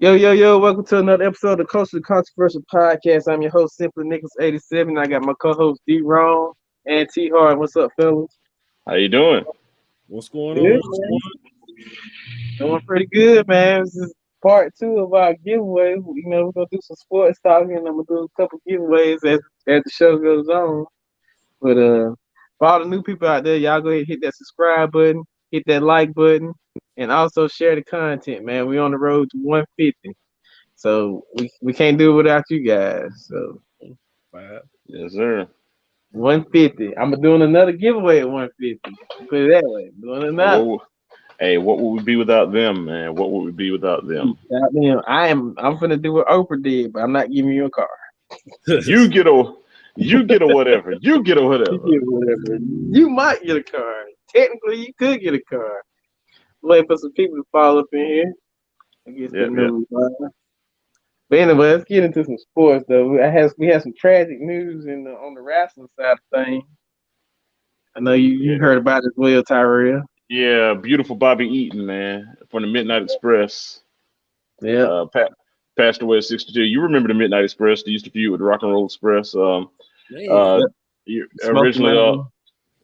Yo, yo, yo, welcome to another episode of the Culture Controversial Podcast. I'm your host, Simply Nicholas 87. I got my co-host D Ron and T Hard. What's up, fellas? How you doing? What's going Good, on? man. Doing pretty good, man. This is part two of our giveaway. We're gonna do some sports talking and I'm gonna do a couple giveaways as the show goes on. But for all the new people out there, y'all go ahead and hit that subscribe button, hit that like button, and also share the content, man. We on the road to 150. So we can't do it without you guys. So Five. Yes, sir. 150. I'm doing another giveaway at 150. Put it that way. Doing another. What would we be without them, man? What would we be without them? Goddamn, I'm finna do what Oprah did, but I'm not giving you a car. You get a, you get a whatever. You get a whatever. You get whatever. You might get a car. Technically, you could get a car. Waiting for some people to fall up in here. I guess Yep, But anyway, let's get into some sports though. We had some tragic news on the wrestling side of things. I know you heard about it as well, Tyrell. Yeah, beautiful Bobby Eaton, man, from the Midnight Express. Yeah. Passed away at 62. You remember the Midnight Express? They used to feud with the Rock and Roll Express. Originally,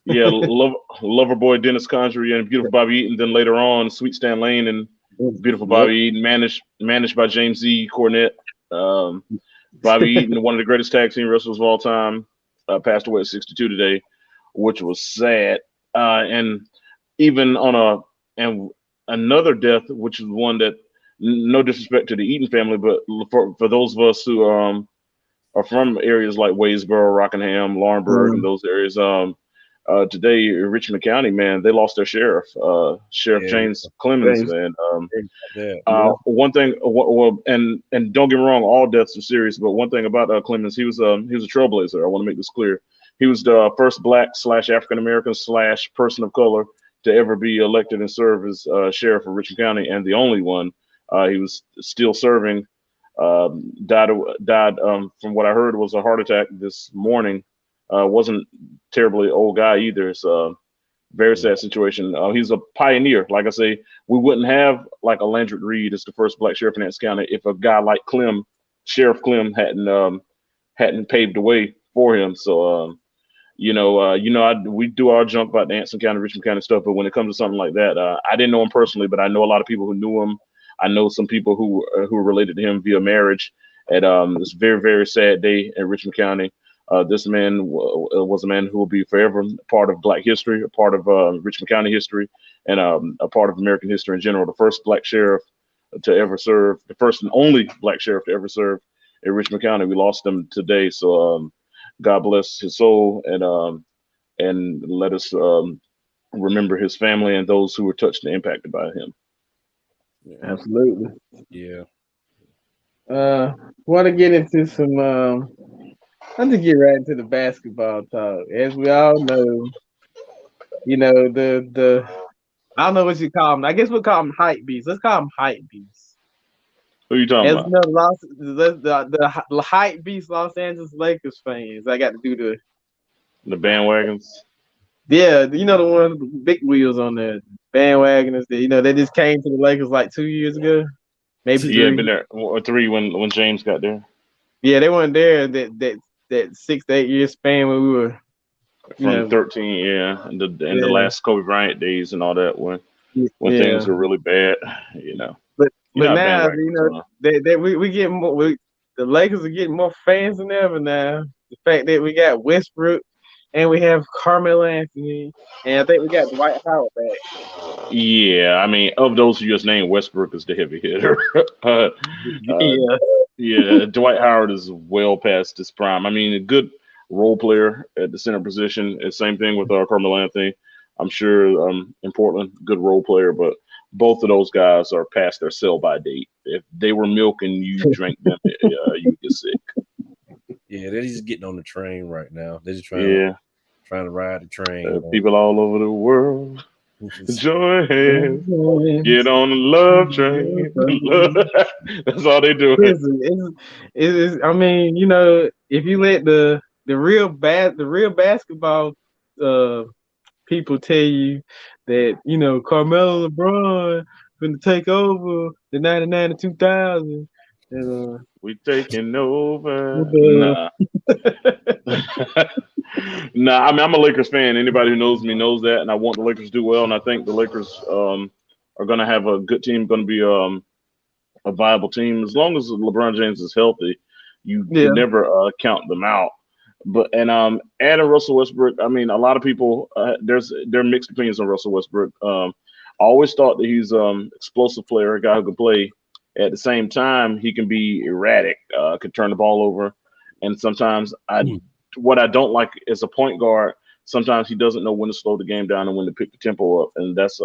Loverboy Dennis Conjury and beautiful Bobby Eaton. Then later on, Sweet Stan Lane and beautiful Bobby Eaton, managed by James E. Cornette. Bobby Eaton, one of the greatest tag team wrestlers of all time, passed away at 62 today, which was sad. And even on another death, which is one that, no disrespect to the Eaton family, but for those of us who are from areas like Waysboro, Rockingham, Laurinburg, and those areas, today in Richmond County, man, they lost their sheriff, James Clemens, man. One thing, and don't get me wrong, all deaths are serious, but one thing about Clemens, he was a trailblazer. I want to make this clear. He was the first Black / African American / person of color to ever be elected and serve as sheriff of Richmond County, and the only one. He was still serving. Died from what I heard was a heart attack this morning. Wasn't terribly old guy either. It's a very sad situation. He's a pioneer. Like I say, we wouldn't have like a Landry Reed as the first Black sheriff in Nance County if a guy like Sheriff Clem hadn't paved the way for him. So we do our junk about the Anson County, Richmond County stuff, but when it comes to something like that, I didn't know him personally, but I know a lot of people who knew him. I know some people who were related to him via marriage. At this very, very sad day in Richmond County. This man was a man who will be forever part of Black history, a part of Richmond County history, and a part of American history in general. The first Black sheriff to ever serve, the first and only Black sheriff to ever serve in Richmond County. We lost him today, so God bless his soul, and let us remember his family and those who were touched and impacted by him. Absolutely. Yeah. Want to get into some. Let's just get right into the basketball talk. As we all know, the I don't know what you call them. I guess we'll call them hype beasts. Let's call them hype beasts. Who are you talking As about? the hype beast Los Angeles Lakers fans. I got to do The bandwagons. the the ones with the big wheels on the bandwagoners. They just came to the Lakers like 2 years ago. Maybe 3. Been there 3 when James got there. Yeah, they weren't there that 6 to 8 year span when we were from 13, and the last Kobe Bryant days and all that when things were really bad, But now we get more. The Lakers are getting more fans than ever now. The fact that we got Westbrook and we have Carmelo Anthony, and I think we got Dwight Howard back. Yeah, I mean, of those you just named, Westbrook is the heavy hitter. Dwight Howard is well past his prime. I mean, a good role player at the center position. Same thing with Carmelo Anthony. I'm sure in Portland, good role player, but both of those guys are past their sell-by date. If they were milk and you drank them, you get sick. Yeah, they're just getting on the train right now. They're just trying to ride the train. People all over the world. Join hands, get on the love train. That's all they do. I mean, if you let the real basketball people tell you that Carmelo, LeBron, finna take over the 99 to 2000. We taking over. And, Nah. Nah, I mean, I'm a Lakers fan. Anybody who knows me knows that, and I want the Lakers to do well. And I think the Lakers are going to have a good team, going to be a viable team as long as LeBron James is healthy. You yeah, can never count them out. But adding Russell Westbrook, I mean, a lot of people there are mixed opinions on Russell Westbrook. I always thought that he's explosive player, a guy who can play. At the same time, he can be erratic, could turn the ball over, and sometimes what I don't like as a point guard, sometimes he doesn't know when to slow the game down and when to pick the tempo up, and that's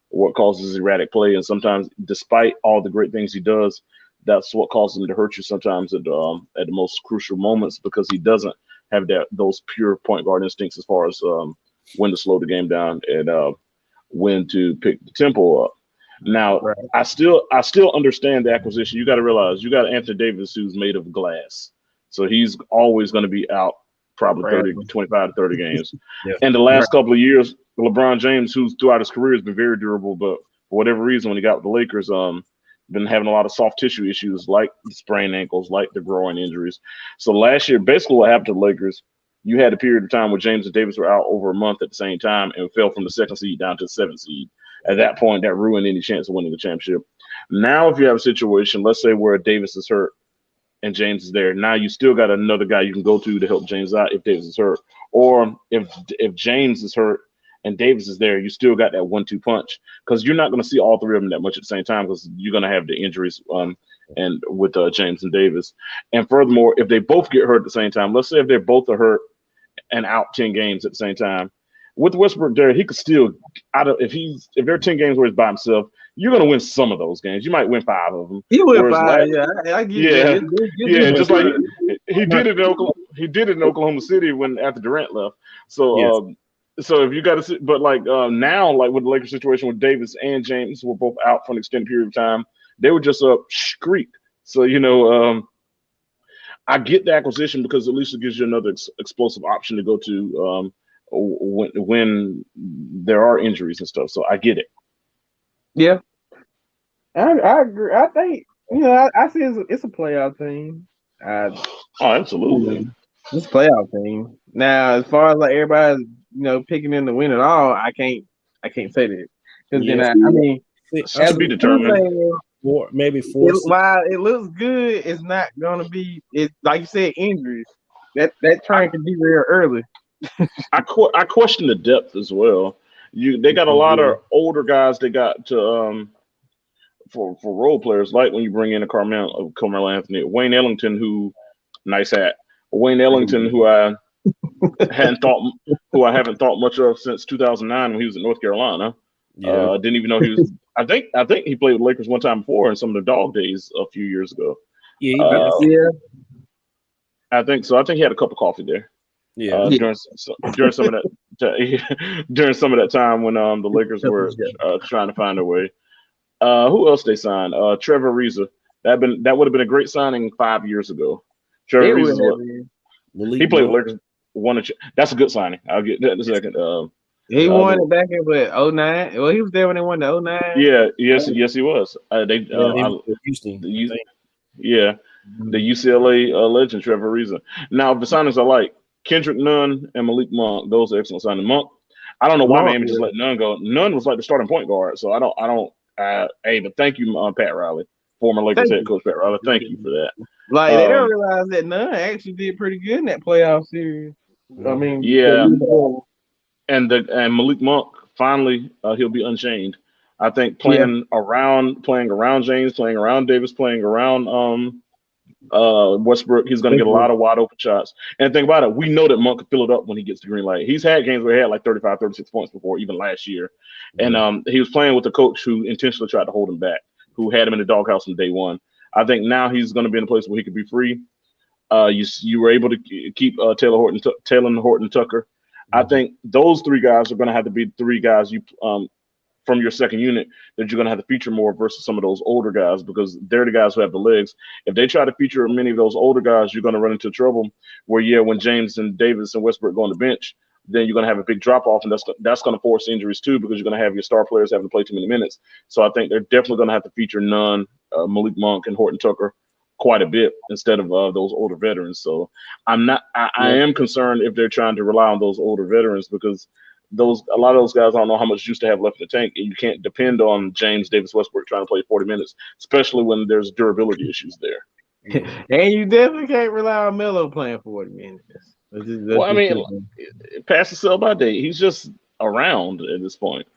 what causes erratic play. And sometimes, despite all the great things he does, that's what causes him to hurt you sometimes at the most crucial moments because he doesn't have those pure point guard instincts as far as when to slow the game down and when to pick the tempo up. Now, right. I still understand the acquisition. You got to realize you got Anthony Davis who's made of glass. So he's always going to be out probably 25 to 30 games. Yeah. And the last couple of years, LeBron James, who's throughout his career has been very durable, but for whatever reason, when he got with the Lakers, been having a lot of soft tissue issues like the sprained ankles, like the groin injuries. So last year, basically what happened to the Lakers, you had a period of time where James and Davis were out over a month at the same time and fell from the 2nd seed down to the 7th seed. At that point, that ruined any chance of winning the championship. Now, if you have a situation, let's say where Davis is hurt and James is there, now you still got another guy you can go to help James out if Davis is hurt. Or if James is hurt and Davis is there, you still got that 1-2 punch because you're not going to see all three of them that much at the same time because you're going to have the injuries and with James and Davis. And furthermore, if they both get hurt at the same time, let's say if they both are hurt and out 10 games at the same time, with Westbrook there, he could still if there are 10 games where he's by himself, you're gonna win some of those games. You might win 5 of them. He went 5, I get it. Just like he did it in Oklahoma. He did it in Oklahoma City after Durant left. So so if you got to see, but like now, like with the Lakers situation with Davis and James were both out for an extended period of time, they were just streaked. So I get the acquisition because at least it gives you another explosive option to go to when there are injuries and stuff. So I get it. Yeah, I agree. I think I see it's a playoff team. Oh, absolutely, it's a playoff team. Now, as far as like everybody's picking in to win it all, I can't say that because then I mean, to be determined. Maybe 4. While it looks good, it's not gonna be. It's like you said, injuries. That train can be real early. I question the depth as well. They got a lot of older guys they got to for role players, like when you bring in a Carmelo Anthony, Wayne Ellington, who nice hat. Wayne Ellington, who I haven't thought much of since 2009 when he was in North Carolina. Didn't even know he was. I think he played with Lakers one time before in some of the dog days a few years ago. I think so. I think he had a cup of coffee there. During some of that time when the Lakers were trying to find a way. Who else they signed? Trevor Ariza. That would have been a great signing 5 years ago. Trevor Ariza. He played with Lakers. That's a good signing. I'll get that in a second. He won it back in 2009. Well, he was there when they won the 2009. Yes, he was. Houston. The UCLA legend Trevor Ariza. Now the signings I like. Kendrick Nunn and Malik Monk, those are excellent signings. Monk, I don't know why Miami just let Nunn go. Nunn was like the starting point guard, so I don't. But thank you, Pat Riley, former Lakers head coach Pat Riley. Thank you for that. Like they don't realize that Nunn actually did pretty good in that playoff series. I mean, and Malik Monk finally he'll be unchained. I think playing around James, playing around Davis, playing around Westbrook, he's going to get a lot of wide open shots. And think about it, we know that Monk can fill it up when he gets the green light. He's had games where he had like 35, 36 points before, even last year. And he was playing with a coach who intentionally tried to hold him back, who had him in the doghouse from day one. I think now he's going to be in a place where he could be free. You were able to keep Taylor Horton Tucker. I think those three guys are going to have to be three guys you from your second unit that you're going to have to feature more versus some of those older guys because they're the guys who have the legs. If they try to feature many of those older guys, you're going to run into trouble where, when James and Davis and Westbrook go on the bench, then you're going to have a big drop off, and that's going to force injuries too, because you're going to have your star players having to play too many minutes. So I think they're definitely going to have to feature Malik Monk and Horton Tucker quite a bit instead of those older veterans. So I am concerned if they're trying to rely on those older veterans, because a lot of those guys, I don't know how much juice they have left in the tank, and you can't depend on James Davis Westbrook trying to play 40 minutes, especially when there's durability issues there. And you definitely can't rely on Melo playing 40 minutes. Well, I mean, pass the sell by date. He's just around at this point.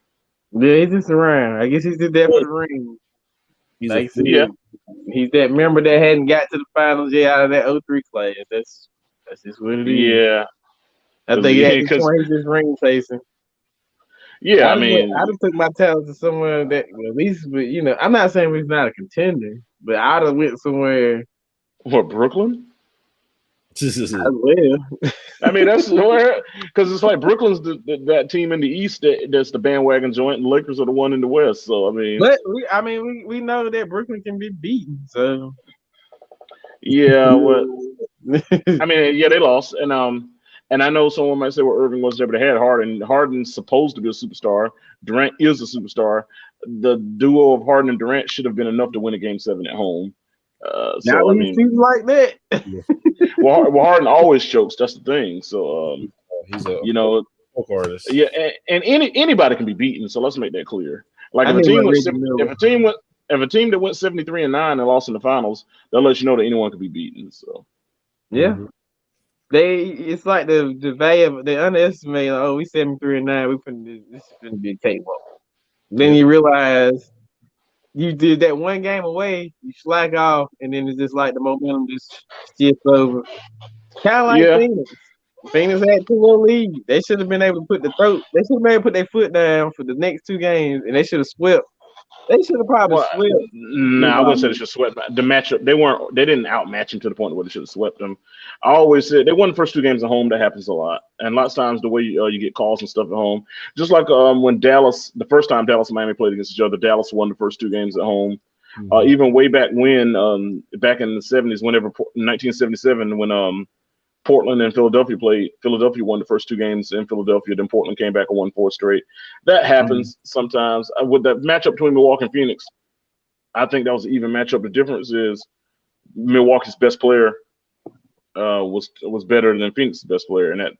Yeah, he's just around. I guess he's just there for the ring. He's that member that hadn't got to the finals yet out of that 03 class. That's just what it is. Yeah. I think at this point he's just ring chasing. Yeah, I just took my talents to somewhere that at least, but I'm not saying he's not a contender, but I'd have went somewhere. What, Brooklyn? I will. I mean, that's where, because it's like Brooklyn's that team in the East that's the bandwagon joint, and the Lakers are the one in the West. So I mean, but we know that Brooklyn can be beaten. So yeah, I mean, yeah, they lost, and I know someone might say, well, Irving was there, but they had Harden. Harden's supposed to be a superstar. Durant is a superstar. The duo of Harden and Durant should have been enough to win a Game 7 at home. So I mean, seems like that. well, Harden always chokes. That's the thing. So he's a folk artist. Yeah, and anybody can be beaten. So let's make that clear. Like if a team that went 73-9 and lost in the finals, they'll let you know that anyone can be beaten. So yeah. It's like the value of they underestimate. Like, we 73-9. This is gonna be a cakewalk. Then you realize you did that one game away, you slack off, and then it's just like the momentum just shifts over. Kind of like Phoenix. Phoenix had 2-0 lead. They should have been able to put their foot down for the next 2 games, and they should have swept. They should have probably swept. No, I wouldn't say they should have swept the matchup. They didn't outmatch him to the point where they should have swept them. I always said they won the first 2 games at home. That happens a lot, and lots of times the way you get calls and stuff at home, just like when the first time Dallas and Miami played against each other, Dallas won the first 2 games at home. Even way back when, back in the 70s, whenever 1977, when Portland and Philadelphia played. Philadelphia won the first 2 games in Philadelphia. Then Portland came back and won 4 straight. That happens sometimes. With the matchup between Milwaukee and Phoenix, I think that was an even matchup. The difference is Milwaukee's best player was better than Phoenix's best player. And that,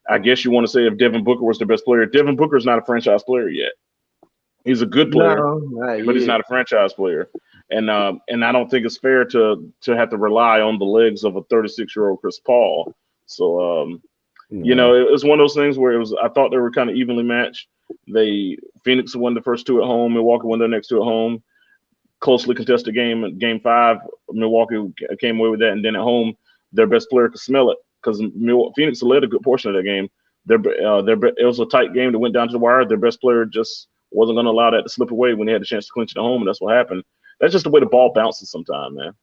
I guess you want to say if Devin Booker was the best player. Devin Booker is not a franchise player yet. He's a good player, but he's not a franchise player. And I don't think it's fair to have to rely on the legs of a 36-year-old Chris Paul. So, it was one of those things where I thought they were kind of evenly matched. Phoenix won the first 2 at home. Milwaukee won their next 2 at home. Closely contested game. Game 5, Milwaukee came away with that. And then at home, their best player could smell it because Phoenix led a good portion of that game. It was a tight game that went down to the wire. Their best player just wasn't going to allow that to slip away when they had a chance to clinch it at home, and that's what happened. That's just the way the ball bounces sometimes, man.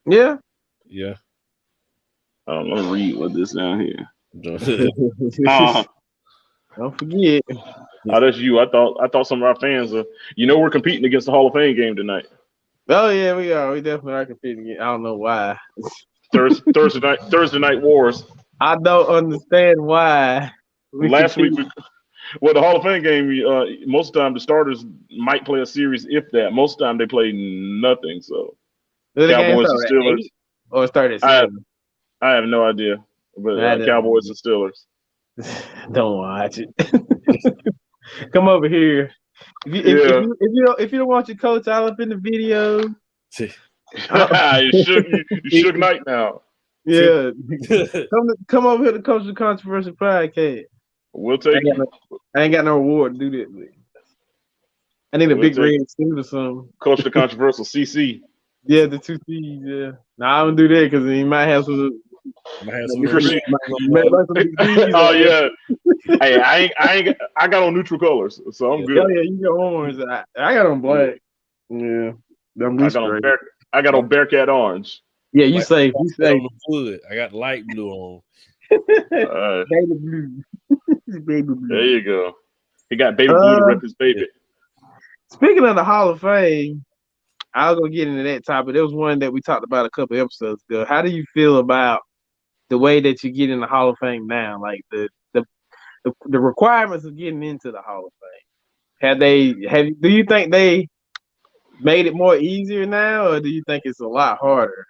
Yeah. Yeah. Let me read what this down here. Don't forget. Oh, that's you. I thought some of our fans we're competing against the Hall of Fame game tonight. Oh yeah, we are. We definitely are competing. I don't know why. Thursday night wars. I don't understand why. Last week, the Hall of Fame game, most of the time the starters might play a series, if that. Most of the time they play nothing. So Cowboys and Steelers. Or start at 7. I have no idea. But Cowboys and Steelers. Don't watch it. Come over here. If you don't want your coach all up in the video. you shook night now. Yeah. come over here to Coach the Controversial Podcast. We'll take it. I ain't got no reward to do that with. I need a big red suit or something. Coach the Controversial CC. Yeah, the 2 C's, yeah. No, I don't do that because he might have some. Oh yeah. Hey, I got on neutral colors, so I'm good. Oh yeah, you got orange. I got on black. Yeah. I got on Bearcat orange. Yeah, you say. I got light blue on. Baby blue. Baby blue. There you go. He got baby blue to rep his baby. Speaking of the Hall of Fame, I'll go get into that topic. There was one that we talked about a couple episodes ago. How do you feel about the way that you get in the Hall of Fame now? Like the requirements of getting into the Hall of Fame. Do you think they made it more easier now, or do you think it's a lot harder?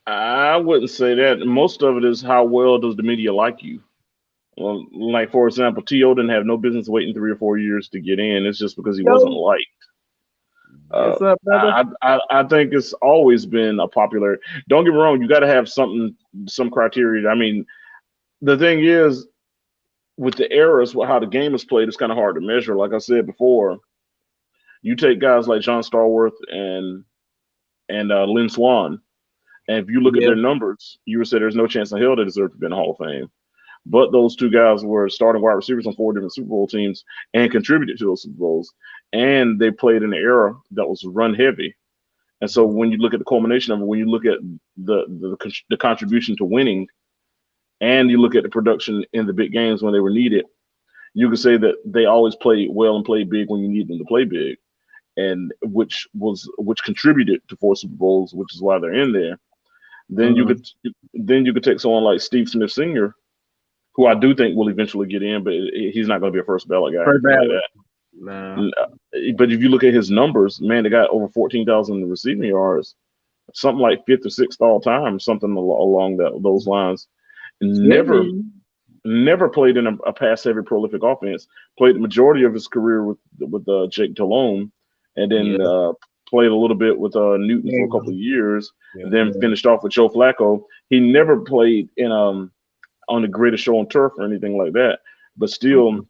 I wouldn't say that. Most of it is how well does the media like you. Well, like for example, T.O. didn't have no business waiting 3 or 4 years to get in. It's just because he wasn't Yo, liked. what's up, brother? I think it's always been a popular. Don't get me wrong. You got to have some criteria. I mean, the thing is, with the eras, how the game is played, it's kind of hard to measure. Like I said before, you take guys like John Starworth and Lynn Swan, and if you look at Yeah. their numbers, you would say there's no chance in hell they deserve to be in the Hall of Fame. But those two guys were starting wide receivers on 4 different Super Bowl teams and contributed to those Super Bowls. And they played in an era that was run heavy. And so when you look at the culmination of it, when you look at the contribution to winning, and you look at the production in the big games when they were needed, you could say that they always played well and played big when you need them to play big, and which contributed to 4 Super Bowls, which is why they're in there. Then you could take someone like Steve Smith Sr., who I do think will eventually get in, but he's not going to be a first ballot guy or anything like that. No. But if you look at his numbers, man, they got over 14,000 receiving yards, something like 5th or 6th all time, something along those lines. Never played in a pass-heavy, prolific offense. Played the majority of his career with Jake Delhomme, and then played a little bit with Newton for a couple of years. Then finished off with Joe Flacco. He never played in on the greatest show on turf or anything like that, but still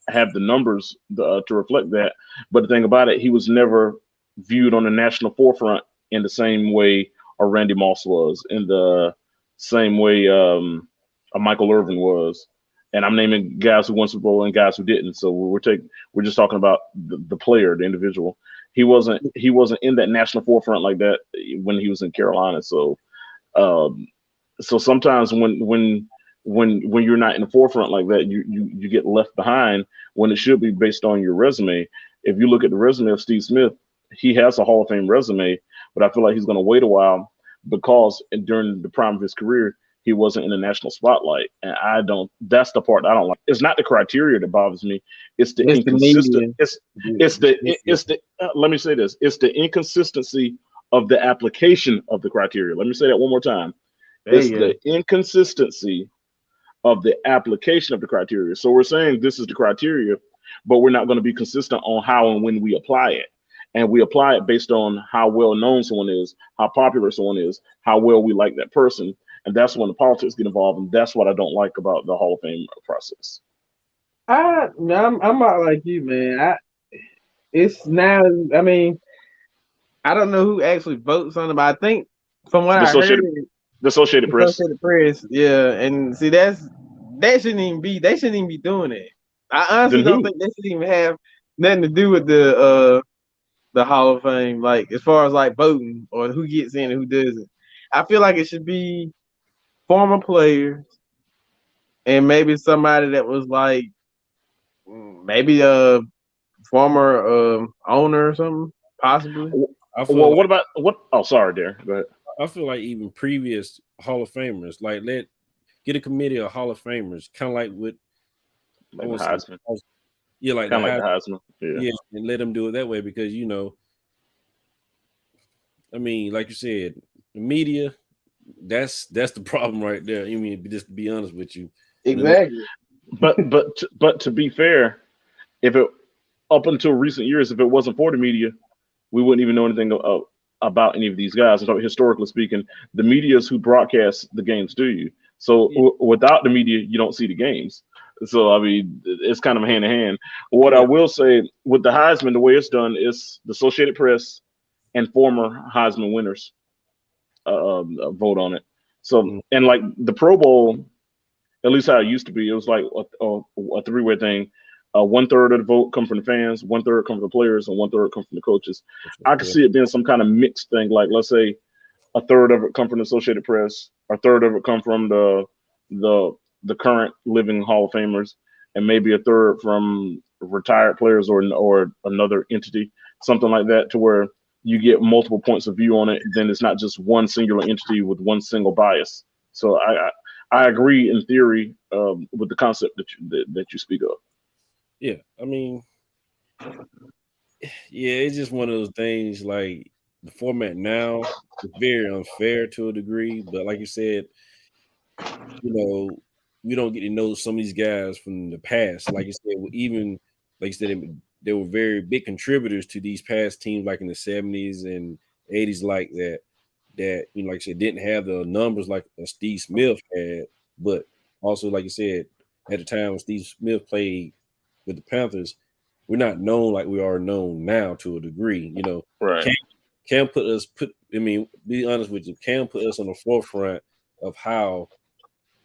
have the numbers to reflect that. But the thing about it, he was never viewed on the national forefront in the same way a Randy Moss was, in the same way a Michael Irvin was. And I'm naming guys who won Super Bowl and guys who didn't. So we're just talking about the player, the individual. He wasn't in that national forefront like that when he was in Carolina. So sometimes when you're not in the forefront like that, you get left behind when it should be based on your resume. If you look at the resume of Steve Smith, he has a Hall of Fame resume, but I feel like he's going to wait a while because during the prime of his career, he wasn't in the national spotlight. And that's the part I don't like. It's not the criteria that bothers me. It's the inconsistent. Let me say this. It's the inconsistency of the application of the criteria. Let me say that one more time. It's the inconsistency of the application of the criteria. So we're saying this is the criteria, but we're not going to be consistent on how and when we apply it. And we apply it based on how well known someone is, how popular someone is, how well we like that person. And that's when the politics get involved. And that's what I don't like about the Hall of Fame process. I'm not like you, man. It's now, I mean, I don't know who actually votes on it, but I think from what I heard, the Associated Press. Associated Press, yeah. And see, they shouldn't even be doing it. I honestly don't think they should even have nothing to do with the Hall of Fame, like as far as like voting or who gets in and who doesn't. I feel like it should be former players and maybe somebody that was like maybe a former owner or something, possibly. What about what? Oh, sorry, Darren. Go ahead. I feel like even previous Hall of Famers, like get a committee of Hall of Famers, kind of like with like the Heisman. Yeah, like kind of like the Heisman. Yeah, and let them do it that way because I mean, like you said, the media. That's the problem right there. I mean, just to be honest with you. Exactly. But to be fair, if it up until recent years, if it wasn't for the media, we wouldn't even know anything about any of these guys. So historically speaking, the media is who broadcasts the games to you. So without the media, you don't see the games. So I mean, it's kind of hand in hand. What I will say with the Heisman, the way it's done is the Associated Press and former Heisman winners vote on it. So and like the Pro Bowl, at least how it used to be, it was like a three-way thing. 1/3 of the vote come from the fans, 1/3 come from the players, and 1/3 come from the coaches. I could see it being some kind of mixed thing. Like let's say a third of it come from the Associated Press, a third of it come from the current living Hall of Famers, and maybe a third from retired players or another entity, something like that, to where you get multiple points of view on it. Then it's not just one singular entity with one single bias. So I agree in theory with the concept that you speak of. Yeah, I mean, yeah, it's just one of those things. Like the format now is very unfair to a degree, but like you said, we don't get to know some of these guys from the past. Like you said, even like you said, they were very big contributors to these past teams, like in the 70s and 80s, like that. That like I said, didn't have the numbers like Steve Smith had, but also like you said, at the time when Steve Smith played with the Panthers, we're not known like we are known now to a degree. Right. Cam be honest with you, Cam put us on the forefront of how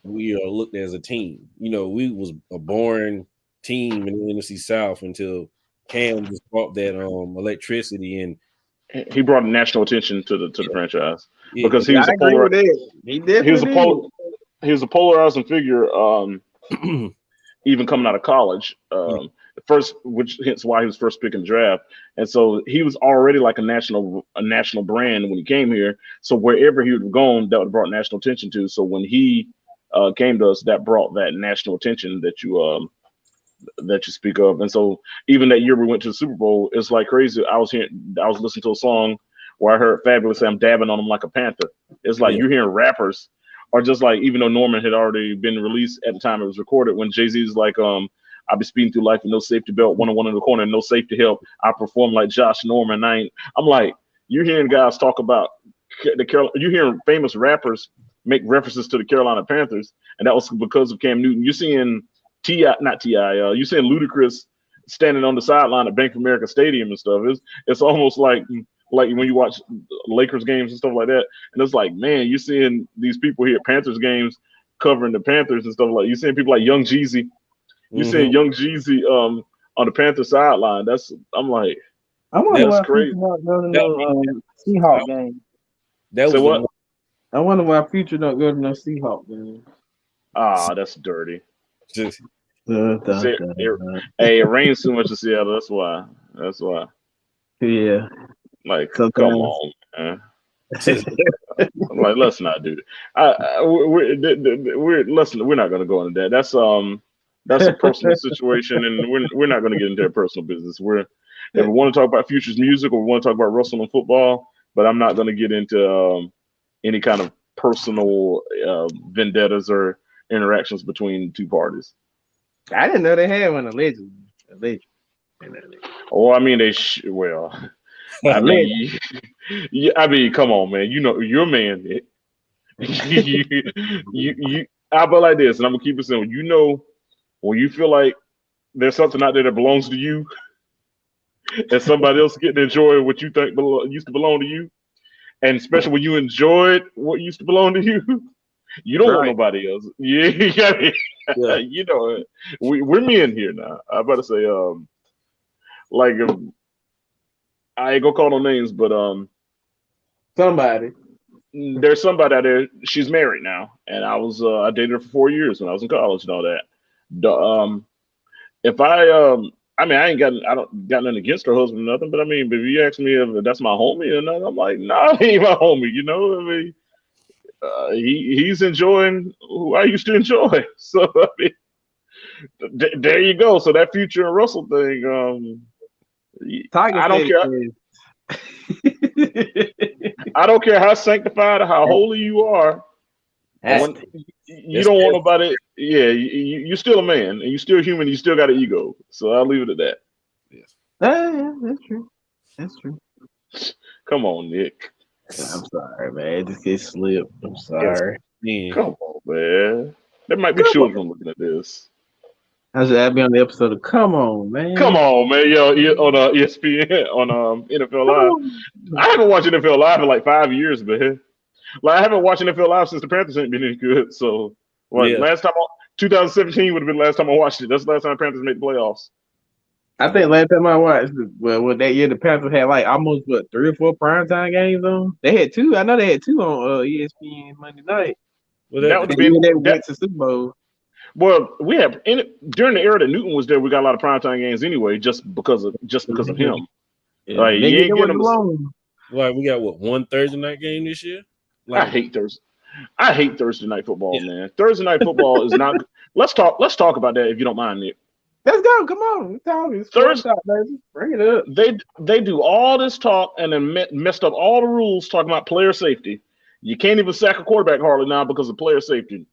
we are looked as a team. We was a boring team in the NFC South until Cam just brought that electricity and He brought national attention to the franchise yeah, because he was I a agree polar with that. He he was a definitely polar did. he was a polarizing figure. Even coming out of college, first, which hence why he was first pick in the draft, and so he was already like a national brand when he came here. So wherever he would have gone, that would have brought national attention to. So when he came to us, that brought that national attention that you speak of. And so even that year we went to the Super Bowl, it's like crazy. I was listening to a song where I heard Fabulous say, "I'm dabbing on him like a panther." It's like yeah. you're hearing rappers, or just like even though Norman had already been released at the time it was recorded, when Jay-Z's like, "I'll be speeding through life with no safety belt, 1-on-1 in the corner, and no safety help. I perform like Josh Norman." I'm like, you're hearing guys talk about you're hearing famous rappers make references to the Carolina Panthers, and that was because of Cam Newton. You're seeing not Ti. You're seeing Ludacris standing on the sideline at Bank of America Stadium and stuff. It's almost like when you watch Lakers games and stuff like that, and it's like, man, you're seeing these people here at Panthers games covering the Panthers and stuff like. You're seeing people like Young Jeezy. You're seeing Young Jeezy on the Panthers sideline. I'm like, I wonder that's why crazy. Future not go to no Seahawk game. That Say was what? I wonder why Future don't go to no Seahawk game. That's dirty. just Hey, it rains too much in Seattle. That's why. Yeah. Like, Sometimes. come on, man. I'm like, let's not do that. We're not going to go into that. That's a personal situation, and we're not going to get into their personal business. If we want to talk about Future's music or we want to talk about Russell and football, but I'm not going to get into any kind of personal vendettas or interactions between two parties. I didn't know they had one allegedly. Oh, I mean, I mean, come on, man. You're a man. How about like this, and I'm gonna keep it simple. When you feel like there's something out there that belongs to you, and somebody else getting to enjoy what you think used to belong to you, and especially when you enjoyed what used to belong to you, you don't want nobody else. Yeah, yeah. We're men here now. I'm about to say, like, I ain't gonna call no names, but somebody. there's somebody out there. She's married now, and I dated her for 4 years when I was in college and all that. If I mean, I don't got nothing against her husband or nothing, but I mean, if you ask me if that's my homie or nothing, I'm like, nah, he ain't my homie. I mean, he's enjoying who I used to enjoy. So I mean, there you go. So that Future and Russell thing, I don't care. I don't care how sanctified or how holy you are. You don't want nobody. Yeah, you're still a man, and you're still human. You still got an ego. So I'll leave it at that. Yes. Yeah, that's true. Come on, Nick. I'm sorry, man. This gets slipped. I'm sorry. Yes. Come on, man. There might be children looking at this. I'd be on the episode of Come On, man. Come on, man. Yo, on ESPN on NFL Live. I haven't watched NFL Live in like 5 years, man. Like I haven't watched NFL Live since the Panthers ain't been any good. So, last time 2017 would have been the last time I watched it. That's the last time the Panthers made the playoffs. I think last time I watched, that year the Panthers had like almost 3 or 4 primetime games on. They had 2. I know they had 2 on ESPN Monday night. Well, that would have been they went to Super Bowl. Well, we have during the era that Newton was there, we got a lot of primetime games anyway, just because of him. Yeah. Like you ain't getting them. Like we got one Thursday night game this year. I hate Thursday. I hate Thursday night football, man. Thursday night football is not. Let's talk about that if you don't mind, Nick. Let's go. Come on. We're talking sports talk, baby. Bring it up. They do all this talk and then messed up all the rules talking about player safety. You can't even sack a quarterback hardly now because of player safety.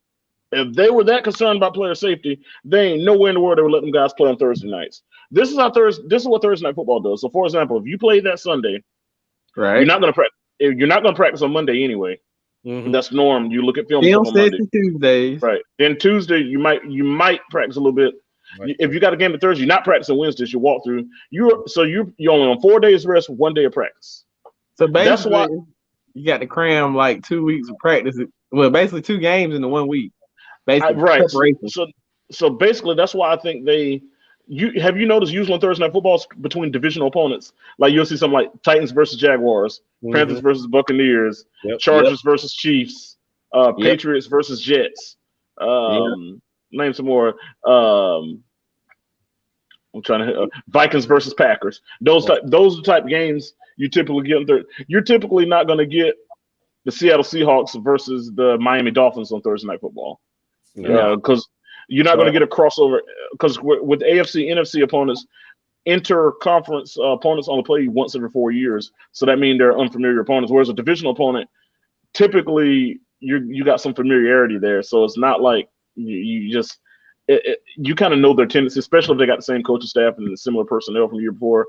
If they were that concerned about player safety, they ain't nowhere in the world they would let them guys play on Thursday nights. This is what Thursday night football does. So, for example, if you played that Sunday, right, you're not going to practice. You're not going to practice on Monday anyway. Mm-hmm. That's norm. You look at film on Monday. Tuesdays. Right. Then Tuesday you might practice a little bit. Right. If you got a game on Thursday, you're not practicing Wednesdays. You walk through. You're only on 4 days rest, 1 day of practice. So basically, that's why you got to cram like 2 weeks of practice. Well, basically 2 games in the 1 week. Basically, right. So basically, that's why I think have you noticed usually on Thursday night football between divisional opponents, like you'll see something like Titans versus Jaguars, Panthers versus Buccaneers, Chargers versus Chiefs, Patriots versus Jets. Name some more. I'm trying to Vikings versus Packers. Those are the type of games you typically get. You're typically not going to get the Seattle Seahawks versus the Miami Dolphins on Thursday night football. Because you're not going to get a crossover. Because with AFC, NFC opponents, inter-conference opponents only play once every 4 years. So that means they're unfamiliar opponents. Whereas a divisional opponent, typically you got some familiarity there. So it's not like you kind of know their tendencies, especially if they got the same coaching staff and similar personnel from the year before.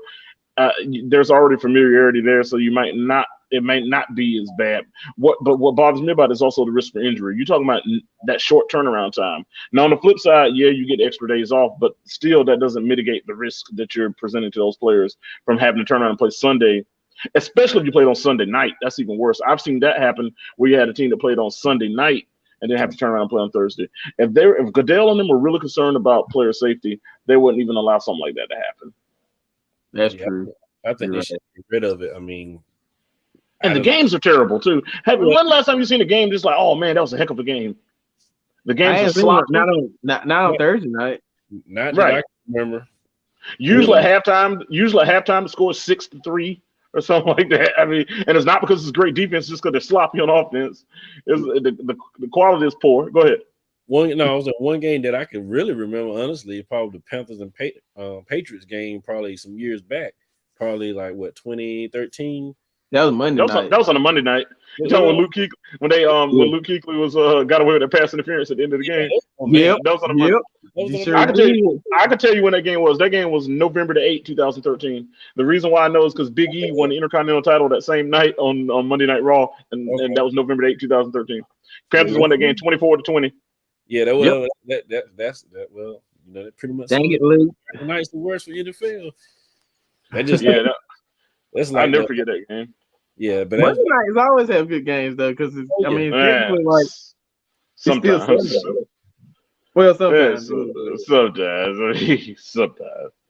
There's already familiarity there, so it might not be as bad. What bothers me about it is also the risk for injury. You're talking about that short turnaround time. Now, on the flip side, you get extra days off, but still that doesn't mitigate the risk that you're presenting to those players from having to turn around and play Sunday, especially if you played on Sunday night. That's even worse. I've seen that happen where you had a team that played on Sunday night and then have to turn around and play on Thursday. If Goodell and them were really concerned about player safety, they wouldn't even allow something like that to happen. That's true. I think they should get rid of it. I mean, and the games are terrible too. When last time you seen a game just like, oh man, that was a heck of a game? The games are sloppy. Not on Thursday night. Not that I can remember. Usually at halftime, the score is 6-3 or something like that. I mean, and it's not because it's great defense, just because they're sloppy on offense. The quality is poor. Go ahead. It was one game that I can really remember, honestly, probably the Panthers and Patriots game, probably some years back, probably like 2013. That was Monday night. That was on a Monday night. You talking when Luke Kuechly when Luke Kuechly was got away with that pass interference at the end of the game? Yeah, that was on a Monday. I could tell you when that game was. That game was November 8, 2013. The reason why I know is because Big E won the Intercontinental title that same night on Monday Night Raw, and that was November 8, 2013. Panthers won that game 24-20. Yeah, that was that's well, that pretty much. Dang it, Luke. Tonight's the worst for NFL. That just that's like, I'll never forget that game. Yeah, but Monday nights always have good games though, because it's typically like sometimes. Well, sometimes. Sometimes.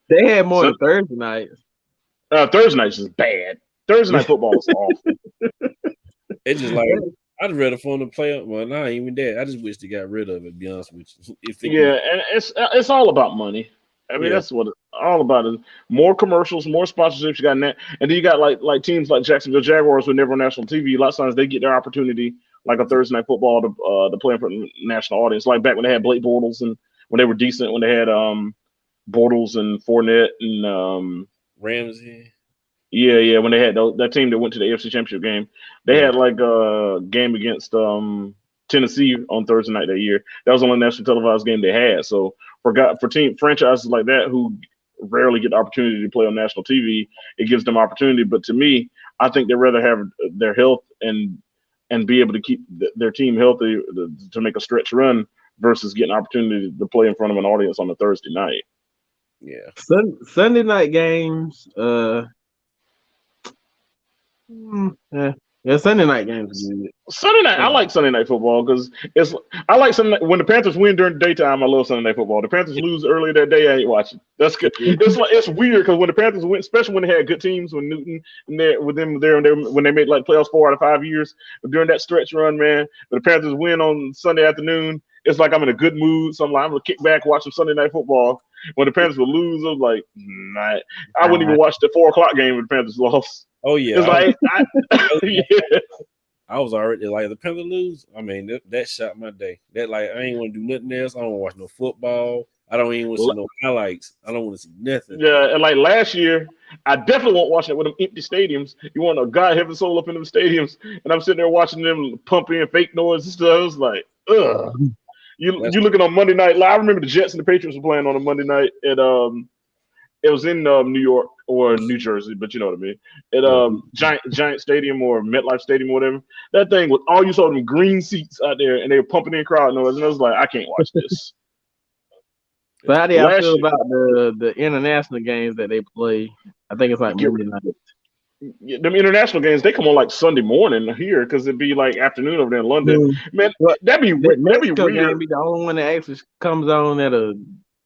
They had more than Thursday nights. Thursday nights is bad. Thursday night football is awful. It's just like I'd rather for them to play. Well, not even that. I just wish they got rid of it. To be honest with you. And it's all about money. I mean, that's what it's all about. Is more commercials, more sponsorships. You got that, and then you got like teams like Jacksonville Jaguars who are never on national TV. A lot of times they get their opportunity like a Thursday night football to play in front of the national audience. Like back when they had Blake Bortles and when they were decent, when they had Bortles and Fournette and Ramsey. Yeah, when they had that team that went to the AFC Championship game, they had like a game against Tennessee on Thursday night that year. That was the only national televised game they had. So for franchises like that who rarely get the opportunity to play on national TV, it gives them opportunity. But to me, I think they'd rather have their health and be able to keep their team healthy to make a stretch run versus getting an opportunity to play in front of an audience on a Thursday night. Yeah. Sunday night games. Sunday night games. Sunday night, I like Sunday night football because I like Sunday when the Panthers win during the daytime. I love Sunday night football. The Panthers lose early that day, I ain't watching. That's good. It's weird because when the Panthers win, especially when they had good teams, when Newton and with them there, when they made like playoffs 4 out of 5 years, but during that stretch run, man, when the Panthers win on Sunday afternoon, it's like I'm in a good mood. So I'm gonna kick back, watch some Sunday night football. When the Panthers would lose, I'm like, I wouldn't even watch the 4 o'clock game when the Panthers lost. Oh yeah, it's like I was already like the Panthers lose. I mean, that shot my day. That like I ain't want to do nothing else. I don't want to watch no football. I don't even want to see no highlights. I don't want to see nothing. Yeah, and like last year, I definitely won't watch it with them empty stadiums. You want a God heaven soul up in them stadiums, and I'm sitting there watching them pump in fake noise and stuff. It was like, ugh. You looking on Monday night? Like, I remember the Jets and the Patriots were playing on a Monday night at it was in New York or New Jersey, but you know what I mean. At Giant Stadium or MetLife Stadium or whatever. That thing was all you saw them green seats out there, and they were pumping in crowd noise, and I was like, I can't watch this. But how do y'all feel about the international games that they play? I think it's like Monday night. Them international games, they come on like Sunday morning here because it'd be like afternoon over there in London. Man, that'd be weird. Game be the only one that actually comes on at a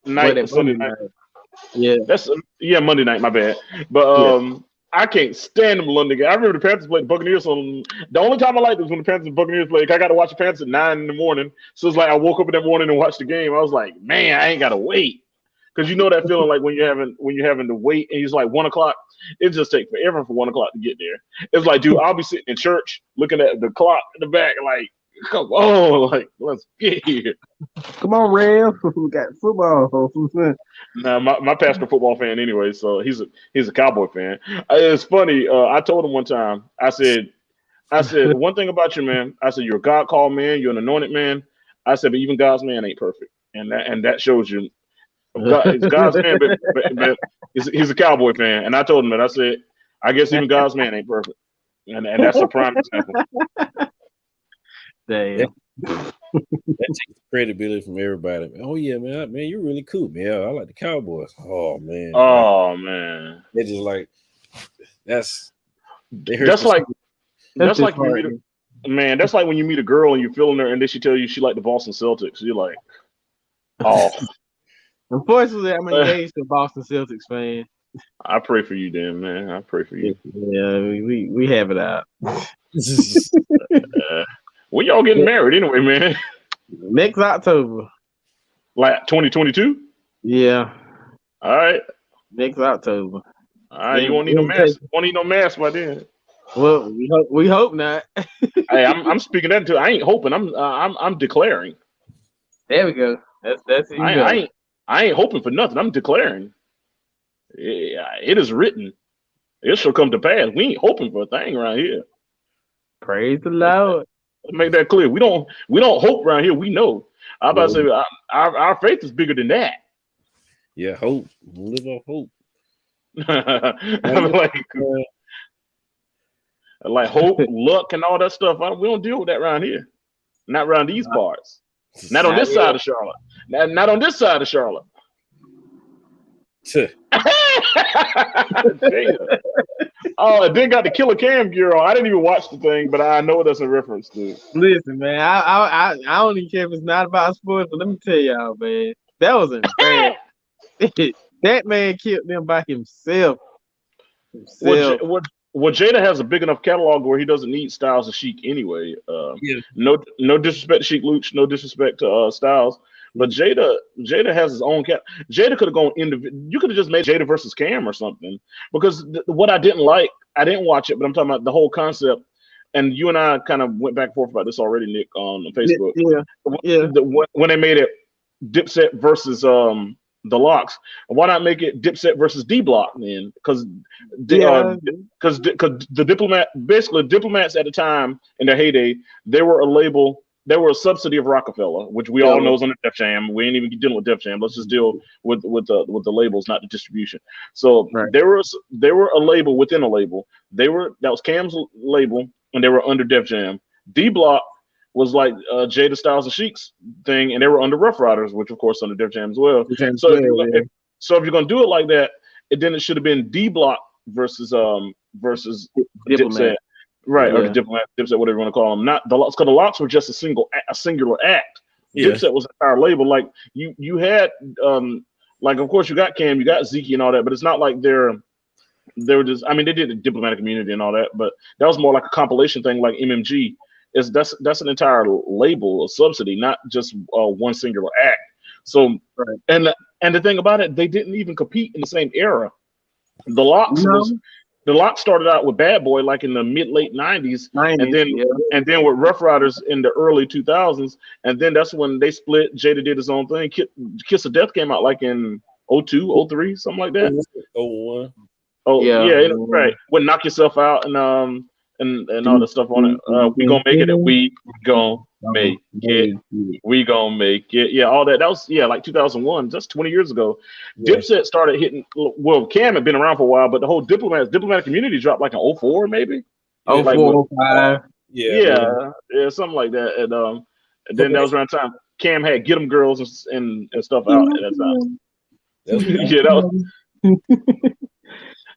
night, Sunday night. Yeah, that's Monday night. My bad, but I can't stand them London games. I remember the Panthers played the Buccaneers on. The only time I liked was when the Panthers and Buccaneers played. I got to watch the Panthers at 9 in the morning, so it's like I woke up in that morning and watched the game. I was like, man, I ain't got to wait. Because you know that feeling like when you're having to wait and it's like 1 o'clock, it just takes forever for 1 o'clock to get there. It's like, dude, I'll be sitting in church looking at the clock in the back, like, come on, like, let's get here. Come on, Rev. We got football. Nah, my pastor football fan anyway, so he's a Cowboy fan. It's funny. I told him one time. I said one thing about you, man. I said you're a God called man. You're an anointed man. I said, but even God's man ain't perfect, and that shows you. He's God's man, but he's a Cowboy fan. And I told him that. I said, I guess even God's man ain't perfect. And that's a prime example. Damn. That takes credibility from everybody. Oh, yeah, man, you're really cool, man. I like the Cowboys. Oh, man. Oh, man. They're just like, that's like when you meet a girl and you're feeling her and then she tell you she like the Boston Celtics. You're like, oh. Unfortunately, I'm engaged to a Boston Celtics fan. I pray for you, then, man. I pray for you. Yeah, we have it out. When y'all getting married anyway, man? Next October. Like 2022? Yeah. All right. Next October. All right. You won't need no mask. Won't need no mask by then. Well, we hope not. Hey, I'm speaking that too. I ain't hoping. I'm declaring. There we go. That's it. I ain't hoping for nothing. I'm declaring. It is written. It shall come to pass. We ain't hoping for a thing around here. Praise the Lord. Let's make that clear. We don't hope around here. We know. I'm about to say our faith is bigger than that. Yeah, hope. We live off hope. I'm like hope, luck, and all that stuff. We don't deal with that around here. Not around these parts. Not on this side of Charlotte. Not on this side of Charlotte. Oh, it then got the Killer Cam gear on. I didn't even watch the thing, but I know what that's a reference to. Listen, man, I don't even care if it's not about sports, but let me tell y'all, man, that was embarrassing. That man killed them by himself. Well, Jada has a big enough catalog where he doesn't need Styles and Sheik anyway. No disrespect to Sheik Luch, no disrespect to Styles, but Jada has his own cat. Jada could have gone you could have just made Jada versus Cam or something. Because what I didn't like, I didn't watch it, but I'm talking about the whole concept. And you and I kind of went back and forth about this already, Nick, on Facebook. Yeah. When they made it Dipset versus the Locks, why not make it Dipset versus D Block then? Because the diplomats at the time in their heyday, they were a label, they were a subsidy of Rockefeller, which we all know is under Def Jam. We ain't even dealing with Def Jam. Let's just deal with the labels, not the distribution. So they were a label within a label. That was Cam's label, and they were under Def Jam. D Block was like Jada, Styles and Sheik's thing, and they were under Rough Riders, which of course under Def Jam as well. So if you're gonna do it like that, then it should have been D Block versus Dipset, right? Or the Dipset, whatever you want to call them. Not the Locks, because the Locks were just a singular act. Yeah. Dipset was an entire label. Like you had like of course you got Cam, you got Zeke and all that, but it's not like they were just. I mean, they did the diplomatic community and all that, but that was more like a compilation thing, like MMG. That's an entire label, a subsidy, not just one singular act. So, and the thing about it, they didn't even compete in the same era. The Locks The Lock started out with Bad Boy like in the late '90s, and 90s, then yeah. with Rough Riders in the early 2000s, and then that's when they split. Jada did his own thing. Kiss of Death came out like in '02, '03, something like that. 01. Oh Yeah. yeah, right. Would Knock Yourself Out and all the stuff on it. We gonna make it. We gonna make it. We gonna make it. Yeah, all that. That was like 2001. That's 20 years ago. Yeah. Dipset started hitting. Well, Cam had been around for a while, but the whole diplomatic community dropped like in '04 maybe. Oh, Like 04, 05. yeah, something like that. And then that was around time Cam had Get 'Em Girls and stuff out at that time. Yeah, that was.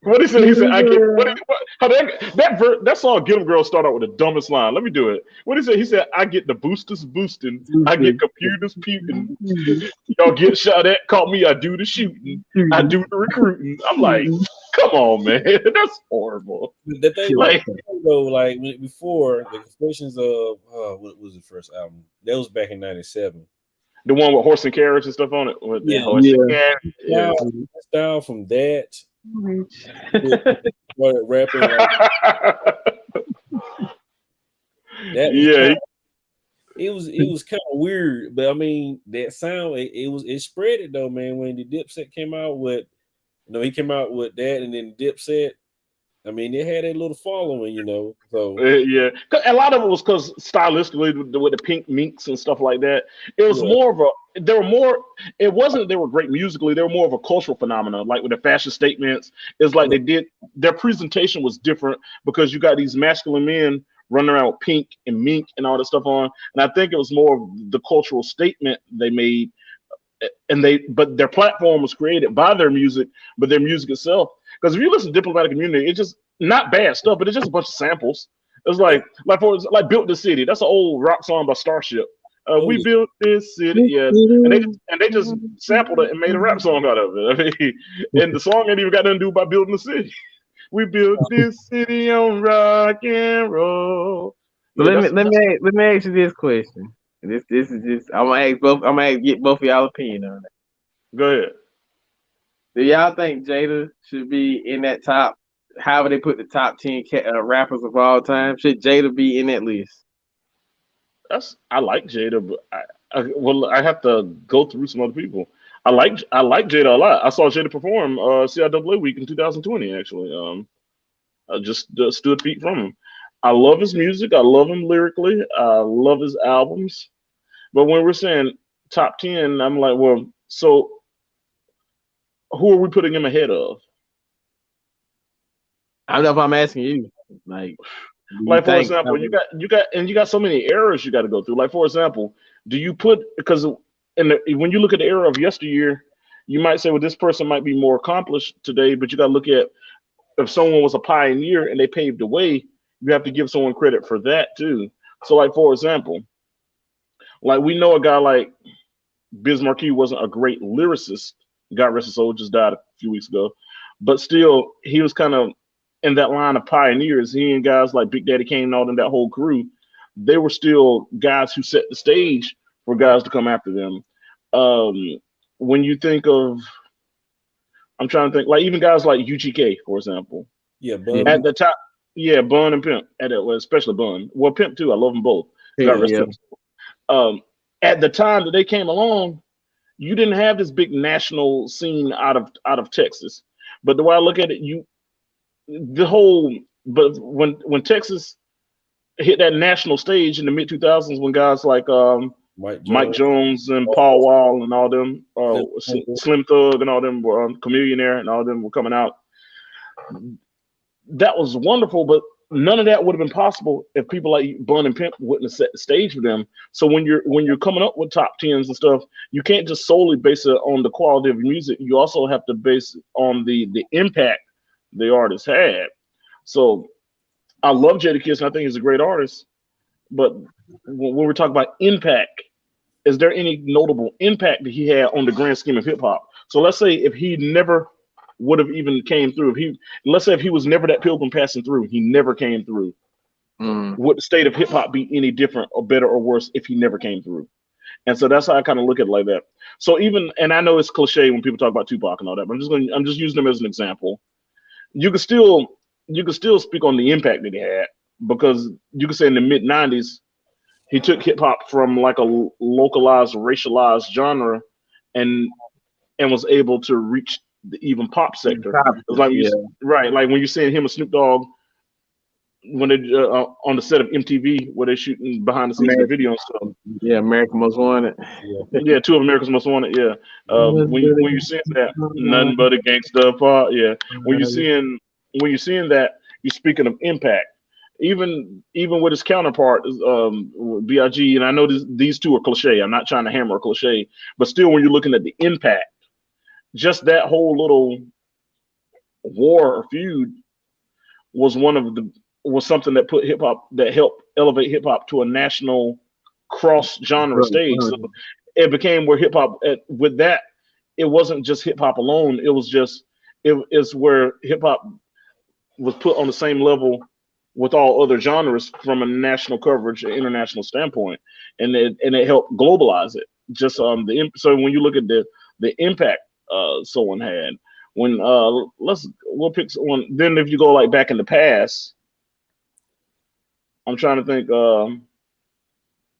What he said? He said, "I get how that song Get 'Em Girl start out with the dumbest line. Let me do it. What he said? He said, "I get the boosters boosting, I get computers peeping, y'all get shot at. Call me, I do the shooting, I do the recruiting." I'm like, come on, man, that's horrible. The thing, like before the Confessions of what was the first album? That was back in '97. The one with horse and carriage and stuff on it. With the horse and carriage. Yeah. Style from that. Started rapping like that. It was kind of weird, but I mean that sound it spread it though, man. When the Dipset came out with, he came out with that, and then Dipset. I mean, they had a little following, So yeah, a lot of it was because stylistically with the pink minks and stuff like that. It was more of a. There were more. It wasn't they were great musically. They were more of a cultural phenomenon, like with the fashion statements. It's like they did their presentation was different because you got these masculine men running around with pink and mink and all that stuff on, and I think it was more of the cultural statement they made. But their platform was created by their music, but their music itself. Because if you listen to Diplomatic Community, it's just not bad stuff, but it's just a bunch of samples. It's like Built the City. That's an old rock song by Starship. We built this city, yes, and they just sampled it and made a rap song out of it. I mean, and the song ain't even got nothing to do about building the city. We built this city on rock and roll. Yeah, let me ask you this question. This is just I'm gonna get both of y'all opinion on it. Go ahead. Do y'all think Jada should be in that top? However they put the top 10 rappers of all time, should Jada be in that list? I like Jada, but I have to go through some other people. I like Jada a lot. I saw Jada perform CIAA week in 2020. Actually, I just stood feet from him. I love his music. I love him lyrically. I love his albums. But when we're saying top 10, I'm like, well, so who are we putting him ahead of? I don't know if I'm asking you. Like for example, you got so many eras you got to go through. Like for example, do you put because when you look at the era of yesteryear, you might say, well, this person might be more accomplished today, but you got to look at if someone was a pioneer and they paved the way, you have to give someone credit for that too. So like for example, like we know a guy like Biz Markie wasn't a great lyricist. God rest his soul, just died a few weeks ago, but still he was kind of in that line of pioneers. He and guys like Big Daddy Kane and all them, that whole crew, they were still guys who set the stage for guys to come after them. When you think of, I'm trying to think, like even guys like UGK, for example. Yeah, Bun. At the top, yeah, Bun and Pimp, especially Bun. Well, Pimp too. I love them both. God rest him. At the time that they came along, you didn't have this big national scene out of Texas. But the way I look at it, but when Texas hit that national stage in the mid 2000s, when guys like Mike Jones and Paul Wall and all them, Slim Thug and all them were Chameleonaire and all them were coming out. That was wonderful, but none of that would have been possible if people like Bun and Pimp wouldn't have set the stage for them. So when you're coming up with top tens and stuff, you can't just solely base it on the quality of music. You also have to base it on the impact the artist had. So I love Jadakiss and I think he's a great artist. But when we're talking about impact, is there any notable impact that he had on the grand scheme of hip hop? So let's say if he never would have even came through, let's say if he was never that pilgrim passing through, he never came through. Would the state of hip hop be any different or better or worse if he never came through? And so that's how I kind of look at it like that. So and I know it's cliche when people talk about Tupac and all that, but I'm just using him as an example. You could still you can still speak on the impact that he had, because you can say in the mid '90s he took hip hop from like a localized, racialized genre, and was able to reach the even pop sector. It's like Yeah. right, like when you're seeing him and Snoop Dogg when they on the set of MTV where they're shooting behind the scenes of the video and stuff. Yeah, America Most Wanted. Yeah, Two of America's Most Wanted. Yeah, when you seeing that, nothing but a gangsta part. Yeah, when you're seeing that, you're speaking of impact. Even with his counterpart, Big, and I know these two are cliche. I'm not trying to hammer a cliche, but still, when you're looking at the impact, just that whole little war or feud was something that put hip hop, that helped elevate hip hop to a national cross genre stage. So it became where hip hop with that, it wasn't just hip hop alone. It was just it's where hip hop was put on the same level with all other genres from a national coverage, an international standpoint, and it helped globalize it. Just so when you look at the impact someone had, when we'll pick one. Then if you go like back in the past, I'm trying to think.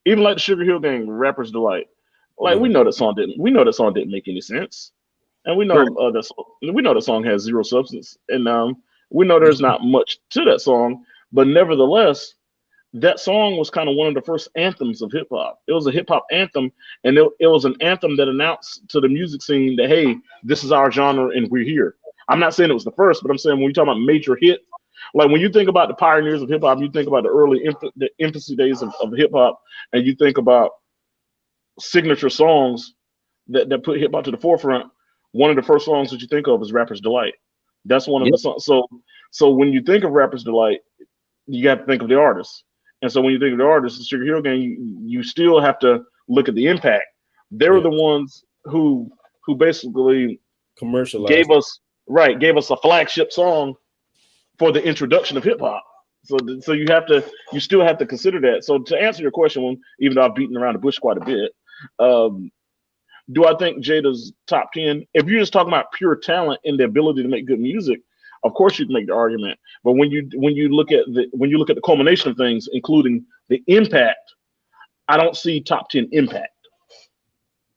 Even like the Sugar Hill Gang, Rapper's Delight. Like we know that song didn't make any sense, and we know the song has zero substance, and we know there's not much to that song, but nevertheless, that song was kind of one of the first anthems of hip hop. It was a hip hop anthem, and it was an anthem that announced to the music scene that, hey, this is our genre and we're here. I'm not saying it was the first, but I'm saying when you talk about major hit, like when you think about the pioneers of hip hop, you think about the infancy days of hip hop, and you think about signature songs that put hip hop to the forefront. One of the first songs that you think of is Rapper's Delight. That's one of the songs. So when you think of Rapper's Delight, you got to think of the artist. And so when you think of the artist, the Sugar Hill Gang, you still have to look at the impact. They were the ones who basically commercialized gave us a flagship song for the introduction of hip hop. So you still have to consider that. So to answer your question, even though I've beaten around the bush quite a bit, do I think Jada's top 10? If you're just talking about pure talent and the ability to make good music, of course you can make the argument. But when you look at the culmination of things, including the impact, I don't see top 10 impact.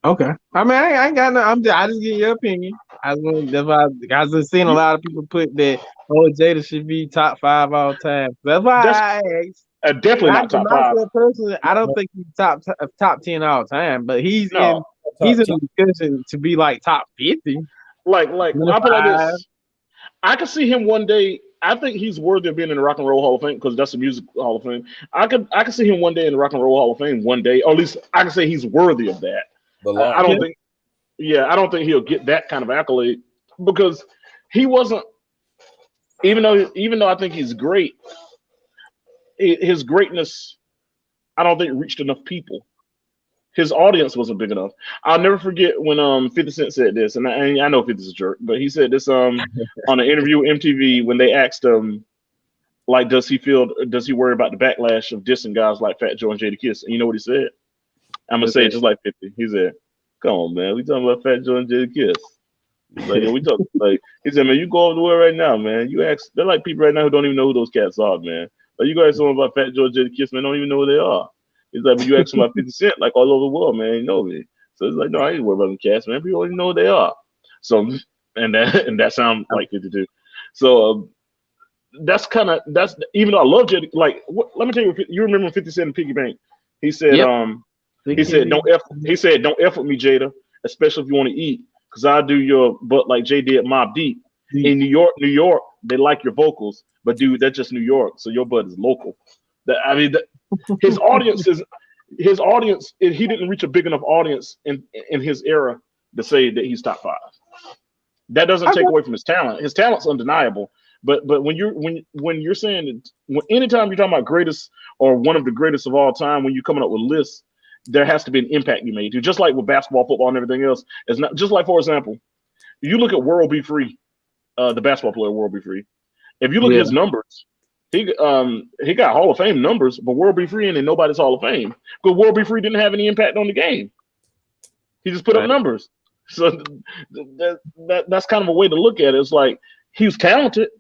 Okay. I mean, I ain't got no. I just get your opinion. I was just seeing a lot of people put that. Oh, Jada should be top 5 all time. That's why I asked. Definitely not top 5. Personally, I don't think he's top 10 all time, but he's in the discussion to be like top 50. Like I put like this. I could see him one day. I think he's worthy of being in the Rock and Roll Hall of Fame because that's the Music Hall of Fame. I could see him one day in the Rock and Roll Hall of Fame one day, or at least I can say he's worthy of that. I don't think he'll get that kind of accolade because he wasn't. Even though I think he's great, his greatness, I don't think reached enough people. His audience wasn't big enough. I'll never forget when 50 Cent said this, and I know 50's a jerk, but he said this on an interview with MTV when they asked him, like, does he worry about the backlash of dissing guys like Fat Joe and Jadakiss? And you know what he said? I'm gonna say it just like 50. He said, "Come on, man, we talking about Fat Joe and Jadakiss." Like, we talking like he said, "Man, you go over the world right now, man. You ask, they're like people right now who don't even know who those cats are, man. Like you go ask someone about Fat Joe and Jadakiss, man, don't even know who they are." He's like, but you ask them about 50 Cent, like all over the world, man, you know me. So it's like, no, I ain't worried about them cats, man. People already know who they are. So, and that sounds like 52. So that's even though I love Jada, like, let me tell you, you remember 50 Cent and Piggy Bank? He said, don't F with me, Jada, especially if you want to eat, because I'll do your butt like Jay did Mobb Deep. In New York, they like your vocals, but dude, that's just New York, so your butt is local. His audience, he didn't reach a big enough audience in his era to say that he's top 5. That doesn't take away from his talent. His talent's undeniable. But when you're saying anytime you're talking about greatest or one of the greatest of all time, when you're coming up with lists, there has to be an impact you made. Just like with basketball, football, and everything else. It's not just like, for example, you look at World B. Free, the basketball player World B. Free. If you look at his numbers, he got Hall of Fame numbers, but World B. Free ain't in nobody's Hall of Fame because World B. Free didn't have any impact on the game. He just put up numbers. So that's kind of a way to look at it. It's like he was talented,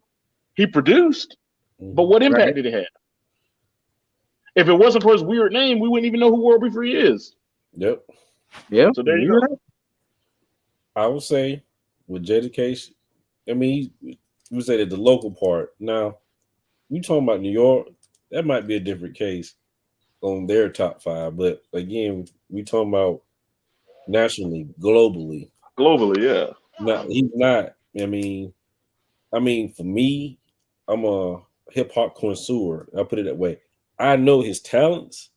He produced, but what impact did he have? If it wasn't for his weird name, we wouldn't even know who World Be Free is. Yep. Yeah. So there you go. I would say with Jadakiss, I mean, we say that the local part. Now, you talking about New York, that might be a different case on their top 5. But again, we talking about nationally, globally. Globally, yeah. Not he's not. I mean, for me, I'm a hip hop connoisseur. I'll put it that way. I know his talents.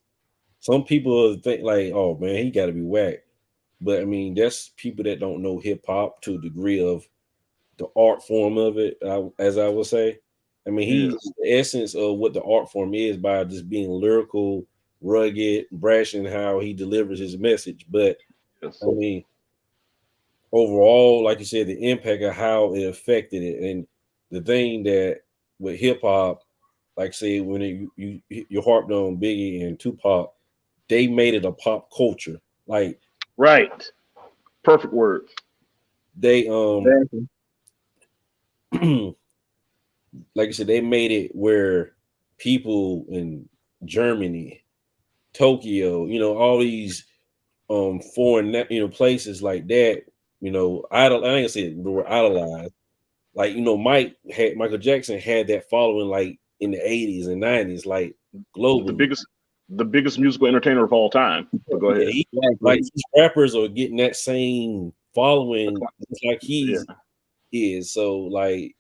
Some people think like, oh man, he got to be whack. But I mean, that's people that don't know hip hop to a degree of the art form of it, as I would say. I mean, he's the essence of what the art form is by just being lyrical, rugged, brash in how he delivers his message. But I mean, overall, like you said, the impact of how it affected it, and the thing that with hip hop, like say when you harped on Biggie and Tupac, they made it a pop culture. Like right, perfect word. They like I said, they made it where people in Germany, Tokyo, all these foreign places like that, I ain't gonna say the word idolized. Like, Michael Jackson had that following like in the 80s and 90s, like globally. The biggest musical entertainer of all time. But go ahead. Like these rappers are getting that same following just like he is. So like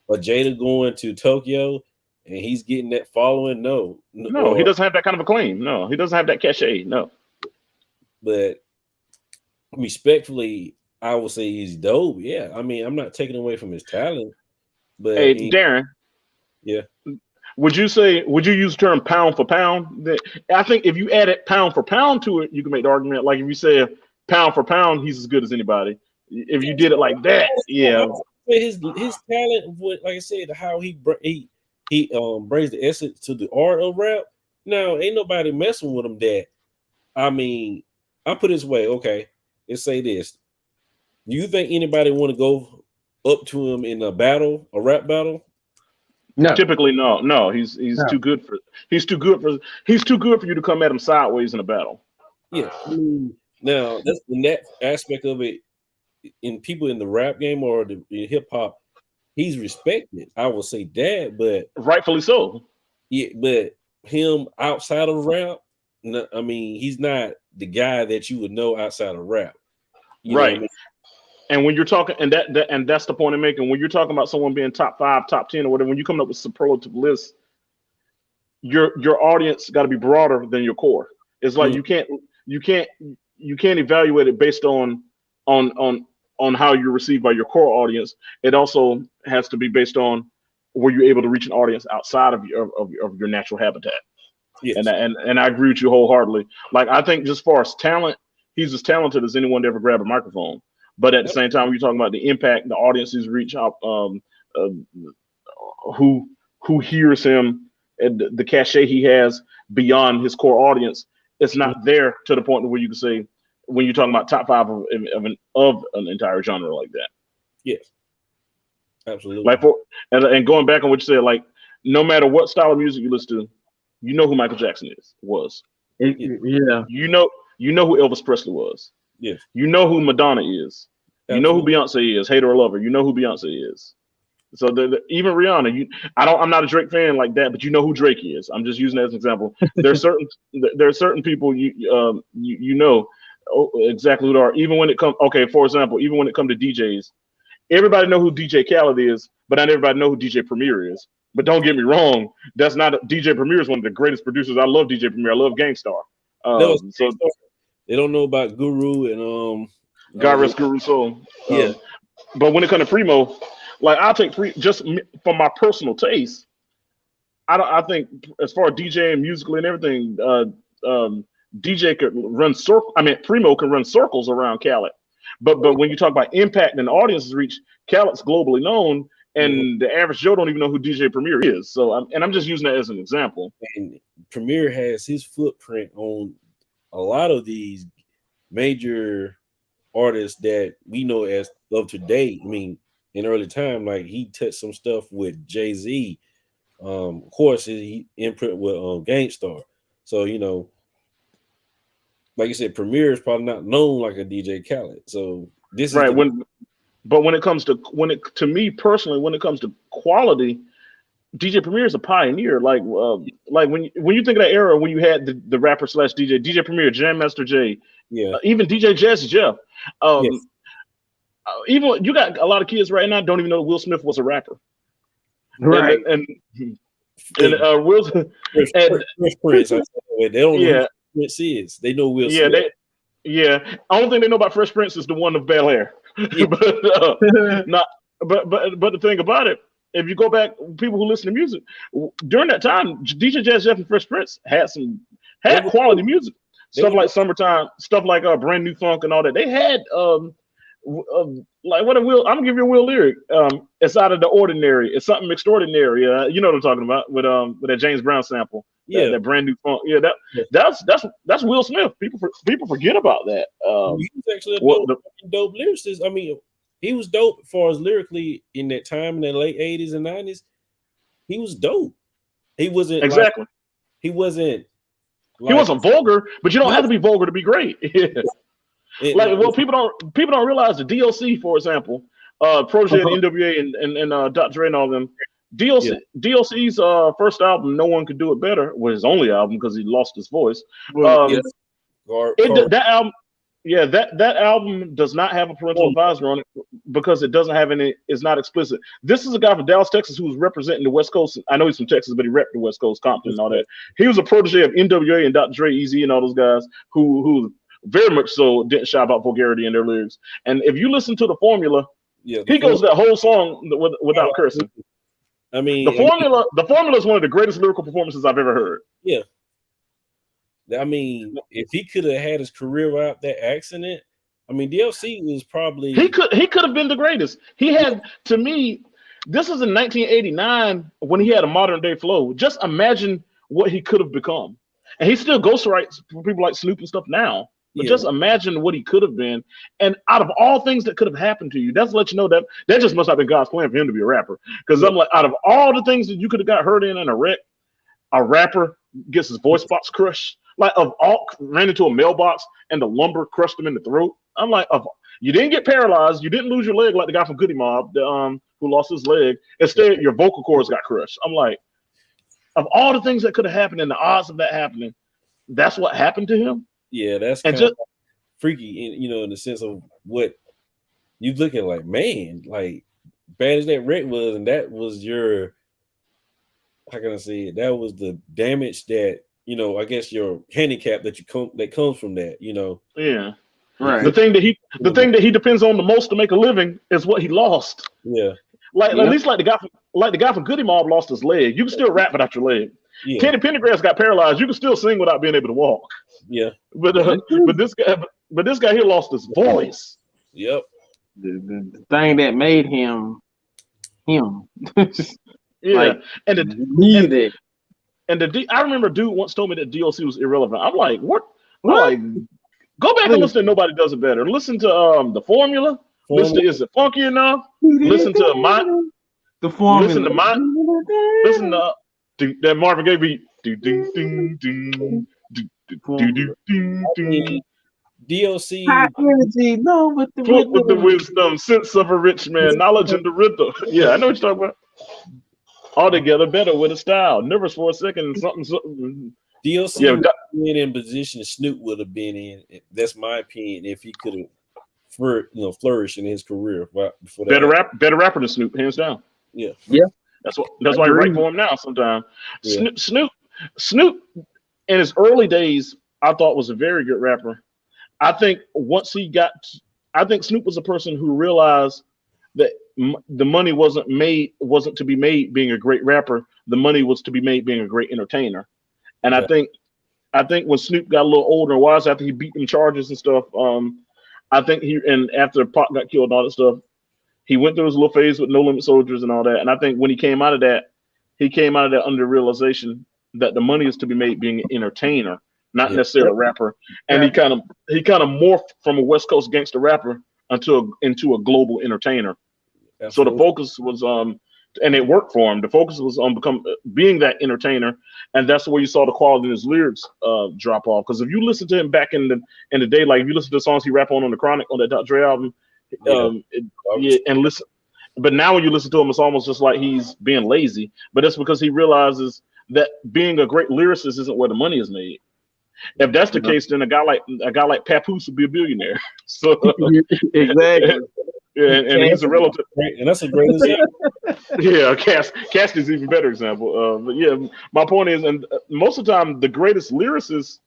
a Jada going to Tokyo and he's getting that following. No, he doesn't have that kind of acclaim. No, he doesn't have that cachet. No. But respectfully, I would say he's dope. Yeah. I mean, I'm not taking away from his talent. But hey, Darren. Yeah. Would you use the term pound for pound? I think if you added pound for pound to it, you can make the argument. Like if you say pound for pound, he's as good as anybody. If you did it like that, yeah. His talent, like I said, how he brings the essence to the art of rap. Now, ain't nobody messing with him. That I mean, I put it this way. Okay, let's say this. Do you think anybody want to go up to him in a rap battle? No. Typically, no. No, he's too good for you to come at him sideways in a battle. Yeah. Now that's in that aspect of it. In people in the rap game or the hip hop, he's respected. I will say that, but rightfully so. Yeah, but him outside of rap, I mean, he's not the guy that you would know outside of rap. Right. I mean? And when you're talking, and that's the point I'm making. When you're talking about someone being top 5, top 10, or whatever, when you come up with superlative lists, your audience got to be broader than your core. It's like you can't evaluate it based on how you're received by your core audience. It also has to be based on were you able to reach an audience outside of your natural habitat. Yes. And I agree with you wholeheartedly. Like I think just as far as talent, he's as talented as anyone to ever grab a microphone. But at the same time, you're talking about the impact, the audiences reach out, who hears him, and the cachet he has beyond his core audience. It's not there to the point where you can say when you're talking about top 5 of an entire genre like that. Yes, absolutely. Like and going back on what you said, like no matter what style of music you listen to, you know who Michael Jackson was. Yeah. You know who Elvis Presley was. Yes. You know who Madonna is. Absolutely. You know who Beyonce is. Hater or lover. You know who Beyonce is. So even Rihanna, I'm not a Drake fan like that, but you know who Drake is. I'm just using that as an example. There are certain people you know exactly who they are. Even when it comes, for example, even when it comes to DJs, everybody know who DJ Khaled is, but not everybody know who DJ Premier is. But don't get me wrong, that's not DJ Premier is one of the greatest producers. I love DJ Premier. I love Gangstar. So they don't know about Guru and God rest Guru soul. Yeah. But when it comes to Primo, like I'll take just from my personal taste. I think as far as DJing musically and everything, DJ could run Primo can run circles around Khaled. But when you talk about impact and audiences reach, Khaled's globally known, and the average Joe don't even know who DJ Premier is. So I'm just using that as an example. And Premier has his footprint on a lot of these major artists that we know as of today. I mean, in early time, like he touched some stuff with Jay-Z. Of course, he input with Gangstar. So like you said, Premier is probably not known like a DJ Khaled. So this is right. But when it comes to to me personally, when it comes to quality, DJ Premier is a pioneer. Like when you think of that era when you had the rapper slash DJ Premier, Jam Master Jay, even DJ Jazzy Jeff. Yes. Even you got a lot of kids right now don't even know Will Smith was a rapper. Right. And Will Fresh Prince. They don't know who Prince is. They know Will Smith. Only thing they know about Fresh Prince is the one of Bel Air. But the thing about it, if you go back, people who listen to music during that time, DJ Jazz Jeff and Fresh Prince had quality music. Stuff like Summertime, stuff like Brand New Funk and all that. They had like what a Will. I'm gonna give you a Will lyric. It's out of the ordinary. It's something extraordinary. You know what I'm talking about with that James Brown sample. Yeah, that Brand New Funk. Yeah, that's Will Smith. People forget about that. He was actually a dope lyricist. I mean, he was dope as far as lyrically in that time in the late 80s and 90s. He was dope. He wasn't exactly. He wasn't. He wasn't vulgar, but you don't have to be vulgar to be great. People don't realize the DLC, for example, Protege and NWA and Dr. Dre and all them. DLC's first album, No One Could Do It Better, was his only album because he lost his voice. That album, that album does not have a parental advisor on it because it doesn't have any. It's not explicit. This is a guy from Dallas, Texas, who was representing the West Coast. I know he's from Texas, but he repped the West Coast, Compton, and all that. He was a protege of NWA and Dr. Dre, Eazy, and all those guys who very much so didn't shy about vulgarity in their lyrics. And if you listen to the formula, he goes that whole song without cursing. I mean, the formula is one of the greatest lyrical performances I've ever heard. Yeah. I mean, if he could have had his career without that accident, I mean, DLC was probably he could have been the greatest. He had, to me, this was in 1989 when he had a modern day flow. Just imagine what he could have become. And he still ghostwrites for people like Snoop and stuff now. But just imagine what he could have been. And out of all things that could have happened to you, that's to let you know that just must have been God's plan for him to be a rapper. Because I'm like, out of all the things that you could have got hurt in a wreck, a rapper gets his voice box crushed. Like ran into a mailbox and the lumber crushed him in the throat. I'm like, you didn't get paralyzed, you didn't lose your leg like the guy from Goody Mob, who lost his leg. Instead, your vocal cords got crushed. I'm like, of all the things that could have happened and the odds of that happening, that's what happened to him. Yeah, that's kind of freaky, in the sense of what you looking like, man, like bad as that wreck was, and that was your, how can I say it? That was the damage that, I guess your handicap that comes from that, Yeah. Right. The thing that he depends on the most to make a living is what he lost. Yeah. At least like the guy from Goody Mob lost his leg. You can still rap without your leg. Yeah. Kenny Pendergrass got paralyzed. You can still sing without being able to walk. Yeah. But this guy here lost his voice. Yep. The thing that made him. Yeah. I remember dude once told me that DLC was irrelevant. I'm like, what? Like, go back and listen to Nobody Does It Better. Listen to the formula. Listen to Is It Funky Enough? Listen to the formula. Listen to that Marvin Gaye beat. DLC high energy, no, with the wisdom, sense of a rich man, knowledge and the rhythm. Yeah, I know what you're talking about. All together better with a style. Nervous for a second, something. DLC being in position Snoop would have been in. That's my opinion. If he could have, flourished in his career before that. Better rapper than Snoop, hands down. Yeah. That's why I write for him now. Sometimes Snoop in his early days, I thought was a very good rapper. I think Snoop was a person who realized that the money wasn't to be made being a great rapper. The money was to be made being a great entertainer. And I think when Snoop got a little older and wise after he beat them charges and stuff, I think after Pac got killed and all that stuff, he went through his little phase with No Limit Soldiers and all that. And I think when he came out of that under the realization that the money is to be made being an entertainer, not necessarily a rapper. And he kind of morphed from a West Coast gangster rapper into a global entertainer. So the Absolutely. focus was and it worked for him. The focus was on being that entertainer, and that's where you saw the quality of his lyrics drop off. Because if you listen to him back in the day, like if you listen to the songs he rap on the Chronic on that Dr. Dre album, Yeah. yeah, and listen. But now when you listen to him, it's almost just like he's being lazy. But that's because he realizes that being a great lyricist isn't where the money is made. If that's the case, then a guy like Papoose would be a billionaire. So Exactly. and he's a relative. And that's a great example. Yeah, Cassidy's even better example. But yeah, my point is, and most of the time, the greatest lyricists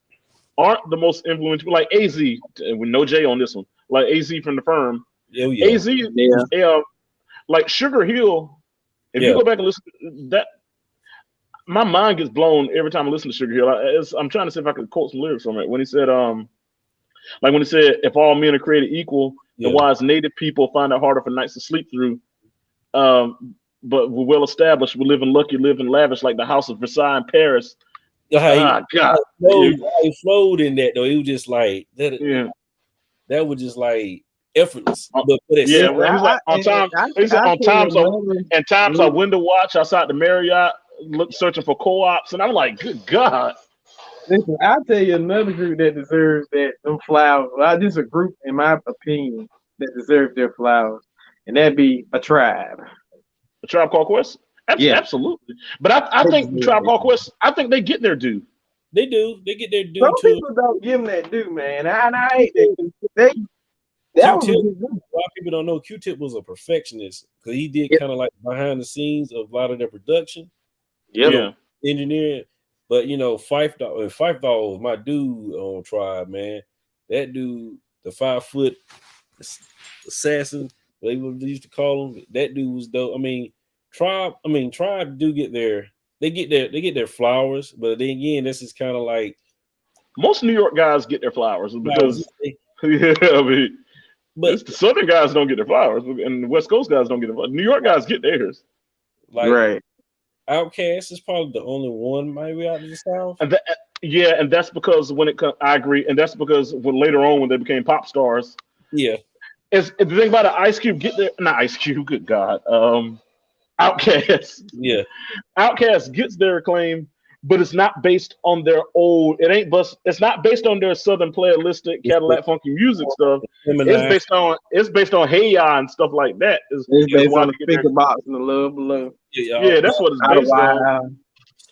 aren't the most influential. Like AZ, with no J on this one. Like AZ from the Firm. Oh, yeah. AZ, Yeah. like Sugar Hill. If you Yeah. go back and listen to that, my mind gets blown every time I listen to Sugar Hill. I'm trying to see if I can quote some lyrics from it. When he said, if all men are created equal, Yeah. then why is native people find it harder for nights to sleep through? But we're well established. We live in lucky, live in lavish, like the House of Versailles in Paris. How God, he flowed in that though. He was just like that. yeah, That was just like effortless. But yeah. Listen, Well, he's like on time. He said I on tell you times. another. And times I window watch outside the Marriott, searching for co-ops, and I'm like, good God. Listen, I'll tell you another group that deserves them flowers. Well, just a group, in my opinion, that deserves their flowers, and that'd be a tribe. The Tribe Called Quest? Yeah, Absolutely. But I they think deserve Tribe it. Called Quest, I think they get their due. they do. They get their due Some to people don't give them that due, man. I hate that. That was a Q-Tip. good group. A lot of people don't know Q-Tip was a perfectionist because he did Yep. kind of like behind the scenes of a lot of their production, Yeah. engineering. But Fife Dog was my dude on Tribe, man. That dude, the 5 foot assassin, they used to call him. That dude was dope. Tribe do get their flowers, but then again, this is kind of like Most New York guys get their flowers because, yeah, but it's the Southern guys don't get their flowers, and the West Coast guys don't get their flowers. New York guys get theirs. like Right. Outkast is probably the only one maybe out of the South. And that's because I agree, and that's because later on when they became pop stars, Yeah, if the thing about it, Ice Cube get there, not Ice Cube, good God, Outkast. yeah. Outkast gets their acclaim, but it's not based on their old. It's not based on their Southern playalistic Cadillac funky music stuff. It's based on Hey Ya and stuff like that. It's based on the speaker box and the love below. Yeah, that's what it's Out of based on. Wild.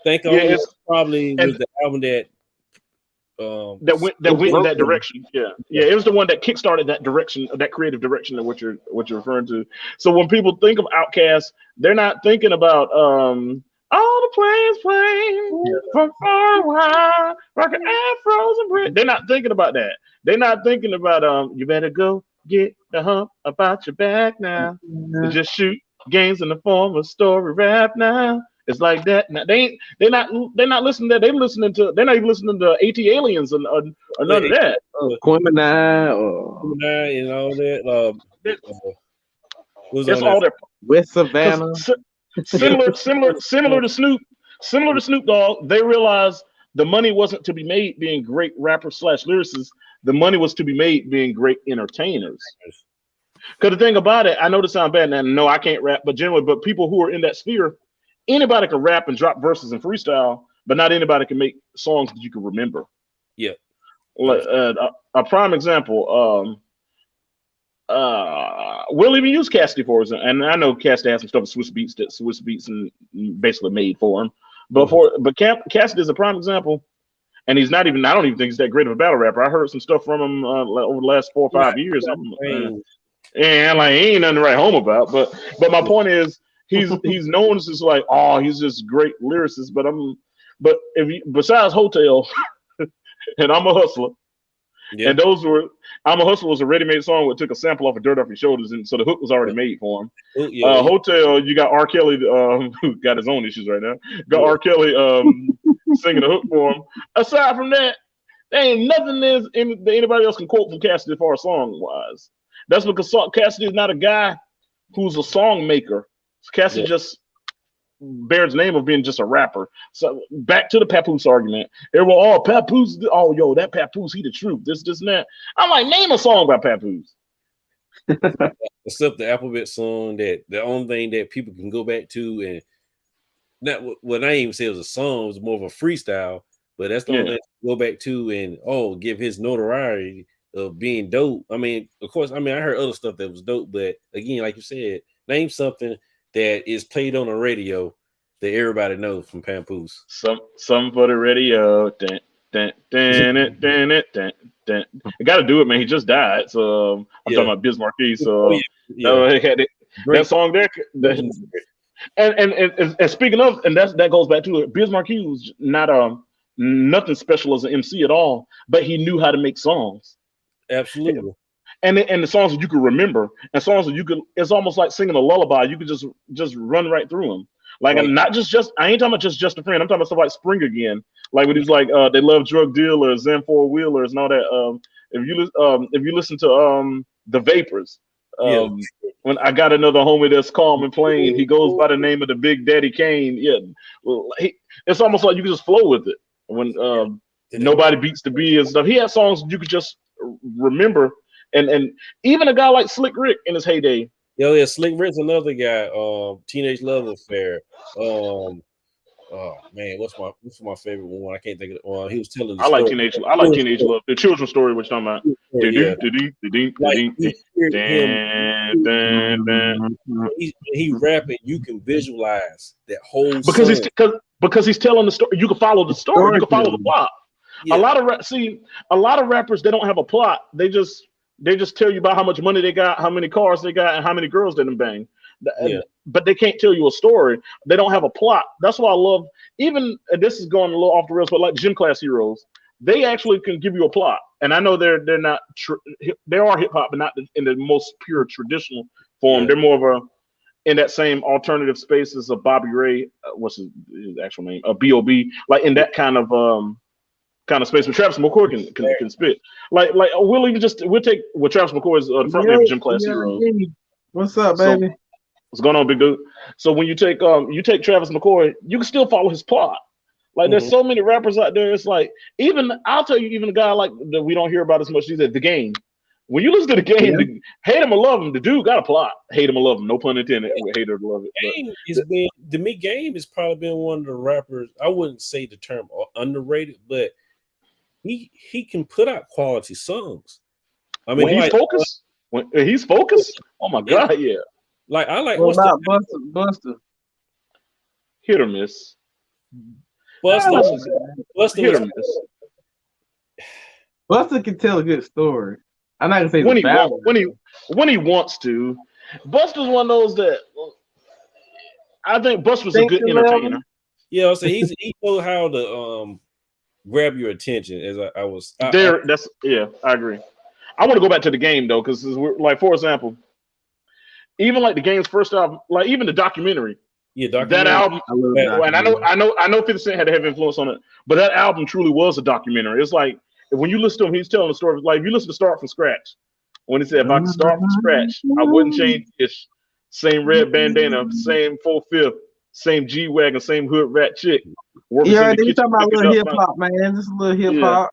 Think Yeah, on probably was the album that went in that direction. Yeah, it was the one that kickstarted that direction, that creative direction of what you're referring to. So when people think of Outkast, they're not thinking about all the players playing from far wide, rocking afros and bread. They're not thinking about that. They're not thinking about you better go get the hump about your back now. Just shoot games in the form of story rap now. It's like that. Now, they're not listening to that. They're not even listening to AT Aliens or none of that. Quimini or and all that. It's all that West Savannah. similar to Snoop Dogg. They realized the money wasn't to be made being great rappers / lyricists. The money was to be made being great entertainers. Because the thing about it, I know this sounds bad, and no, I can't rap, but people who are in that sphere, anybody can rap and drop verses and freestyle, but not anybody can make songs that you can remember. Yeah. Like, a prime example, we'll even use Cassidy for example, and I know Cassidy has some stuff with Swiss Beats and basically made for him. But Cassidy is a prime example, and he's not even. I don't even think he's that great of a battle rapper. I heard some stuff from him over the last 4 or 5 years. And like he ain't nothing to write home about. But my point is, he's known as just like, oh, he's just great lyricist. But besides Hotel and I'm a Hustler, and those were I'm a Hustler was a ready-made song that took a sample off of Dirt Off Your Shoulders, and so the hook was already made for him. Hotel, you got R. Kelly, who got his own issues right now. Got R. Kelly singing the hook for him. Aside from that, there ain't nothing that anybody else can quote from Cassidy as far as song-wise. That's because Cassidy is not a guy who's a song maker. Cassidy just bears the name of being just a rapper. So back to the Papoose argument. They were all Papoose. Oh, yo, that Papoose, he the truth. This and that. I'm like, name a song about Papoose. except the alphabet song, that the only thing that people can go back to, and not what I even say it was a song, it was more of a freestyle, but that's the only thing to go back to and give his notoriety of being dope. I mean, of course, I heard other stuff that was dope, but again, like you said, name something that is played on the radio that everybody knows from Papoose. Some for the radio. Got to do it, man. He just died, so I'm talking about Biz Markie. So that song there. And speaking of, and that goes back to it. Biz Markie was not nothing special as an MC at all, but he knew how to make songs. Absolutely. And the songs that you could remember, and songs that you could, it's almost like singing a lullaby. You could just run right through them. Like, right. Not just I ain't talking about just a friend. I'm talking about stuff like Spring Again. Like when he's like, they love drug dealers and four wheelers and all that. If you listen to the Vapors, when I got another homie that's calm and plain, he goes by the name of the Big Daddy Kane. Yeah, it's almost like you can just flow with it. When Nobody Beats the Bee and stuff, he had songs you could just remember. And even a guy like Slick Rick in his heyday. Yeah, Slick Rick's another guy. Teenage Love Affair. Oh man, what's my favorite one? I can't think of it. He was telling the story. I like Teenage Love. The children's story, which I'm talking about. He rapping, you can visualize that whole because he's telling the story. You can follow the story. You can follow the plot. Yeah. A lot of rappers, they don't have a plot. They just tell you about how much money they got, how many cars they got, and how many girls they done bang. Yeah. But they can't tell you a story. They don't have a plot. That's why I love, even, and this is going a little off the rails, but like Gym Class Heroes, they actually can give you a plot. And I know they're not, they are hip hop, but not in the most pure traditional form. Yeah. They're more of in that same alternative space as a Bobby Ray, what's his actual name? B.O.B. Like in that kind of space. But Travis McCoy can spit. Like we'll take what Travis McCoy is the front man of Gym Class Heroes. What's up, baby? What's going on, big dude? So when you take Travis McCoy, you can still follow his plot. Like there's so many rappers out there. It's like I'll tell you, even a guy like that we don't hear about as much. He's at The Game. When you listen to The Game, hate him or love him, the dude got a plot. Hate him or love him, no pun intended. Hate or love it. Game has probably been one of the rappers. I wouldn't say the term underrated, but he can put out quality songs. I mean, when he's focused. Oh my God, yeah. Like I like. What about Buster? Hit or miss. Buster hit or miss. Buster can tell a good story. I'm not gonna say when he wants to. Buster's one of those that I think Buster's a good entertainer. Yeah, so he knows how to grab your attention. As I was I agree. I want to go back to The Game though, because like for example, even like The Game's first album, like even the documentary. Yeah, that album. And I know 50 Cent had a heavy influence on it, but that album truly was a documentary. It's like when you listen to him, he's telling the story. Like if you listen to Start From Scratch, when he said, "If I could start from scratch, I wouldn't change this. Same red bandana, same 4/5, same G-Wagon, same hood rat chick." Yeah, they talking about a little hip hop, man. Just a little hip hop.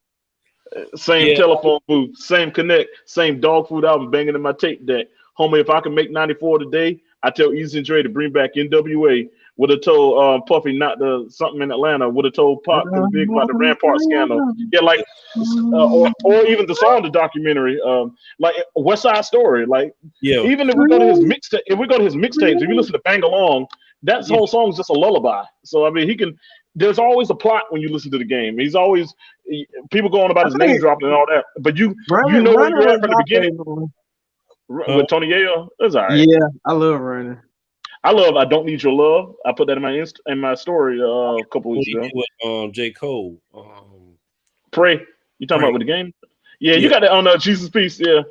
Same telephone booth, same connect, same dog food album banging in my tape deck. Homie, if I can make 94 today, I tell Easy and Dre to bring back NWA. Would have told Puffy not the something in Atlanta. Would have told Pop the Big about the Rampart scandal. Yeah, like or even the song, the documentary, like West Side Story. Like even if we go to his mixtape, if you listen to Bang Along, that whole song is just a lullaby. So I mean, there's always a plot when you listen to The Game. He's always people going about his name dropping and all that, but you know where you're at from the beginning. With Tony Yayo, that's all right. Yeah, I love Running. I Don't Need Your Love. I put that in my story a couple weeks ago. With J. Cole. Pray. You talking about with The Game? Yeah, you got that on Jesus Piece. Yeah.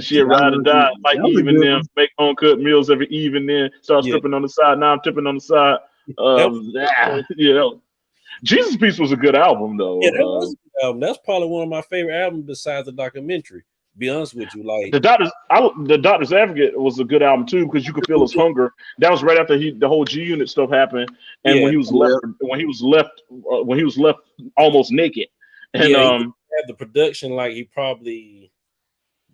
Shit, ride or die. Like even them, make home cooked meals every evening. Start stripping on the side. Now I'm tipping on the side. Jesus Piece was a good album though. Yeah, that was a good album. That's probably one of my favorite albums besides the documentary. Be honest with you, like the Doctor's Advocate was a good album too because you could feel his hunger. That was right after the whole G Unit stuff happened, and when he was left almost naked, and he had the production like he probably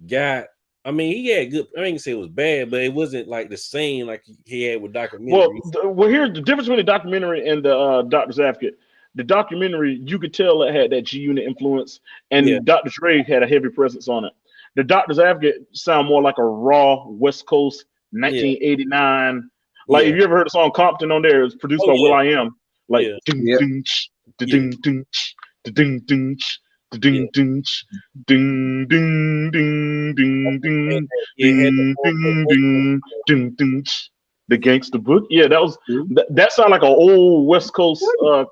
got. I mean, he had good. I ain't say it was bad, but it wasn't like the same like he had with Well, documentaries. here's the difference between the documentary and the Doctor's Advocate. The documentary, you could tell it had that G Unit influence, Yeah, and Dr. Dre had a heavy presence on it. The Doctor's Advocate sound more like a raw West Coast yeah, 1989. Like yeah. if you ever heard the song Compton on there, it's produced Oh by Will yeah, I Am. Like yeah, ding Yeah. ding ch, yeah, ding ding ch, ding ding ch, yeah. ding ding ch, ding ding ding ding It ding had the ding vocal. ding ding ding ding ch. The Gangster Book. Yeah, that was Mhm. that sounded like an old West Coast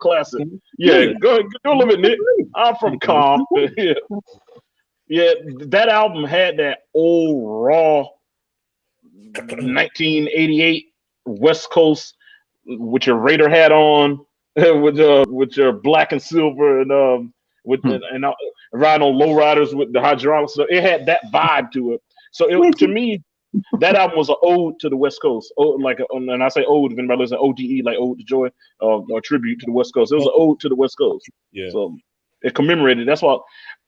classic. Yeah, Yeah, go a little bit, Nick. I'm from Compton. Yeah, yeah. That album had that old raw 1988 West Coast with your Raider hat on, with your black and silver and with riding on lowriders with the hydraulics. So it had that vibe to it. So to me, that album was an ode to the West Coast. And I say ode, if anybody listens, ODE, like ode to joy, or tribute to the West Coast. It was an ode to the West Coast. yeah, So it commemorated. That's why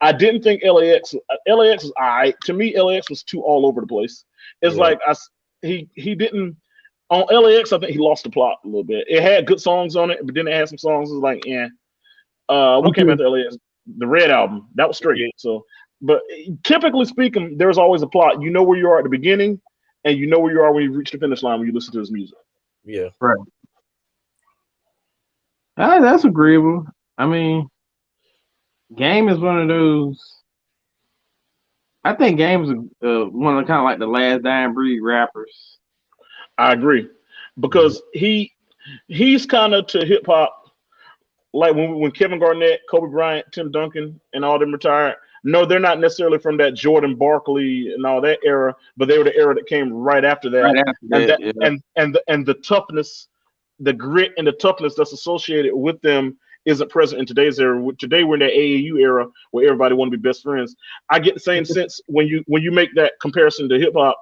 I didn't think LAX was alright. To me, LAX was too all over the place. It's yeah, like he didn't on LAX. I think he lost the plot a little bit. It had good songs on it, but then it had some songs that was like, yeah. What came Okay. after LAX? The Red album. That was straight. yeah, So, but typically speaking, there's always a plot. You know where you are at the beginning, and you know where you are when you reach the finish line when you listen to his music. yeah. Right. That's agreeable. I mean, Game is one of those. I think Game is one of kind of like the last dying breed rappers. I agree because he's kind of to hip hop like when Kevin Garnett, Kobe Bryant, Tim Duncan, and all them retired. No, they're not necessarily from that Jordan Barkley and all that era, but they were the era that came right after that, Right after and that, that yeah. and the toughness, the grit and the toughness that's associated with them isn't present in today's era. Today we're in that AAU era where everybody want to be best friends. I get the same sense when you make that comparison to hip hop.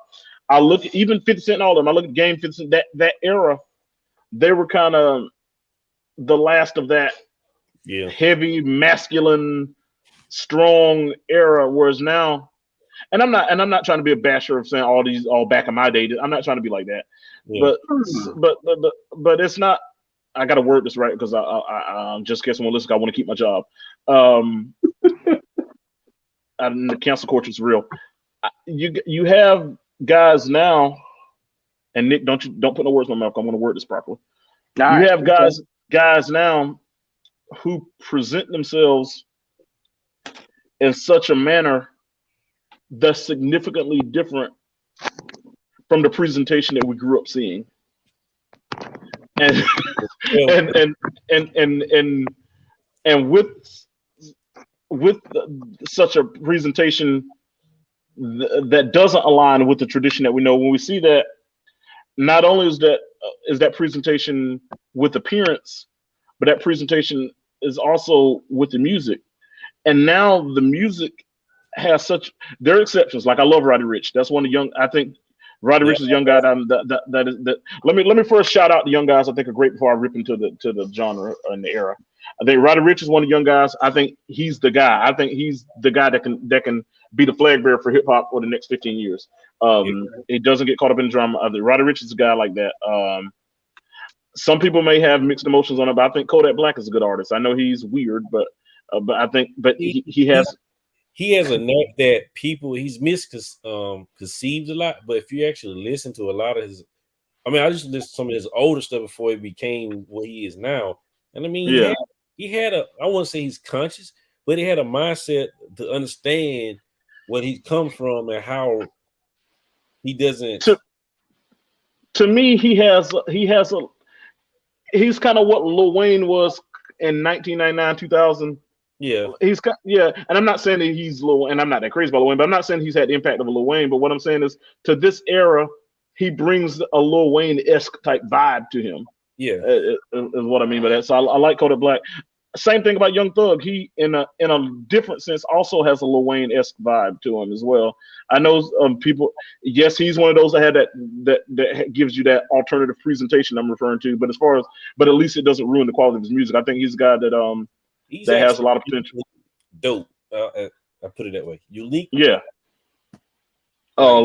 I look at even 50 Cent and all of them. I look at Game 50 Cent, that era, they were kind of the last of that Yeah. heavy, masculine, strong era. Whereas now, and I'm not trying to be a basher of saying all back in my day. I'm not trying to be like that. Yeah. But it's not. I got to word this right because I'm just guessing one listen. I want to keep my job. The cancel culture is real. You have guys now, and Nick, don't put no words in my mouth. I'm going to word this properly. All You right. have guys now who present themselves in such a manner that's significantly different from the presentation that we grew up seeing. And Yeah. and with such a presentation that doesn't align with the tradition that we know, when we see that, not only is that presentation with appearance, but that presentation is also with the music. And now the music has there are exceptions. Like I love Roddy Ricch. That's one of the young. I think Roddy Yeah. Ricch is a young guy. That. Let me first shout out the young guys I think are great before I rip into the genre and the era. I think Roddy Ricch is one of the young guys. I think he's the guy. I think he's the guy that can be the flag bearer for hip hop for the next 15 years. Yeah. He doesn't get caught up in drama. Roddy Ricch is a guy like that. Some people may have mixed emotions on it, but I think Kodak Black is a good artist. I know he's weird, but I think he has. He has a knack that he's misconceived a lot, but if you actually listen to a lot of his, I mean, I just listened to some of his older stuff before he became what he is now, and I mean, Yeah. he had I wouldn't say he's conscious, but he had a mindset to understand what he comes from and how he doesn't. To me, he's kind of what Lil Wayne was in 1999, 2000. Yeah, and I'm not saying that he's Lil, and I'm not that crazy about Lil Wayne, but I'm not saying he's had the impact of a Lil Wayne. But what I'm saying is, to this era, he brings a Lil Wayne-esque type vibe to him. Yeah, is what I mean by that. So I like Kodak Black. Same thing about Young Thug. He, in a different sense, also has a Lil Wayne-esque vibe to him as well. I know people. Yes, he's one of those that had that gives you that alternative presentation I'm referring to. But but at least it doesn't ruin the quality of his music. I think he's a guy that he's that has a lot of potential. Dope. I put it that way. Unique. Yeah. Uh,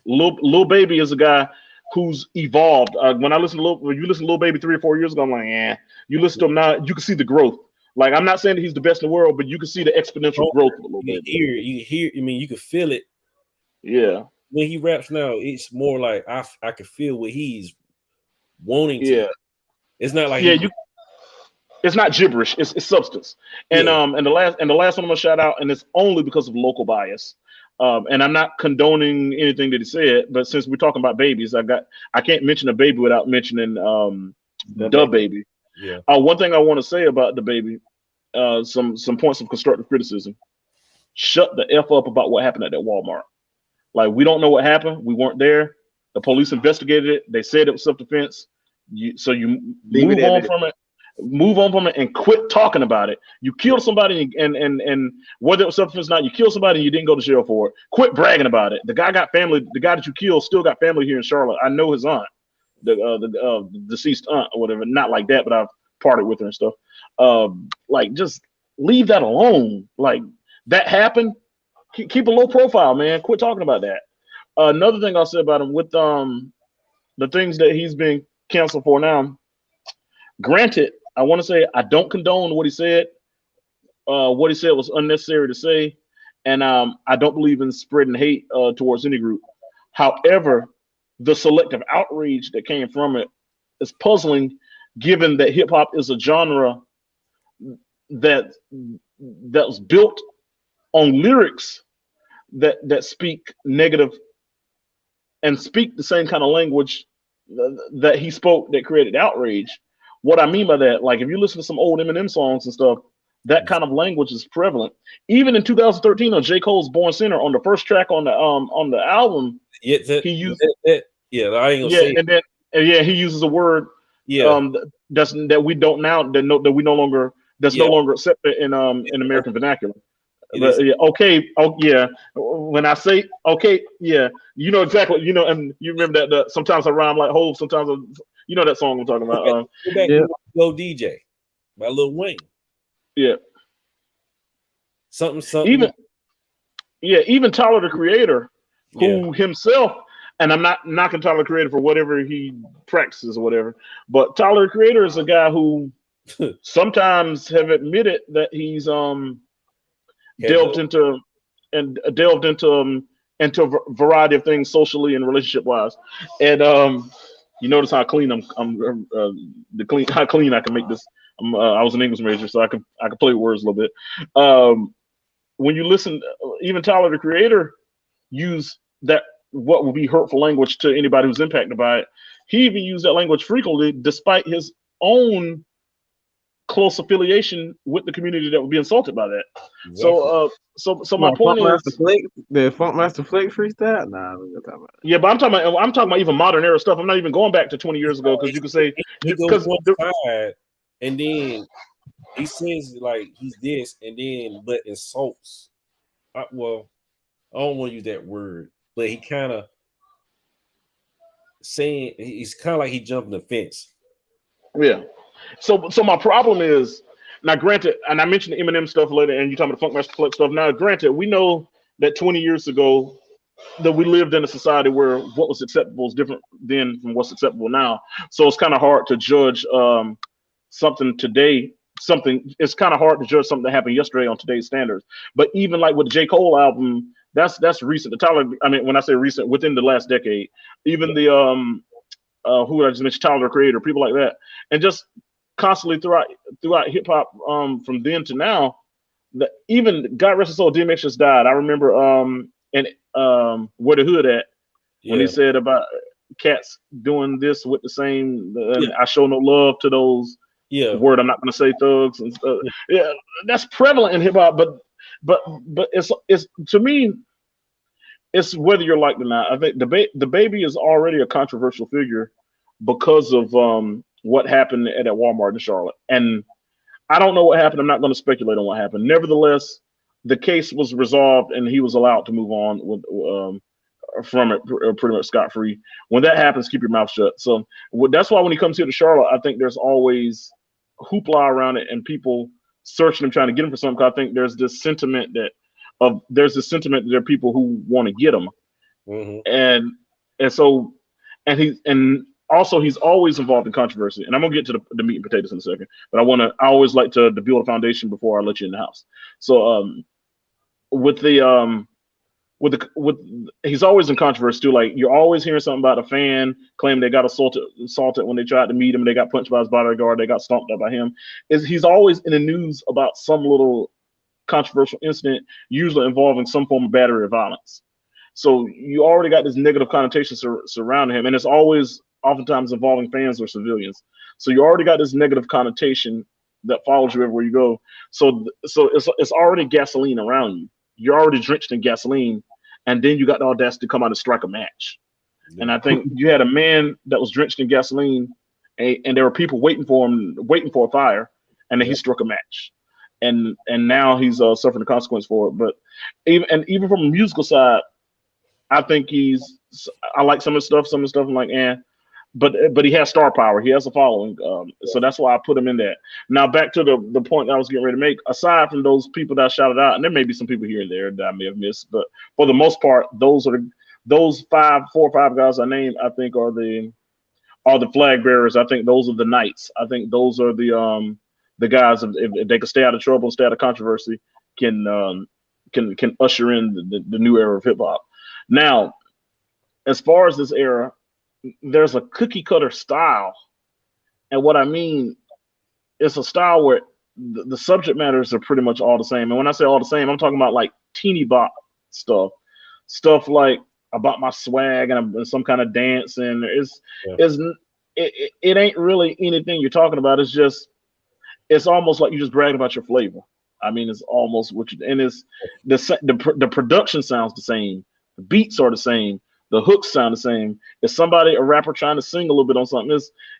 Like, Lil Baby is a guy who's evolved. When you listen to Lil Baby 3 or 4 years ago, I'm like, yeah. You listen to him now, you can see the growth. Like, I'm not saying that he's the best in the world, but you can see the exponential growth of Lil Baby. you can hear. I mean, you can feel it Yeah, when he raps now. It's more like I can feel what he's wanting to. yeah, It's not like yeah. he. It's not gibberish. It's substance. And Yeah, the last one I'm gonna shout out, and it's only because of local bias. And I'm not condoning anything that he said, but since we're talking about babies, I can't mention a baby without mentioning the baby. yeah. One thing I want to say about the baby, some points of constructive criticism. Shut the f up about what happened at that Walmart. Like, we don't know what happened. We weren't there. The police investigated it. They said it was self-defense. So you move on from it. Move on from it and quit talking about it. You killed somebody, and whether it was self-defense or not, you killed somebody and you didn't go to jail for it. Quit bragging about it. The guy got family. The guy that you killed still got family here in Charlotte. I know his aunt, the deceased aunt or whatever. Not like that, but I've partied with her and stuff. Like, just leave that alone. Like, that happened. Keep a low profile, man. Quit talking about that. Another thing I'll say about him with the things that he's been canceled for now. Granted, I want to say I don't condone what he said. What he said was unnecessary to say, and I don't believe in spreading hate towards any group. However, the selective outrage that came from it is puzzling, given that hip hop is a genre that was built on lyrics that speak negative and speak the same kind of language that he spoke that created outrage. What I mean by that, like, if you listen to some old Eminem songs and stuff, that kind of language is prevalent. Even in 2013 on J. Cole's Born Sinner, on the first track on the album, Yeah, he used yeah. I ain't gonna yeah, say. and then he uses a word Yeah, that we don't now that we no longer that's no yeah. longer accepted in American vernacular. It is. But yeah, okay, oh yeah. When I say okay, yeah, you know exactly. You know, and you remember that sometimes I rhyme like Hov, sometimes you know that song I'm talking about. Go back Yeah. to Go DJ by Lil Wayne. Yeah, Something. even Tyler the Creator, Yeah, who himself, and I'm not knocking Tyler the Creator for whatever he practices or whatever, but Tyler the Creator is a guy who sometimes have admitted that he's delved into into a variety of things socially and relationship wise, and you notice how clean I'm how clean I can make this. I was an English major, so I can play with words a little bit. When you listen, even Tyler the Creator use that what would be hurtful language to anybody who's impacted by it. He even used that language frequently, despite his own close affiliation with the community that would be insulted by that. exactly. So my point is, The Funk Master Flex freestyle. Nah, we're gonna talk about yeah, but I'm talking about even modern era stuff. I'm not even going back to 20 years ago, because you could say He goes because one side, and then he says like he's this, and then but insults. Well, I don't want to use that word, but he kind of saying he's kind of like he jumping the fence. yeah. So my problem is, now granted, and I mentioned the Eminem stuff later, and you talking about the Funk Master Flex stuff. Now granted, we know that 20 years ago that we lived in a society where what was acceptable is different then from what's acceptable now. So it's kind of hard to judge something today. It's kind of hard to judge something that happened yesterday on today's standards. But even like with the J. Cole album, that's recent. The Tyler, I mean, when I say recent, within the last decade, even the who I just mentioned, Tyler the Creator, people like that, and just constantly throughout hip hop from then to now. Even God rest his soul, DMX just died. I remember and where the hood at when he said about cats doing this with the same, and I show no love to those. Yeah, Word I'm not going to say thugs and stuff. Yeah, that's prevalent in hip hop, but it's to me, it's whether you're liked or not. I think the baby is already a controversial figure because of what happened at that Walmart in Charlotte, and I don't know what happened. I'm not going to speculate on what happened. Nevertheless, the case was resolved, and he was allowed to move on with from it pretty much scot free. When that happens, keep your mouth shut. So that's why when he comes here to Charlotte, I think there's always hoopla around it and people searching him, trying to get him for something. I think there's this sentiment that there are people who want to get him. and so and also he's always involved in controversy. And I'm gonna get to the meat and potatoes in a second, but I always like to build a foundation before I let you in the house. So with the with he's always in controversy too. Like you're always hearing something about a fan claiming they got assaulted when they tried to meet him. They got punched by his bodyguard. They got stomped up by him. He's always in the news about some little controversial incident, usually involving some form of battery or violence. So you already got this negative connotation surrounding him, and it's always oftentimes involving fans or civilians. So you already got this negative connotation that follows you everywhere you go. So it's already gasoline around you. You're already drenched in gasoline, and then you got the audacity to come out and strike a match. Yeah. And I think you had a man that was drenched in gasoline, and there were people waiting for him, waiting for a fire, and then he struck a match. And now he's suffering the consequence for it. But even from a musical side, I think I like some of the stuff. Some of the stuff I'm like, but he has star power. He has a following. So that's why I put him in that. Now back to the point I was getting ready to make. Aside from those people that I shouted out, and there may be some people here and there that I may have missed, but for the most part, those 4 or 5 guys I named, I think are the flag bearers. I think those are the knights. I think those are the guys. If they can stay out of trouble and stay out of controversy, can usher in the new era of hip hop. Now, as far as this era, there's a cookie cutter style. And what I mean, it's a style where the subject matters are pretty much all the same. And when I say all the same, I'm talking about like teeny bop stuff like about my swag and some kind of dance. And it ain't really anything you're talking about. It's almost like you just bragging about your flavor. I mean, it's almost and it's the production sounds the same. The beats are the same. The hooks sound the same. It's a rapper trying to sing a little bit on something.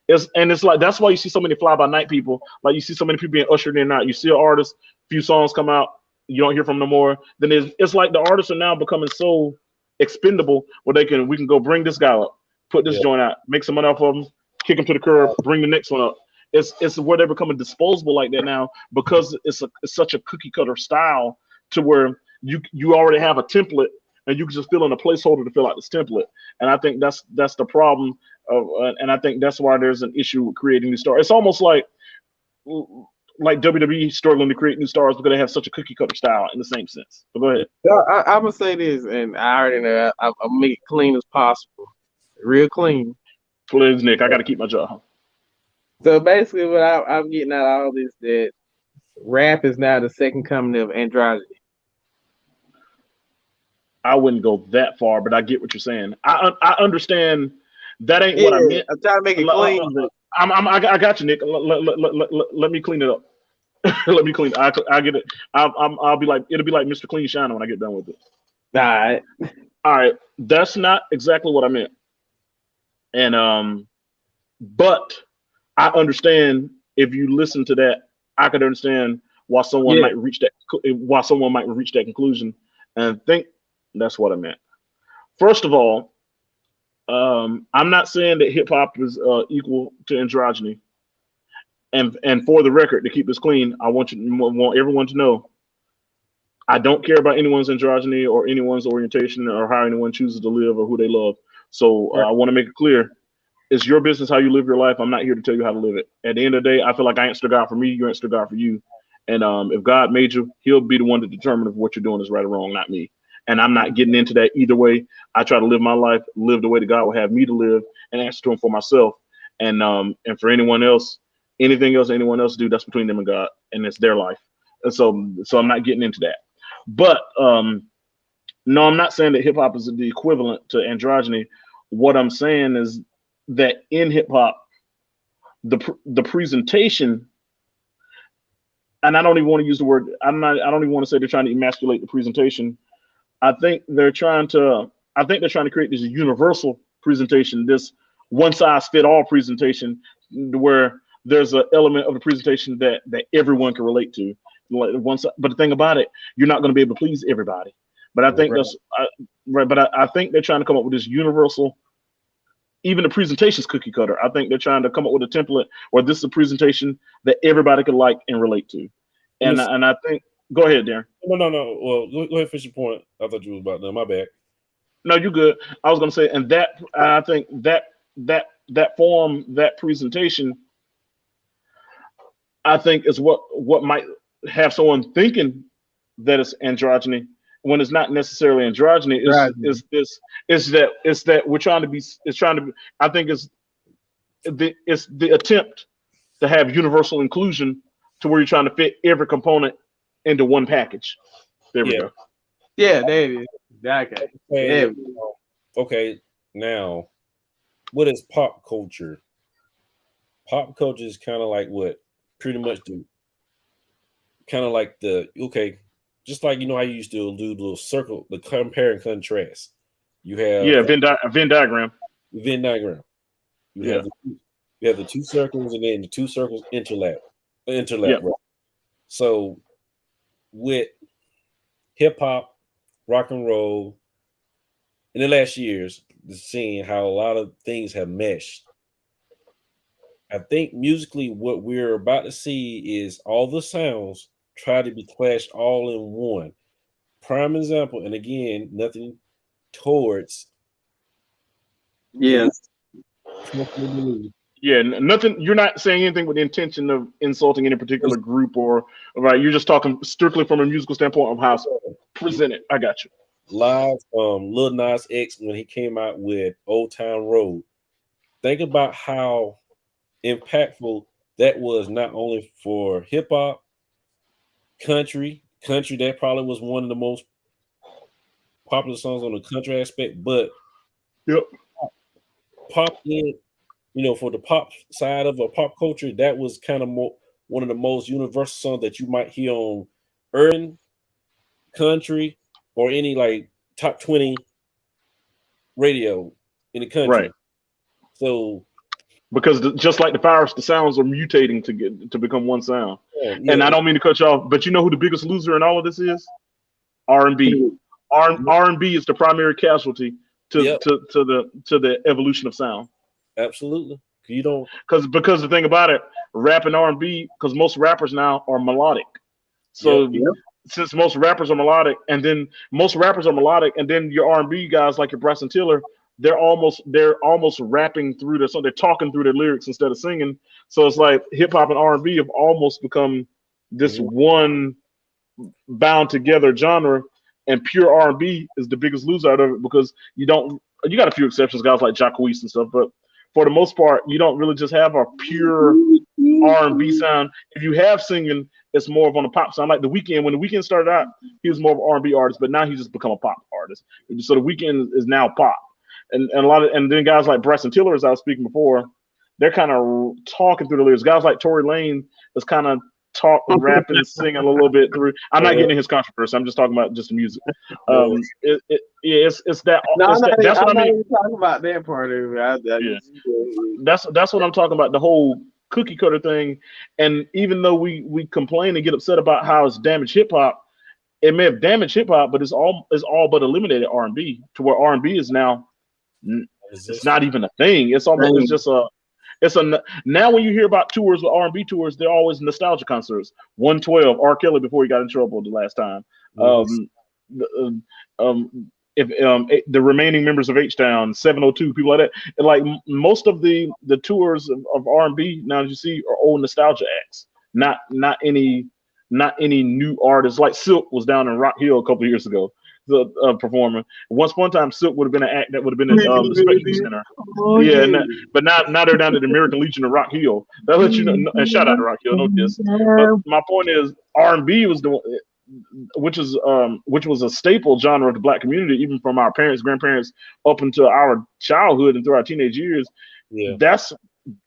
It's like that's why you see so many fly by night people. Like you see so many people being ushered in and out. You see an artist, few songs come out, you don't hear from them no more. Then it's like the artists are now becoming so expendable where we can go bring this guy up, put this joint out, make some money off of him, kick him to the curb, bring the next one up. It's where they're becoming disposable like that now because it's such a cookie cutter style to where you already have a template. And you can just fill in a placeholder to fill out this template. And I think that's the problem. And I think that's why there's an issue with creating new stars. It's almost like WWE struggling to create new stars because they have such a cookie cutter style in the same sense. But go ahead. I'm going to say this, and I already know I'll make it clean as possible. Real clean. Please, Nick, I got to keep my job. So basically what I'm getting out of all this, that rap is now the second coming of androgyny. I wouldn't go that far, but I get what you're saying. I understand that ain't what I meant. I'm trying to make it clean. I got you, Nick. Let me clean it up. Let me clean it. I get it. I'll be like, it'll be like Mr. Clean Shiner when I get done with it. All right. That's not exactly what I meant. And but I understand if you listen to that, I could understand why someone might reach that conclusion and think that's what I meant. First of all, I'm not saying that hip hop is equal to androgyny. And for the record, to keep this clean, I want everyone to know I don't care about anyone's androgyny or anyone's orientation or how anyone chooses to live or who they love. So I want to make it clear. It's your business how you live your life. I'm not here to tell you how to live it. At the end of the day, I feel like I answer God for me. You answer God for you. And if God made you, he'll be the one to determine if what you're doing is right or wrong, not me. And I'm not getting into that either way. I try to live my life, live the way that God will have me to live, and answer to him for myself. And for anyone else, anything else anyone else do, that's between them and God, and it's their life. And so I'm not getting into that. But no, I'm not saying that hip hop is the equivalent to androgyny. What I'm saying is that in hip hop, the presentation, and I don't even want to use the word. I don't even want to say they're trying to emasculate the presentation. I think they're trying to create this universal presentation, this one size fit all presentation, where there's an element of the presentation that everyone can relate to. But the thing about it, you're not going to be able to please everybody. But I think I think they're trying to come up with this universal. Even the presentation's cookie cutter. I think they're trying to come up with a template where this is a presentation that everybody can like and relate to. And I think. Go ahead, Darren. No. Well, go ahead, finish your point. I thought you was about done. My bad. No, you're good. I was gonna say, and that I think that form, that presentation, I think is what might have someone thinking that it's androgyny when it's not necessarily androgyny. Right. Is that we're trying to be. It's trying to be. I think it's the attempt to have universal inclusion to where you're trying to fit every component into one package. There we Yeah. go. Yeah, there it is. Okay. Hey, Yeah. okay, now what is pop culture? Pop culture is kind of like what pretty much the kind of like the okay, just like you know how you used to do the little circle, the compare and contrast. You have Yeah, a Venn diagram. the Venn diagram. You Yeah. have the two circles, and then the two circles interlap. Yeah. Right. So with hip hop, rock and roll, in the last years, seeing how a lot of things have meshed. I think musically, what we're about to see is all the sounds try to be clashed all in one. Prime example, and again, nothing towards any Yes. Yeah, nothing. You're not saying anything with the intention of insulting any particular group or right. You're just talking strictly from a musical standpoint of how it's presented. I got you. live Lil Nas X when he came out with Old Town Road. Think about how impactful that was not only for hip hop, country that probably was one of the most popular songs on the country aspect, but Yep. pop in, for the pop side of a pop culture, that was kind of more one of the most universal songs that you might hear on urban country or any like top 20 radio in the Right. country. So Because just like the virus, the sounds are mutating to become one sound. yeah, And I don't mean to cut you off, but you know who the biggest loser in all of this is? R&B. R&B is the primary casualty yep, to the evolution of sound. absolutely. You don't Because the thing about it, rap and R&B, because most rappers now are melodic. yep, So since most rappers are melodic, and then your R&B guys like your Bryson Tiller, they're almost rapping through their song. They're talking through their lyrics instead of singing. So it's like hip hop and R&B have almost become this mhm, one bound together genre, and pure R&B is the biggest loser out of it because you don't. You got a few exceptions, guys like Jacquees and stuff, but for the most part, you don't really just have a pure R&B sound. If you have singing, it's more of on a pop sound. Like The Weeknd, when The Weeknd started out, he was more of an R&B artist, but now he's just become a pop artist. So The Weeknd is now pop, and a lot of and then guys like Bryson Tiller, as I was speaking before, they're kind of talking through the lyrics. Guys like Tory Lane is kind of rapping, singing a little bit through. I'm not getting in his controversy. I'm just talking about just the music. Yeah, it's that. No, It's that. That's what I I'm not mean. even talking about that part of it. Yeah. That's what I'm talking about. The whole cookie cutter thing. And even though we complain and get upset about how it's damaged hip hop, it may have damaged hip hop, but it's all but eliminated R&B to where R&B is now it's not even a thing. It's just now when you hear about tours with R&B tours, they're always nostalgia concerts. 112 R. Kelly before he got in trouble the last time. The, if the remaining members of H Town, 702, people like that. And like most of the tours of R&B now you see are old nostalgia acts, not any new artists. Like Silk was down in Rock Hill a couple of years ago, the performing. Once upon a time, Silk would have been an act that would have been at the Spectrum Center. Yeah, but now they're down at the American Legion of Rock Hill. That lets you know. And shout out to Rock Hill, no diss. But my point is, R&B was which was a staple genre of the black community, even from our parents, grandparents, up until our childhood and through our teenage years. yeah. That's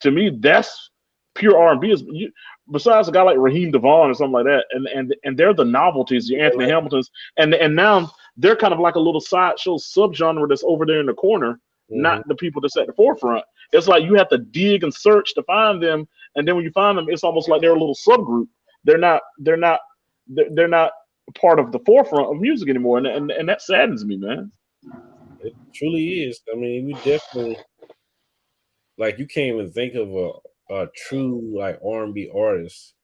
to me, that's pure R&B. Besides a guy like Raheem Devon or something like that, and they're the novelties, the Anthony Hamiltons, and now they're kind of like a little sideshow subgenre that's over there in the corner, not the people that's at the forefront. It's like you have to dig and search to find them, and then when you find them, it's almost like they're a little subgroup. They're not part of the forefront of music anymore, and that saddens me, man. It truly is. I mean, we definitely like you can't even think of a true like R&B artist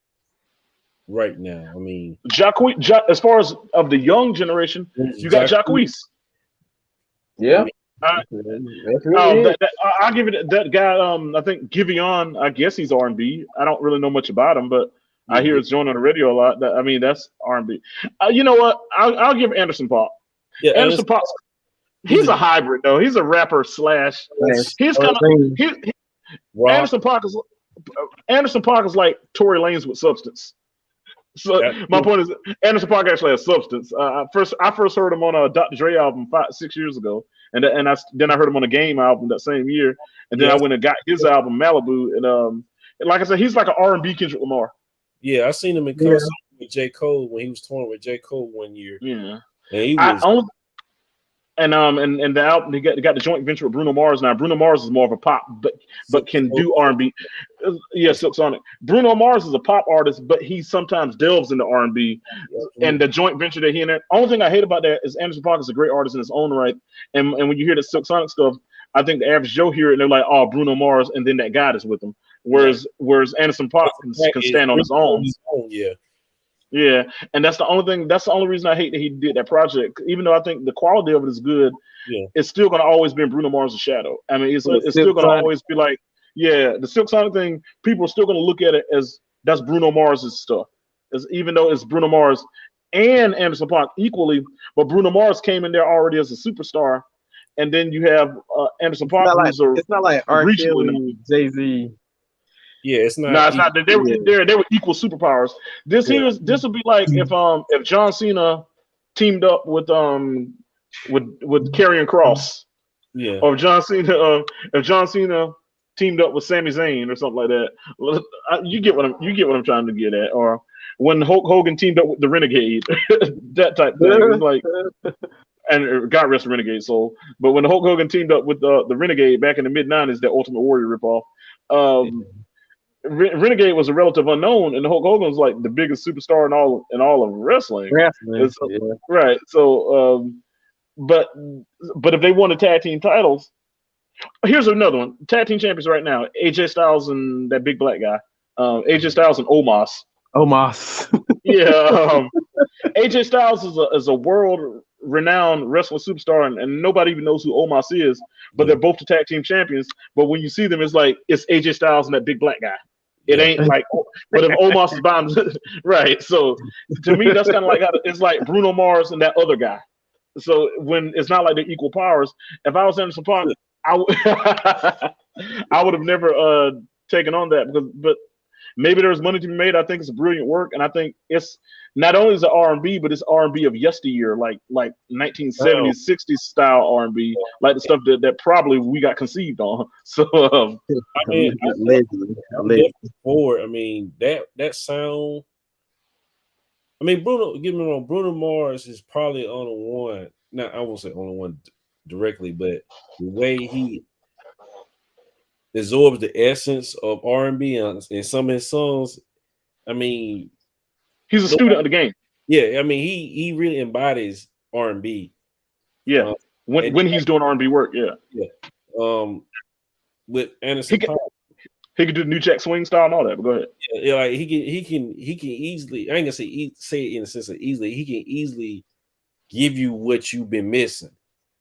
right now. I mean, As far as of the young generation, you got Jacquees. Yeah. I, That's really it. I'll give it that guy. I think Giveon. I guess he's R&B. I don't really know much about him, but I hear Yeah, his joint on the radio a lot. I mean, that's R&B. You know what? I'll give Anderson .Paak. yeah. Anderson .Paak. He's He's a hybrid though. He's a rapper slash. Yes. He's kind of rock. Anderson .Paak is like Tory Lanez with substance. So my point is, Anderson .Paak actually has substance. I first heard him on a Dr. Dre album 6 years ago, and then I heard him on a Game album that same year, and then I went and got his album Malibu, and like I said, he's like an R&B Kendrick Lamar. Yeah, I seen him in concert with J. Cole when he was touring with J. Cole one year. Yeah, and he was. And the album they got the joint venture with Bruno Mars. Now Bruno Mars is more of a pop, but can do R&B. Yeah, Silk Sonic. Bruno Mars is a pop artist, but he sometimes delves into R&B. And the joint venture that he and that. Only thing I hate about that is Anderson .Paak is a great artist in his own right. And when you hear the Silk Sonic stuff, I think the average Joe hear it and they're like, oh, Bruno Mars, and then that guy is with him. Whereas Anderson .Paak can stand on his own. Yeah. Yeah, and that's the only reason I hate that he did that project. Even though I think the quality of it is good, it's still going to always be in Bruno Mars' shadow. I mean, it's still going to always be like, yeah, the Silk Sonic thing. People are still going to look at it as that's Bruno Mars' stuff, even though it's Bruno Mars and Anderson .Paak equally. But Bruno Mars came in there already as a superstar, and then you have Anderson .Paak. It's not like R. Kelly, Jay-Z. Yeah, it's not. No, it's not. They were equal superpowers. This would be like if John Cena teamed up with Karrion Kross. Yeah. Or if John Cena teamed up with Sami Zayn or something like that. You get what I'm trying to get at. Or when Hulk Hogan teamed up with the Renegade, that type thing. It's like, and God rest Renegade soul. But when Hulk Hogan teamed up with the Renegade back in the mid-90s, that Ultimate Warrior ripoff. Renegade was a relative unknown, and Hulk Hogan was like the biggest superstar in all of wrestling. Right. So, but if they won the tag team titles, here's another one: tag team champions right now: AJ Styles and that big black guy, AJ Styles and Omos. Yeah. AJ Styles is a world-renowned wrestling superstar, and nobody even knows who Omos is. But they're both the tag team champions. But when you see them, it's like it's AJ Styles and that big black guy. It ain't like, but if Omos is bound, right? So to me, that's kind of like it's like Bruno Mars and that other guy. So when it's not like they're equal powers. If I was Anderson .Paak, I would have never taken on that but maybe there's money to be made. I think it's a brilliant work, and I think it's not only is it R&B, but it's R&B of yesteryear, like 1970s, 60s style R&B, like the stuff that probably we got conceived on. So I mean, I mean that sound. I mean, get me wrong, Bruno Mars is probably on the one. Now I won't say on the one directly, but the way he absorbs the essence of R&B in some of his songs. I mean, he's a student of the game. Yeah, I mean, he really embodies R&B. Yeah, when he's doing R&B work. Yeah. With Anderson .Paak, he could do the New Jack Swing style and all that. But go ahead. Yeah, like he can say it in a sense of easily. He can easily give you what you've been missing,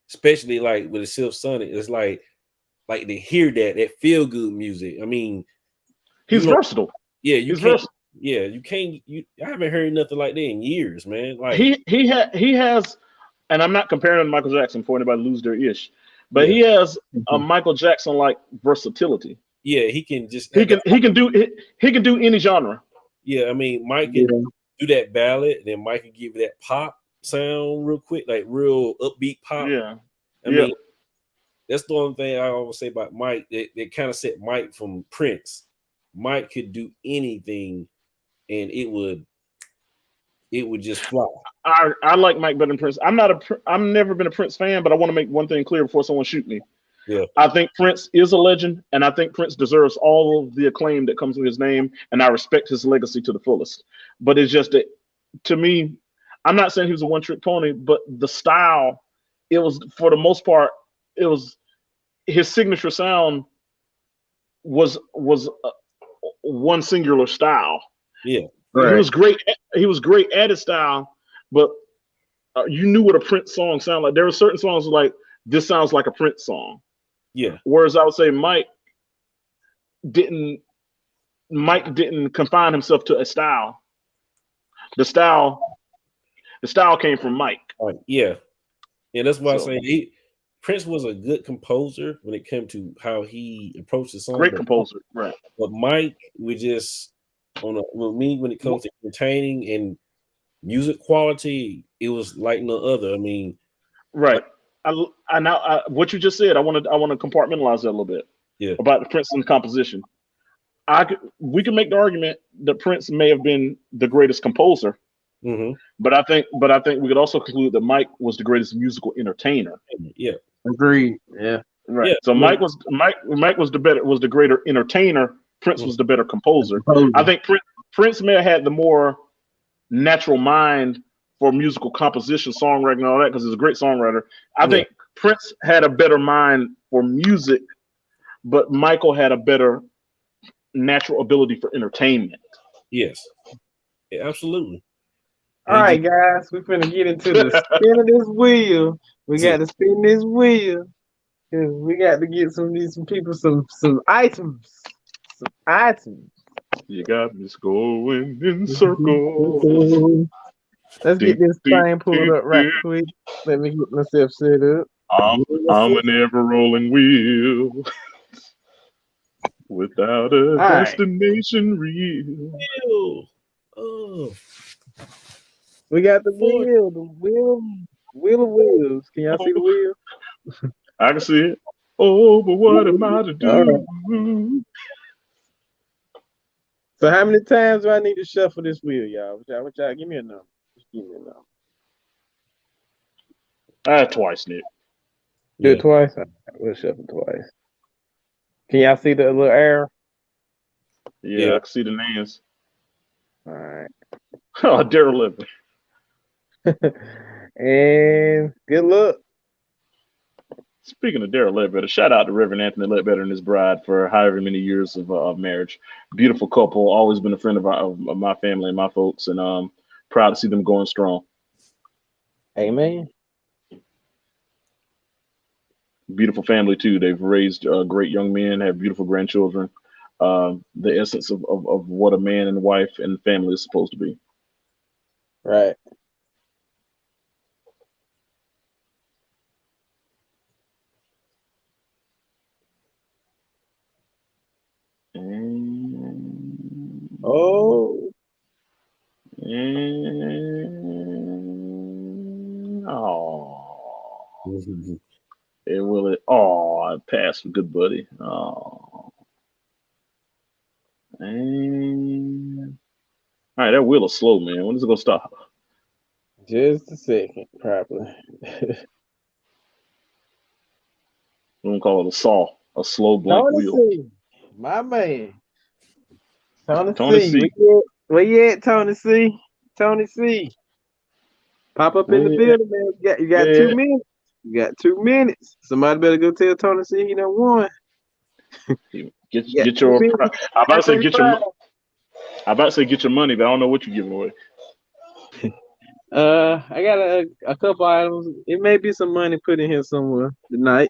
especially like with the Silk Sonic. It's like to hear that feel good music. I mean, he's versatile. Yeah, he's versatile. Yeah, you can't. I haven't heard nothing like that in years, man. Like he has, and I'm not comparing him to Michael Jackson for anybody to lose their ish, but he has a Michael Jackson like versatility. Yeah, he can just he can do any genre. Yeah, I mean, Mike can do that ballad, then Mike can give that pop sound real quick, like real upbeat pop. Yeah, I mean, that's the only thing I always say about Mike. They kind of set Mike from Prince. Mike could do anything, and it would just fly. I like Mike better than Prince. I've never been a Prince fan, but I want to make one thing clear before someone shoot me. Yeah, I think Prince is a legend, and I think Prince deserves all of the acclaim that comes with his name, and I respect his legacy to the fullest. But it's just that, to me, I'm not saying he was a one-trick pony, but the style, it was, for the most part, it was his signature sound was one singular style. Yeah, right. He was great at his style, but you knew what a Prince song sounded like. There were certain songs like this sounds like a Prince song. Yeah. Whereas I would say didn't Mike didn't confine himself to a style. The style came from Mike. Yeah. And that's why I So, say Prince was a good composer when it came to how he approached the song. great composer, right? But Mike, we just with me when it comes to entertaining and music quality, it was like no other. I mean, Right. What you just said, I want to compartmentalize that a little bit yeah, about the Prince and composition. We can make the argument that Prince may have been the greatest composer, mm-hmm. but I think we could also conclude that Mike was the greatest musical entertainer. Yeah, agreed. Yeah, Right. yeah. So Mike was the greater entertainer. Prince was the better composer. I think Prince may have had the more natural mind for musical composition, songwriting, and all that because he's a great songwriter. I think Prince had a better mind for music, but Michael had a better natural ability for entertainment. Yes, yeah, absolutely. All right, guys, we're finna get into the spin of this wheel. We got to spin this wheel. We got to get some people some items. Some items. You got me going in circles. Let's get this thing pulled up right quick. Let me get myself set up. I'm an ever rolling wheel without a destination real. Oh. We got the wheel of wheels. Can y'all see the wheel? I can see it. Oh, but what am I to do? Right. So how many times do I need to shuffle this wheel, y'all? What y'all give me a number. Give me a number. Twice, Nick. Do it twice? Right, we'll shuffle twice. Can y'all see the little arrow? Yeah, I can see the names. All right. Oh, Daryl Lipper. And good luck. Speaking of Daryl Ledbetter, shout out to Reverend Anthony Ledbetter and his bride for however many years of marriage. Beautiful couple, always been a friend of my family and my folks, and proud to see them going strong. Amen. Beautiful family too. They've raised great young men, have beautiful grandchildren. The essence of what a man and wife and family is supposed to be. Right. Oh. And will it? Oh, I passed, good buddy. Oh. And all right, that wheel is slow, man. When is it gonna stop? Just a second, probably. We're gonna call it a slow blank Tony wheel. C, my man. Tony C. Where you at, Tony C? Tony C. Pop up in the building, man. You got 2 minutes. You got 2 minutes. Somebody better go tell Tony C he done won. Get your. I'm about to say get your. I'm about to say get your money, but I don't know what you're giving away. I got a couple items. It may be some money put in here somewhere tonight.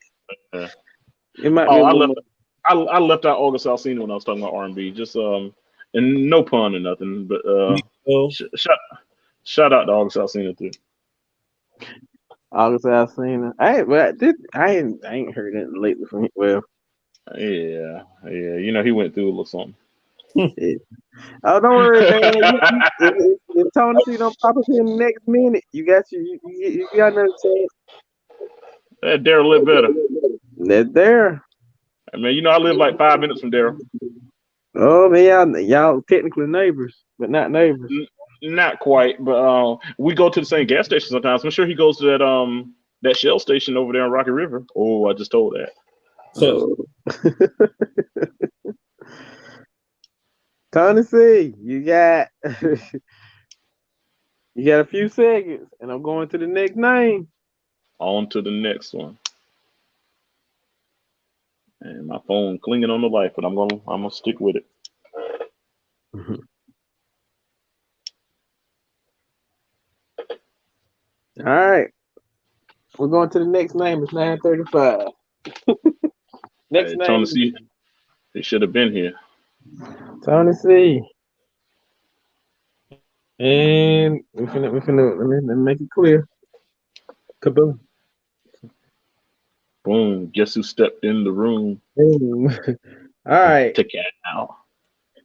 It might be. I left out August Alsina when I was talking about R&B. Just and no pun or nothing, but shout out to August Alsina too. August Alsina. I ain't heard that lately from him. Well, yeah. You know he went through a little something. Yeah. Oh, don't worry, man. If Tony C don't pop up in the next minute, you got another chance. That Daryl lived better. That's there. I mean, you know, I live like 5 minutes from Daryl. Oh man, y'all technically neighbors, but not neighbors. Not quite, but we go to the same gas station sometimes. I'm sure he goes to that Shell station over there on Rocky River. Oh, I just told that. So. Tony C, you got a few seconds, and I'm going to the next name. On to the next one. And my phone clinging on the light, but I'm gonna stick with it. All right. We're going to the next name. It's 9:35. Next Hey, Tony name, C, he should have been here. Tony C. And let me make it clear. Kaboom. Boom. Guess who stepped in the room? Boom. All right. Take it out.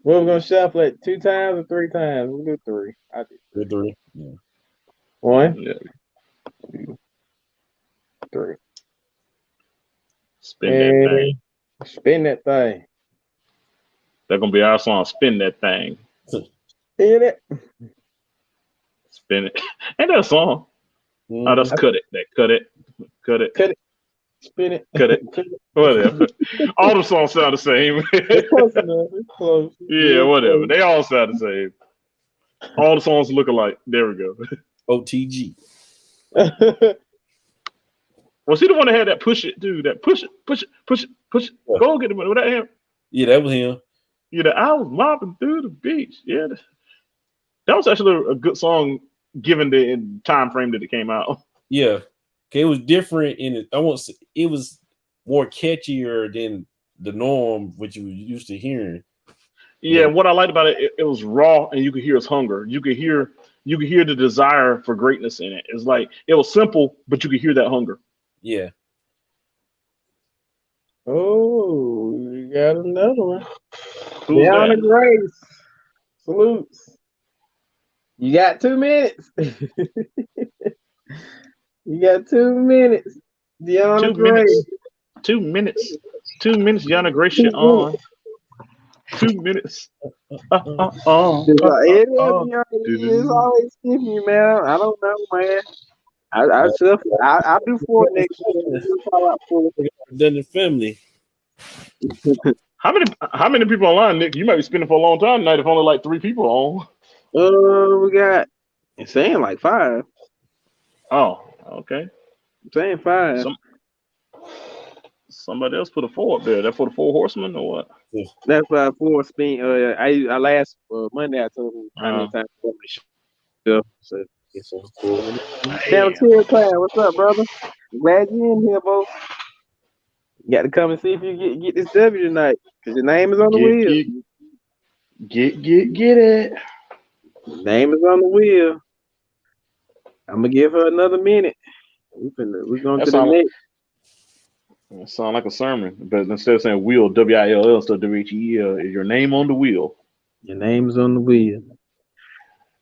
Well, we're gonna shuffle it 2 times or 3 times. We'll do 3. I did 3. Yeah. 1, Yeah. 2, 3. Spin that thing. Spin that thing. That's gonna be our song. Spin that thing. Spin it. Spin it. Ain't that a song? Mm-hmm. Oh, that's cut it. That cut it. Cut it. Cut it. Spin it. Cut it. Whatever. All the songs sound the same. It's close enough. It's close. Yeah, whatever. They all sound the same. All the songs look alike. There we go. OTG. Was he the one that had that push it, dude? That push it. Yeah. Go get him. Was that him? Yeah, that was him. Yeah, I was mopping through the beach. Yeah, that was actually a good song given the time frame that it came out. Yeah, okay, it was different in it. It was more catchier than the norm, which you were used to hearing. Yeah, what I liked about it, it was raw, and you could hear his hunger. You could hear the desire for greatness in it. It's like it was simple, but you could hear that hunger. Yeah. Oh, you got another one. Who's Deanna that? Grace. Salutes. You got 2 minutes. You got 2 minutes. Deanna 2 Grace. minutes. 2 minutes. 2 minutes. Deanna Grace, you're on. 2 minutes. It's always skipping you, man. I don't know, man. I do 4 next year. Done the family. How many people online, Nick? You might be spending for a long time tonight if only like 3 people on. We got it's saying like 5. Oh, okay. I'm saying 5. Somebody else put a 4 up there. That for the 4 horsemen or what? That's why 4 spin. I last Monday I told him how many times for the show. So it's so cool. Damn, Clan, what's up, brother? Glad you in here, bro. You got to come and see if you get this W tonight, because your name is on the wheel. Get it. Name is on the wheel. I'm gonna give her another minute. We're going to the next. It sounds like a sermon, but instead of saying wheel, W-I-L-L, instead of W-H-E-L, is your name on the wheel. Your name's on the wheel.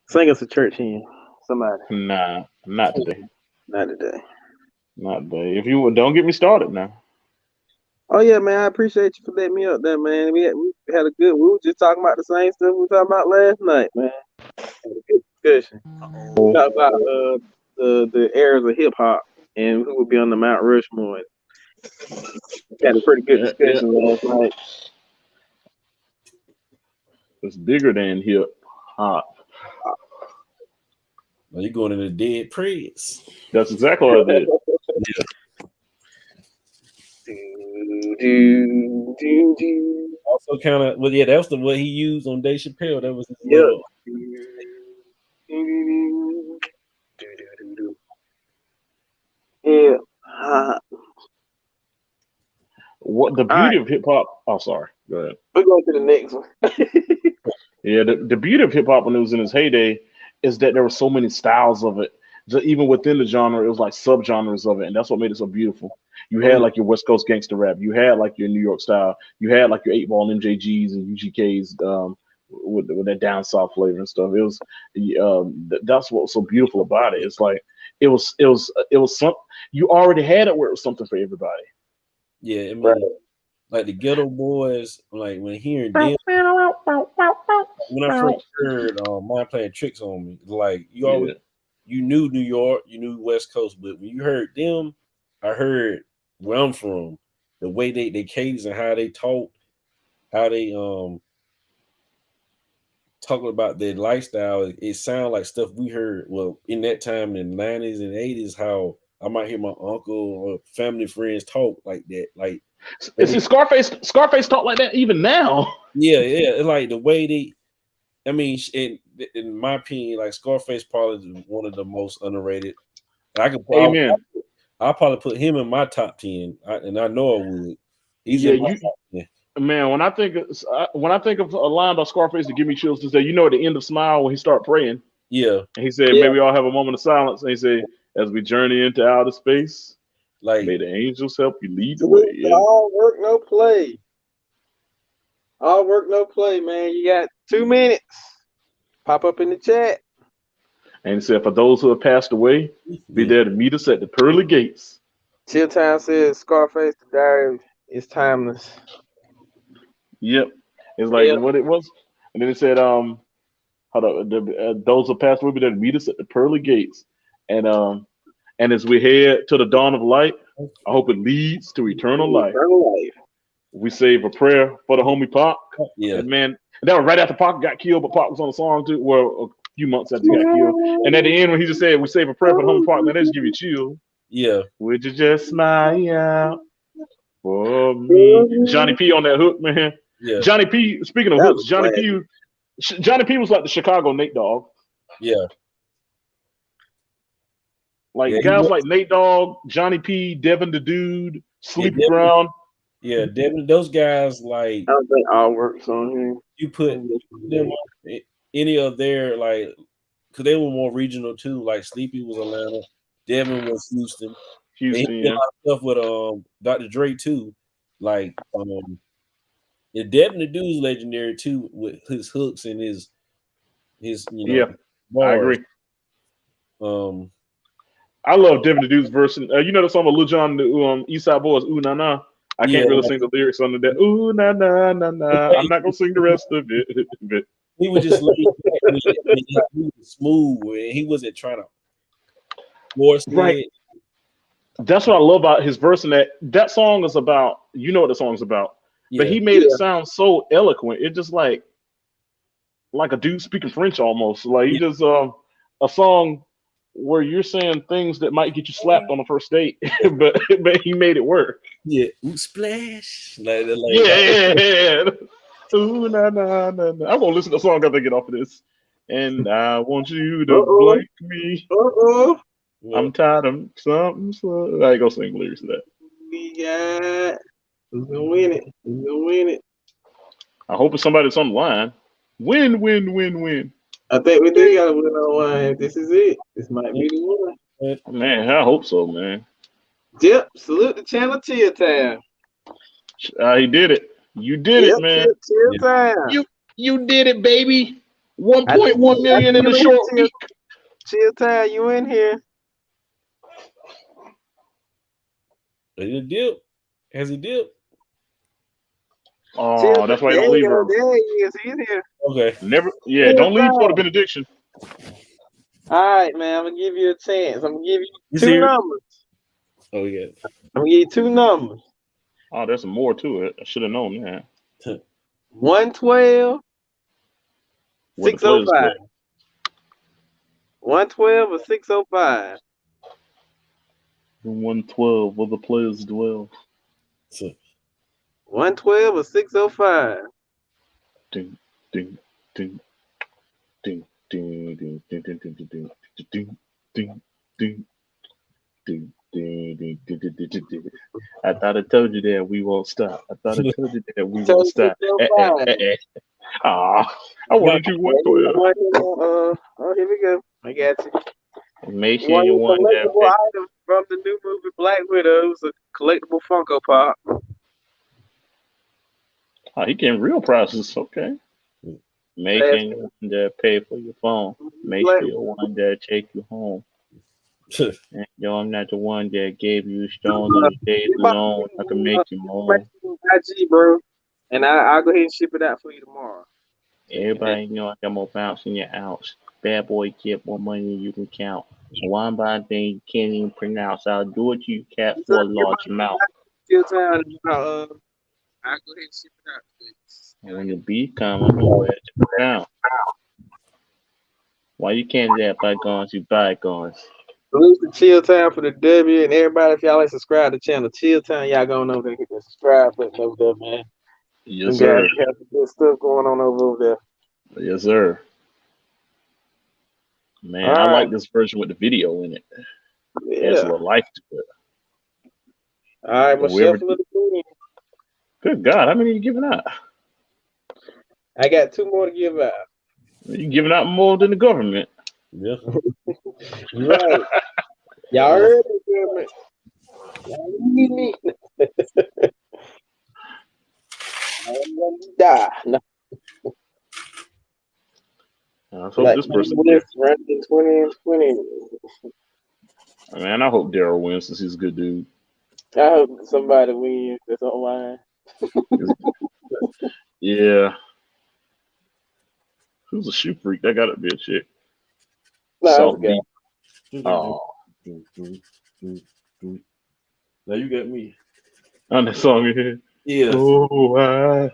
Sing us a church hymn, somebody. Nah, not today. Not today. Not today. If you don't get me started now. Oh yeah, man, I appreciate you for letting me up there, man. We had a good. We were just talking about the same stuff we were talking about last night, man. Had a good discussion. We talked about the eras of hip hop and who would be on the Mount Rushmore. We had a pretty good discussion last night. It's bigger than hip hop. Well, you're going into dead praise. That's exactly what I did. Also, kind of, that was what he used on Dave Chappelle. That was his Yeah. What the beauty of hip hop? Oh, sorry. Go ahead. We're going to the next one. Yeah, the beauty of hip hop when it was in its heyday is that there were so many styles of it. Even within the genre, it was like subgenres of it, and that's what made it so beautiful. You had like your West Coast gangster rap, you had like your New York style, you had like your 8-ball MJGs and UGKs with that down south flavor and stuff. It was that's what was so beautiful about it. It's like it was some you already had it where it was something for everybody. Yeah, I mean, like the Ghetto Boys, like when hearing them, when I first heard Mind Playing Tricks on Me, like you knew New York, you knew West Coast, but when you heard them, I heard where I'm from, the way they cadence and how they talk, how they talking about their lifestyle. It sounded like stuff we heard in that time in the 90s and 80s, how I might hear my uncle or family friends talk like that. Like, see, Scarface talk like that even now. Yeah, it's like the way they. I mean, in my opinion, like Scarface probably is one of the most underrated. I could. Amen. I'll probably put him in my top 10, and I know I would. He's Yeah, in my top 10. man. When I think of a line by Scarface to give me chills, to say, at the end of Smile when he started praying, Yeah, and he said, "May we all have a moment of silence." And he said, "As we journey into outer space, like may the angels help you lead the way." Yeah. All work, no play. All work, no play, man. You got 2 minutes. Pop up in the chat. And he said, "For those who have passed away, be there to meet us at the pearly gates." Chill Town says Scarface the Diary is timeless. Yep. It's like what it was. And then it said, hold up, those who passed away be there to meet us at the pearly gates. And as we head to the dawn of light, I hope it leads to eternal life. We save a prayer for the homie Pac. Yeah. And man, that was right after Pac got killed, but Pac was on the song too. Well, a few months after he got killed. And at the end, when he just said, "We save a prayer for the homie Pac," man, that just give you chill. Yeah. Would you just smile for me? Johnny P on that hook, man. Yeah. Johnny P. Speaking of hooks, Johnny P was like the Chicago Nate Dogg. Yeah. Like guys like Nate Dogg, Johnny P, Devin the Dude, Sleepy Brown. Yeah, Devin, those guys like I don't think all works on here. You put them on any of their because they were more regional too. Like Sleepy was Atlanta, Devin was Houston. Houston, and he did a lot of stuff with Dr. Dre too. Like Devin the Dude's legendary too with his hooks and his bars. I agree. I love Devin the Dude's verse. And, the song of Lil Jon, the East Side Boys, "Ooh Na Na." I can't really sing the lyrics under that. "Ooh na na na na." I'm not gonna sing the rest of it. But he was just like he was smooth, and he wasn't trying to force it. That's what I love about his verse. And that song is about. You know what the song's about, but he made it sound so eloquent. It just like a dude speaking French almost. Like he just a song where you're saying things that might get you slapped on the first date, but he made it work. Yeah, ooh, splash. Yeah. Ooh, na, na, na, na. I'm gonna listen to the song after I get off of this. And I want you to blank me. I'm tired of something. So I ain't gonna sing lyrics to that. Who's gonna win it? Who's gonna win it? I hope it's somebody that's on the line. Win, win, win, win. I think we do got to win on one. This is it. This might be the one. Man, I hope so, man. Yep. Salute the channel Chill Town. He did it. You did it, man. Chill Town. You did it, baby. 1.1 million in a short week. Chill Town, you in here? Has he dipped? Has he dipped? Oh, that's why you don't leave her. There he is. He's here. Okay. Never. Yeah, don't leave for the benediction. All right, man. I'm gonna give you a chance. I'm gonna give you two numbers. Oh yeah. I'm gonna give you two numbers. Oh, there's some more to it. I should have known that. 112, 605. 112 or 605. 112, where the players dwell. 112 or 605. Ding, ding, ding, ding, ding, ding, ding, ding, ding, ding, ding, ding, ding, ding, ding, ding. I thought I told you that we won't stop. I thought I told you that we won't stop. I wanted you 112. Oh, here we go. I got you. Make sure you want that. Item from the new movie Black Widow. It's a collectible Funko Pop. Oh, he getting real prices. Okay. Making you one that pay for your phone. Make sure you're one that take you home. And yo, I'm not the one that gave you stones on the days alone. I can make you moan. IG, bro. And I'll go ahead and ship it out for you tomorrow. Everybody know I got more bounce in your ounce. Bad boy get more money than you can count. One by thing you can't even pronounce. I'll do it to you, cat, for a large amount. I'll go ahead and ship it out, please. And when the beat come, I know where to put down. Why you can't let bygones be bygones? Salute to Chill Town for the W, and everybody, if y'all ain't subscribe to the channel Chill Town, y'all go over there and hit that subscribe button over there, man. Yes, sir. Guys have some good stuff going on over there. Yes, sir. Man, I like this version with the video in it. It has a little life to it. All right, my Whoever. shuffle of the queen. Good God, how many are you giving out? I got 2 more to give out. You giving out more than the government. Yeah. Right. Y'all heard it, government. Y'all need me. I'm gonna die. No, Let's hope like this person. West running 20 and 20. Man, I hope Daryl wins since he's a good dude. I hope somebody wins that's online. Yeah. Who's a shoe freak? That gotta be a chick. No, South that's Beach. Oh, Now you got me. on that song here. Yeah. Oh, I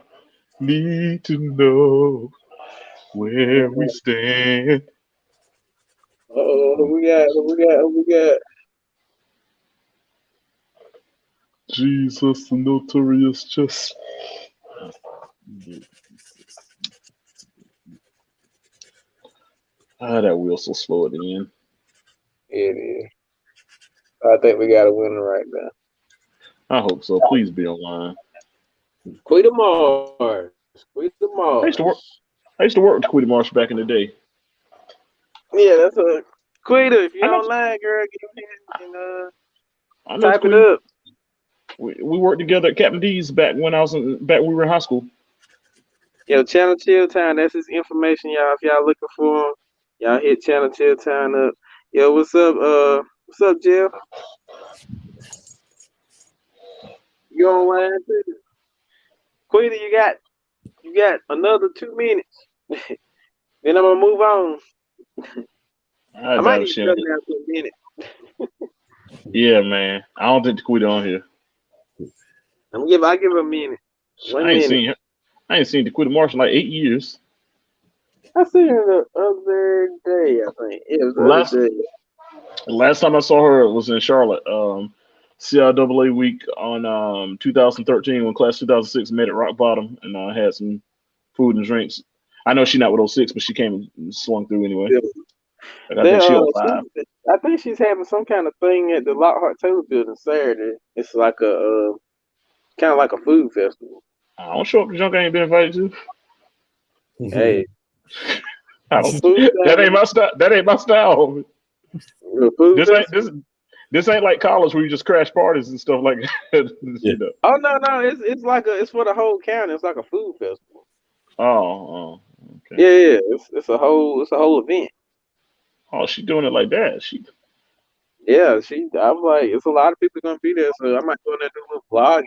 need to know where we stand. who we got? Jesus, the notorious just. That wheel's so slow at the end. It is. I think we got a winner right now. I hope so. Please be online. Quita Mars. Quita Mars. I used to work. I used to work with Quita Marsh back in the day. Yeah, that's a Quita. If I you're know. online, girl, get in and I know. type it Quita. up. We worked together at Captain D's back when back when we were in high school. Yo, Channel Chill Town. That's his information, y'all. If y'all looking for him, y'all hit Channel Chill Town up. Yo, what's up? What's up, Jeff? You online too? Quita, you got another 2 minutes. Then I'm gonna move on. I I might doubt need to she. go down for a minute. Yeah, man. I don't think the Quita on here. I give her a minute. 1 I ain't minute. seen her. I ain't seen Quita Marsh in like 8 years. I seen her the other day, I think. Yeah, it was the Last other day. last time I saw her was in Charlotte. CIAA week on 2013 when class 2006 met at Rock Bottom and had some food and drinks. I know she's not with '06, but she came and swung through anyway. Yeah. Like, I think she '05. I think she's having some kind of thing at the Lockhart Taylor Building Saturday. It's like a kind of like a food festival. I don't show up to junk I ain't been invited to. Hey, I don't, food that time, ain't my style. That ain't my style. food This ain't festival. this ain't like college where you just crash parties and stuff like that. Yeah. You know. Oh no, it's for the whole county. It's like a food festival. Oh, okay. Yeah, it's a whole event. Oh, she doing it like that. She. Yeah, I was like, it's a lot of people gonna be there, so I might go in there and do a little vlogging.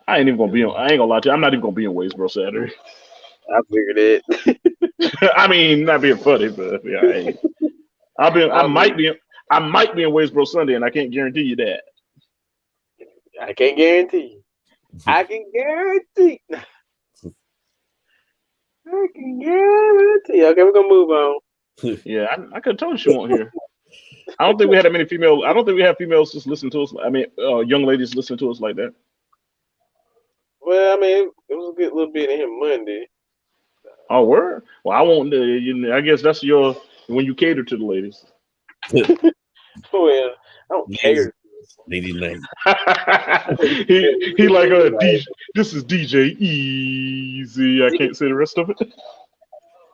I ain't even gonna be. I ain't gonna lie to you. I'm not even gonna be in Waysboro Saturday. I figured it. I mean, not being funny, but yeah, I ain't. I might be. I might be in Waysboro Sunday, and I can't guarantee you that. I can't guarantee. I can guarantee. I can guarantee. Okay, we're gonna move on. Yeah, I could have told you she won't hear. I don't think we had that many female. I don't think we have females just listen to us. I mean, young ladies listen to us like that. Well, I mean, it was a good little bit in here Monday. Oh, word? Well, I won't. I guess that's your when you cater to the ladies. Well, I don't care. Lady night. he like DJ. This is DJ Easy. I can't say the rest of it.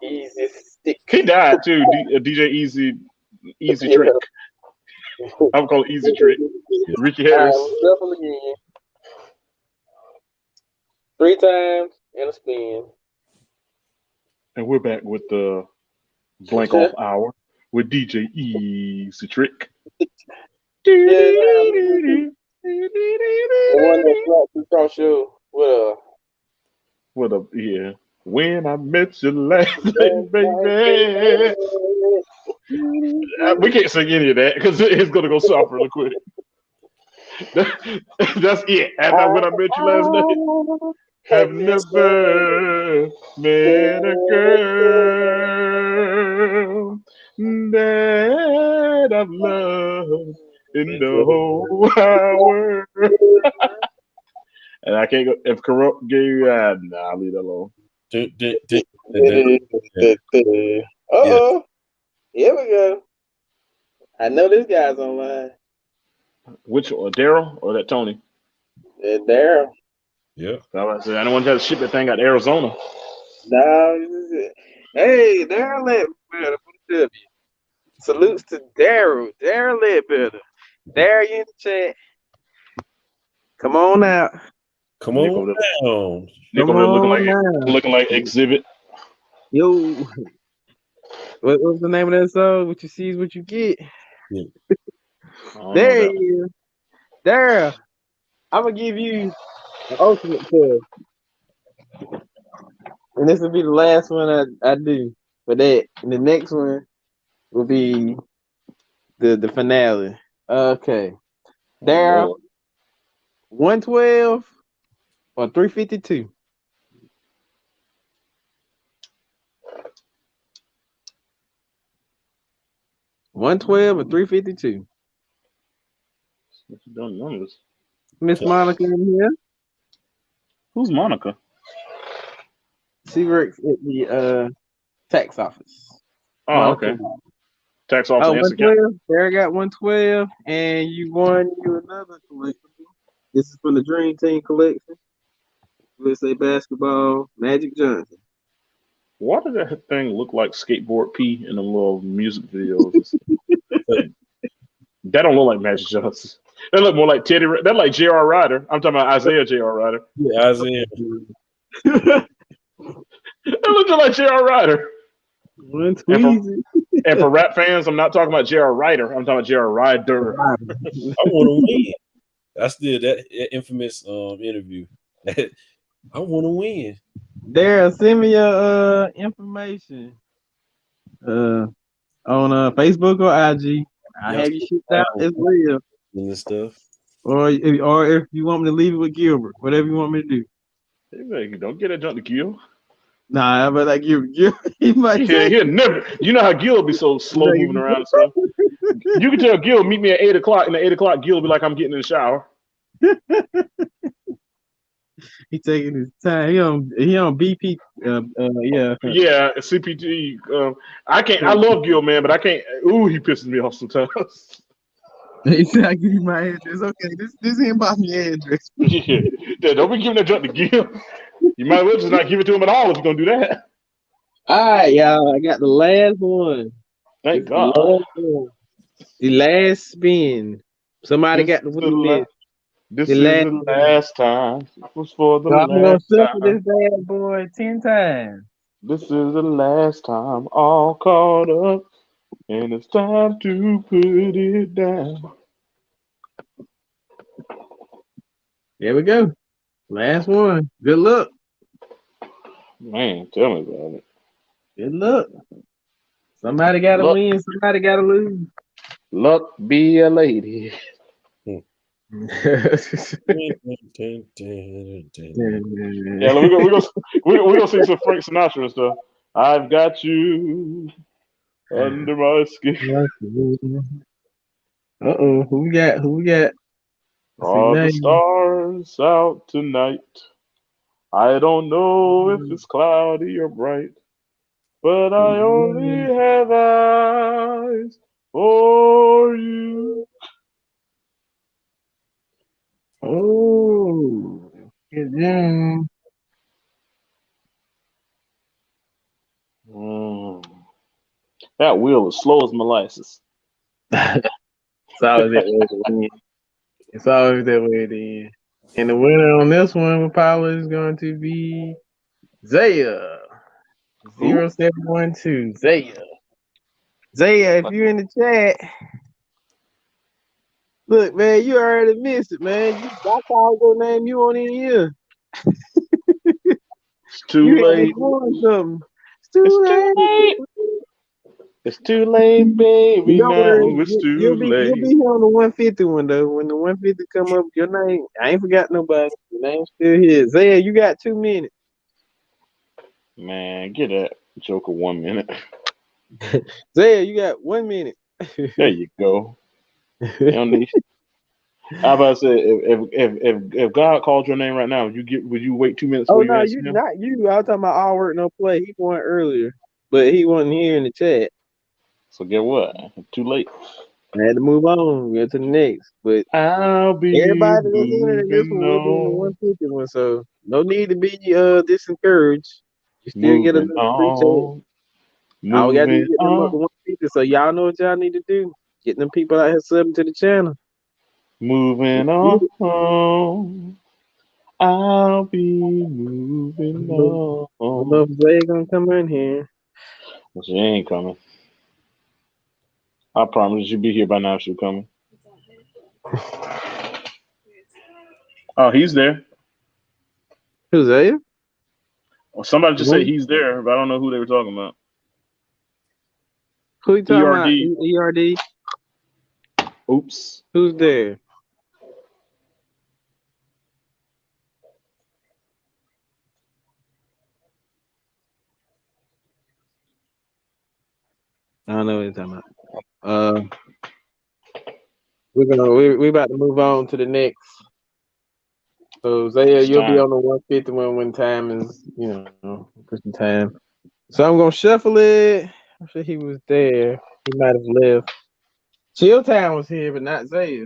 Easy stick. He died too. DJ Easy Trick. I'm calling Easy Trick. Ricky Harris. Shuffle again. 3 times and a spin. And we're back with the blank off hour with DJ Easy Trick. The one that slapped the cross show What a yeah. When I met you last night, baby. We can't sing any of that because it's gonna go soft real quick. That's it. After when I met you last night, have never met a girl that I've loved in the whole wide world. And I can't go if corrupt gay. Nah, I'll leave that alone. Uh-oh. Here we go. I know this guy's online. Which one, Daryl or that Tony? And there. Yeah. So I said, I don't want to have to ship that thing out to Arizona. No, hey, Daryl Ledbetter for the W. Salutes to Daryl. Daryl Ledbetter. Daryl, you in the chat. Come on out. Come Nick on over there, down. Nick Come over there on now. looking like Exhibit. Yo. What's the name of that song? What you see is what you get. Yeah. I don't know There he that. is. Daryl, I'm going to give you an ultimate test. And this will be the last one I do for that. And the next one will be the finale. Okay. Oh, Daryl, Lord. 112 or 352? 112 or 352? What you done numbers? Miss Monica in here. Who's Monica? She works at the tax office. Oh, Monica. okay. Tax office Oh, and account. 112. There got 112, and you won you another collectible. This is from the Dream Team collection. USA Basketball, Magic Johnson. Why does that thing look like Skateboard P in the little music videos? That don't look like Magic Johnson. That look more like Teddy. That like J.R. Ryder. I'm talking about Isaiah J.R. Ryder. Yeah, Isaiah. That looks just like J.R. Ryder. One And for, Tweezy. and for rap fans, I'm not talking about J.R. Ryder. I'm talking about J.R. Ryder. I want to win. That's that infamous interview. I want to win. Daryl, send me your information on Facebook or IG. I Y'all have you shipped out as well. and this stuff. Or if you want me to leave it with Gilbert, whatever you want me to do. Hey, man, don't get that junk to Gil. Nah, but like Gil, he might Yeah, take he'll never. You know how Gil be so slow moving around and stuff. You can tell Gil meet me at 8 o'clock, and at 8 o'clock Gil be like, I'm getting in the shower. He taking his time. He on BP. Yeah. Yeah, CPT. I can't. I love Gil, man, but I can't. Ooh, he pisses me off sometimes. He said, "I give you my address." Okay, this ain't about my address. Yeah, don't be giving that junk to Gil. You might as well just not give it to him at all if you're gonna do that. All right, y'all. I got the last one. Thank The God. last one. The last spin. Somebody This got to is the win this. this The is last the spin. last time. It was for the So I'm gonna last shuffle this time. bad boy 10 times. This is the last time. All caught up, and it's time to put it down. There we go. Last one. Good luck. Man, tell me about it. Good luck. Somebody got to Luck, win. Somebody got to lose. luck be a lady. Yeah, Yeah, we're gonna sing some Frank Sinatra and stuff. I've got you under my skin. Who we got? Who we got? What's his Are the name? stars out tonight? I don't know if it's cloudy or bright, but I only have eyes for you. Oh, yeah. Mm. That wheel is slow as molasses. It's always that way at the end. It's always that way at the end. And the winner on this one probably is going to be Zaya. Who? 0712. Zaya. Zaya, if you're in the chat, look, man, you already missed it, man. I called your name, you on in here. It's too You had late. won something. It's It's too too late. late. It's too late, baby. Don't Now worry, it's you'll too be late. here on the 150 one though. When the 150 come up, your name, I ain't forgot nobody. Your name's still here. Zaya, you got 2 minutes. Man, get that Joker 1 minute. Zaya, you got 1 minute. There you go. You don't need. How about I say if God called your name right now, would you wait 2 minutes Oh before you no, answer you him? not you. I was talking about all work no play. He won earlier, but he wasn't here in the chat. So get what? Too late. I had to move on, go to the next. But I'll be everybody that's in it in this moving one will be in the on, 150 one, so no need to be discouraged. You still get moving another free tag. on, All we gotta do is moving get them up to on, 150. So y'all know what y'all need to do. Get them people out here subbing to the channel. moving on. I'll be moving I don't know on. if Zay gonna come in here. Well, she ain't coming. I promise you'll be here by now. She'll coming. Oh, he's there. Who's Zay? Well, somebody just said Who he's there, but I don't know who they were talking about. you talking about? ERD. ERD? Oops. Who's there? I don't know what you're talking about. We about to move on to the next. So Zaya, It's you'll be time. on the 150 when time is, pushing time. So I'm gonna shuffle it. I'm sure he was there. He might have left. Chill Town was here, but not Zaya.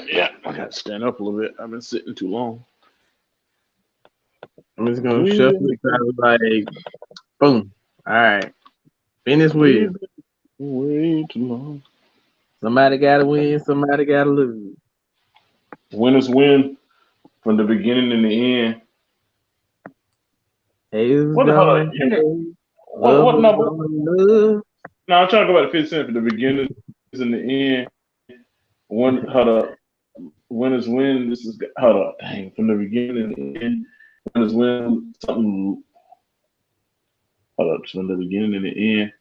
Yeah, I got to stand up a little bit. I've been sitting too long. I'm just gonna shuffle We've it kind of like boom. All right. Finish wheel. been way too long. Somebody gotta win, somebody gotta lose. Winners win from the beginning and the end. Haters What the hell? gonna hate. What Lovers number? gonna love. No, I'm trying to go back to 50 Cent for the beginning and the end. One, hold up. Winners win. This is hold up. Dang, from the beginning and the end. Winners win. Something. Hold up. From the beginning and the end.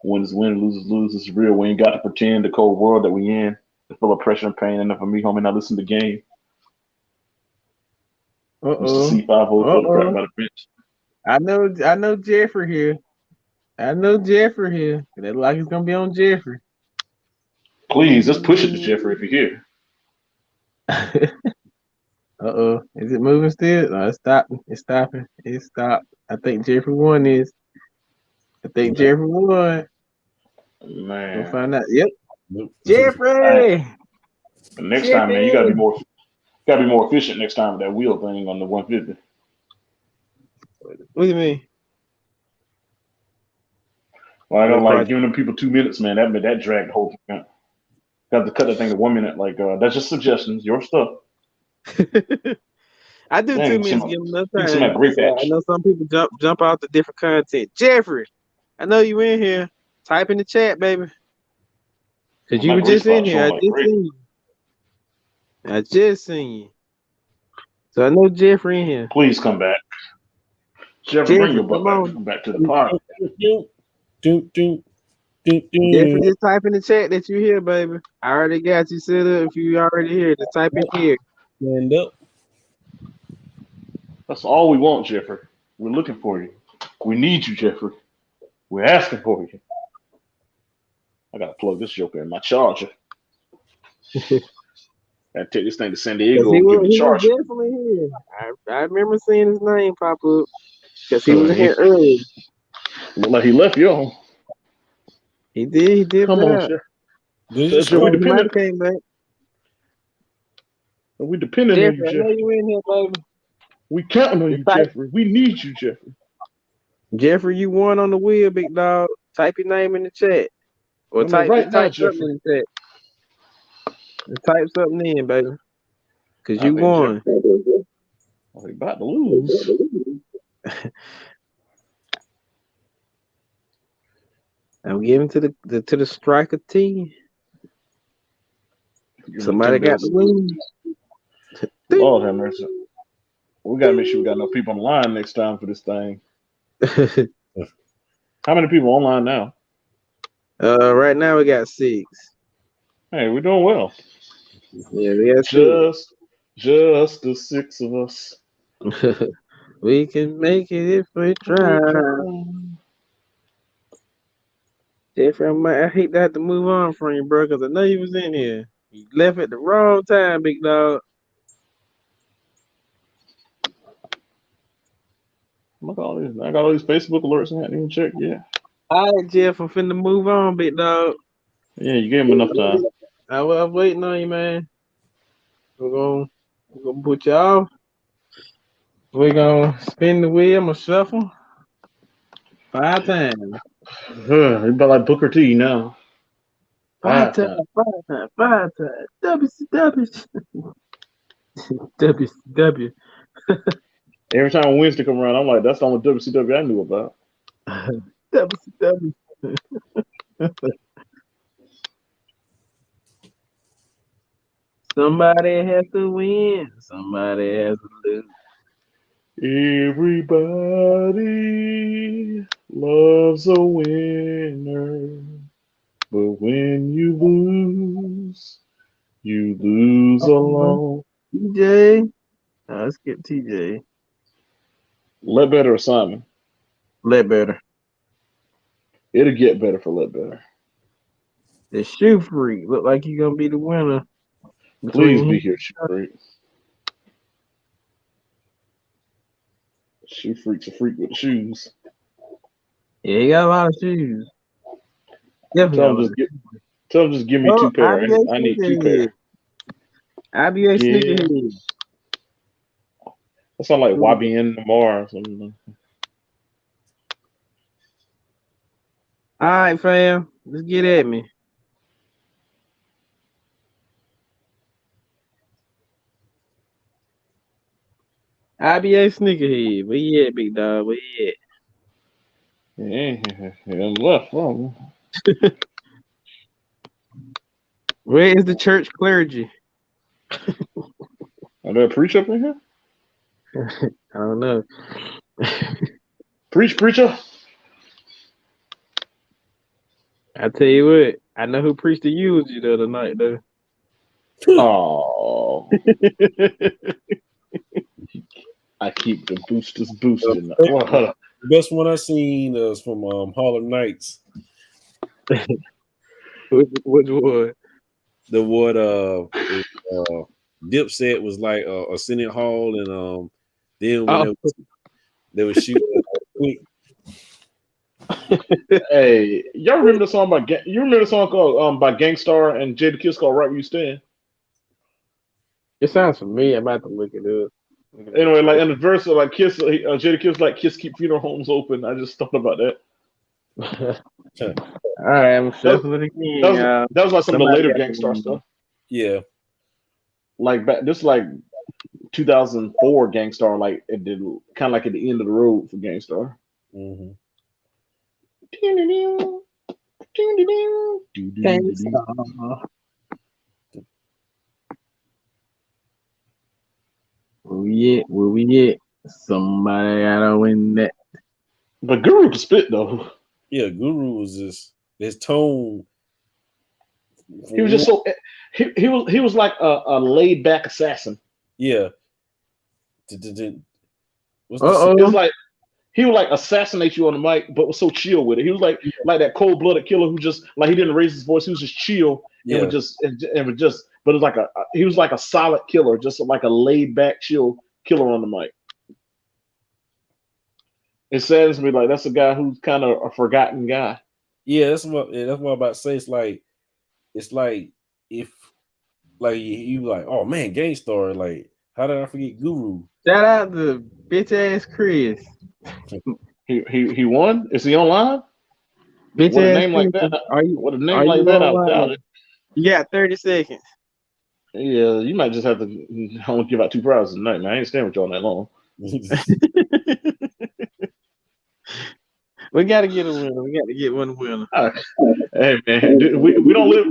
Winners win. Losers lose. This is real. We ain't got to pretend the cold world that we in. It's full of pressure and pain. Enough for me, homie. Now listen to the game. Mr. Uh-oh. C50 throw the crap Uh-oh. by the bench. I know Jeffrey here. I know Jeffrey here. That like it's gonna be on Jeffrey. Please, let's push it to Jeffrey if you're here. Uh-oh. Is it moving still? No, it's stopping. It's stopping. It's stopped. I think Jeffrey won this. I think Jeffrey won. We'll Man. find out. Yep. Nope. Hey, Jeffrey! next time, man, you Jeffrey! gotta be more efficient next time with that wheel thing on the 150. What do you mean? Well, I What don't like project? giving them people 2 minutes, man. That dragged the whole thing out. Got to cut that thing to 1 minute. Like that's just suggestions, your stuff. I do Dang, 2 minutes, give him enough people seem like time. great So I patch. know some people jump out to different content. Jeffrey, I know you in here. Type in the chat, baby. Cause you My were great just in spot here. I showing like just great. seen you. I just seen you. So I know Jeffrey in here. Please come back, Jeffrey. Bring Jeffrey, your butt come back. on. Come back to the pod. Jeffrey, just type in the chat that you here, baby. I already got you set up. If you already here, just type in here. Stand up. That's all we want, Jeffrey. We're looking for you. We need you, Jeffrey. We're asking for you. I gotta plug this joker in my charger. Gotta take this thing to San Cause Diego he and give it a was charge. definitely here. I remember seeing his name pop up. Cause he was in He here earlier. looked like he left you. He did. He dipped Come on, out. Jeff. Did you Jeff, Oh, scroll? he might have came back. We depending on you, Jeffrey, I know Jeffrey. you in here, baby. We counting on Just you, type Jeffrey. We need you, Jeffrey. Jeffrey, you won on the wheel, big dog. Type your name in the chat. Or I mean, type right just now, type something Jeffrey. in the chat. Just type something in, baby. Cause I you think won. Jeffrey. Oh, he about to lose. I'm giving to the striker team. Give him the Somebody 10 got best. the win. Lord have mercy. We gotta make sure we got enough people on the line next time for this thing. How many people online now? Right now we got 6. Hey, we're doing well. Yeah, we got 6. Just the 6 of us. We can make it if we try. Jeffrey, I hate to have to move on from you, bro, because I know you was in here. You left at the wrong time, big dog. Look at all these. I got all these Facebook alerts I hadn't even checked yet. All right, Jeff, I'm finna move on, big dog. Yeah, you gave him enough time. I was waiting on you, man. We're gonna put you off. We're gonna spin the wheel. I'm gonna shuffle 5 times. You about like Booker T now. Five Five times, times. 5 times, 5 times. WCW. WCW. Every time Wednesday come around, I'm like, that's the only WCW I knew about. WCW. Somebody has to win. Somebody has to lose. Everybody loves a winner, but when you lose alone. TJ. Let's get TJ. Let better or Simon. Let better. It'll get better for Let better. The shoe freak look like he's gonna be the winner Please between be him. here, Shoe Freak. Shoe Freak's a freak with the shoes. Yeah, he got a lot of shoes. Definitely Tell got a him lot just of get. shoes. Tell him just give me Oh, 2 pair. I need 2 pair. IBA Yeah, sneakerhead. that sound like YBN Lamar or something. All right, fam. Let's get at me. IBA sneakerhead. Where you at, big dog? Where you Yeah, left. Wrong. at? Where is the church clergy? Are there a preach up in here? I don't know. Preach, preacher. I tell you what, I know who preached the eulogy the other night, though. Oh, I keep the boosters boosting. Well, hold on. The best one I seen is from Harlem Nights. Which one? The what Dipset was like a Senate Hall, and then when Oh, they was shooting quick. Hey, y'all remember the song by you remember the song called by Gangstar and Jada Kiss called Right Where You Stand? it sounds familiar. I'm about to look it up. Anyway, like in the verse of like Kiss, Jada Kiss like Kiss keep funeral homes open. I just thought about that. All right, I'm shuffling it again, y'all. That was like some of the Somebody later got Gangstar to stuff. Yeah. Like back, this like 2004 Gangstar. Like it did kind of like at the end of the road for Gangstar. Mm-hmm. Where we at? Somebody gotta win that. But Guru could spit though. Yeah, Guru was just his tone. He was just so he was like a laid back assassin. Yeah. What's the Uh It was oh. like he would like assassinate you on the mic, but was so chill with it. He was like that cold blooded killer who just like he didn't raise his voice. He was just chill and yeah. would just. But it was like he was like a solid killer, just like a laid back chill killer on the mic. It saddens me like that's a guy who's kind of a forgotten guy. Yeah, that's what I'm about to say. It's like if like you like, oh man, Gangstar, like how did I forget Guru? Shout out to bitch ass Chris. He won. Is he online? Bitch With a ass name Chris. like that, with a name Are you like that, I doubt online? it. You got 30 seconds. Yeah, you might just have to only give out 2 prizes tonight, man. I ain't staying with you all night long. We gotta get a winner. We gotta get one winner. Hey man, we don't live.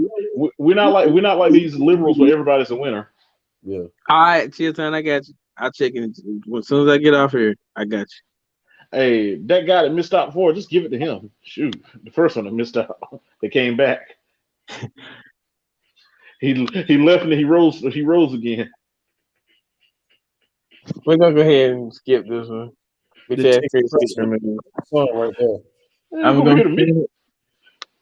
We're not like these liberals where everybody's a winner. Yeah. All right, chill time. I got you. I'll check in as soon as I get off here. I got you. Hey, that guy that missed out before, just give it to him. Shoot, the first one that missed out, they came back. He left and he rose. He rose again. We're gonna go ahead and skip this one. The Bitch ass Texas Chris gets Wrestling removed. song right there. Hey, I'm gonna.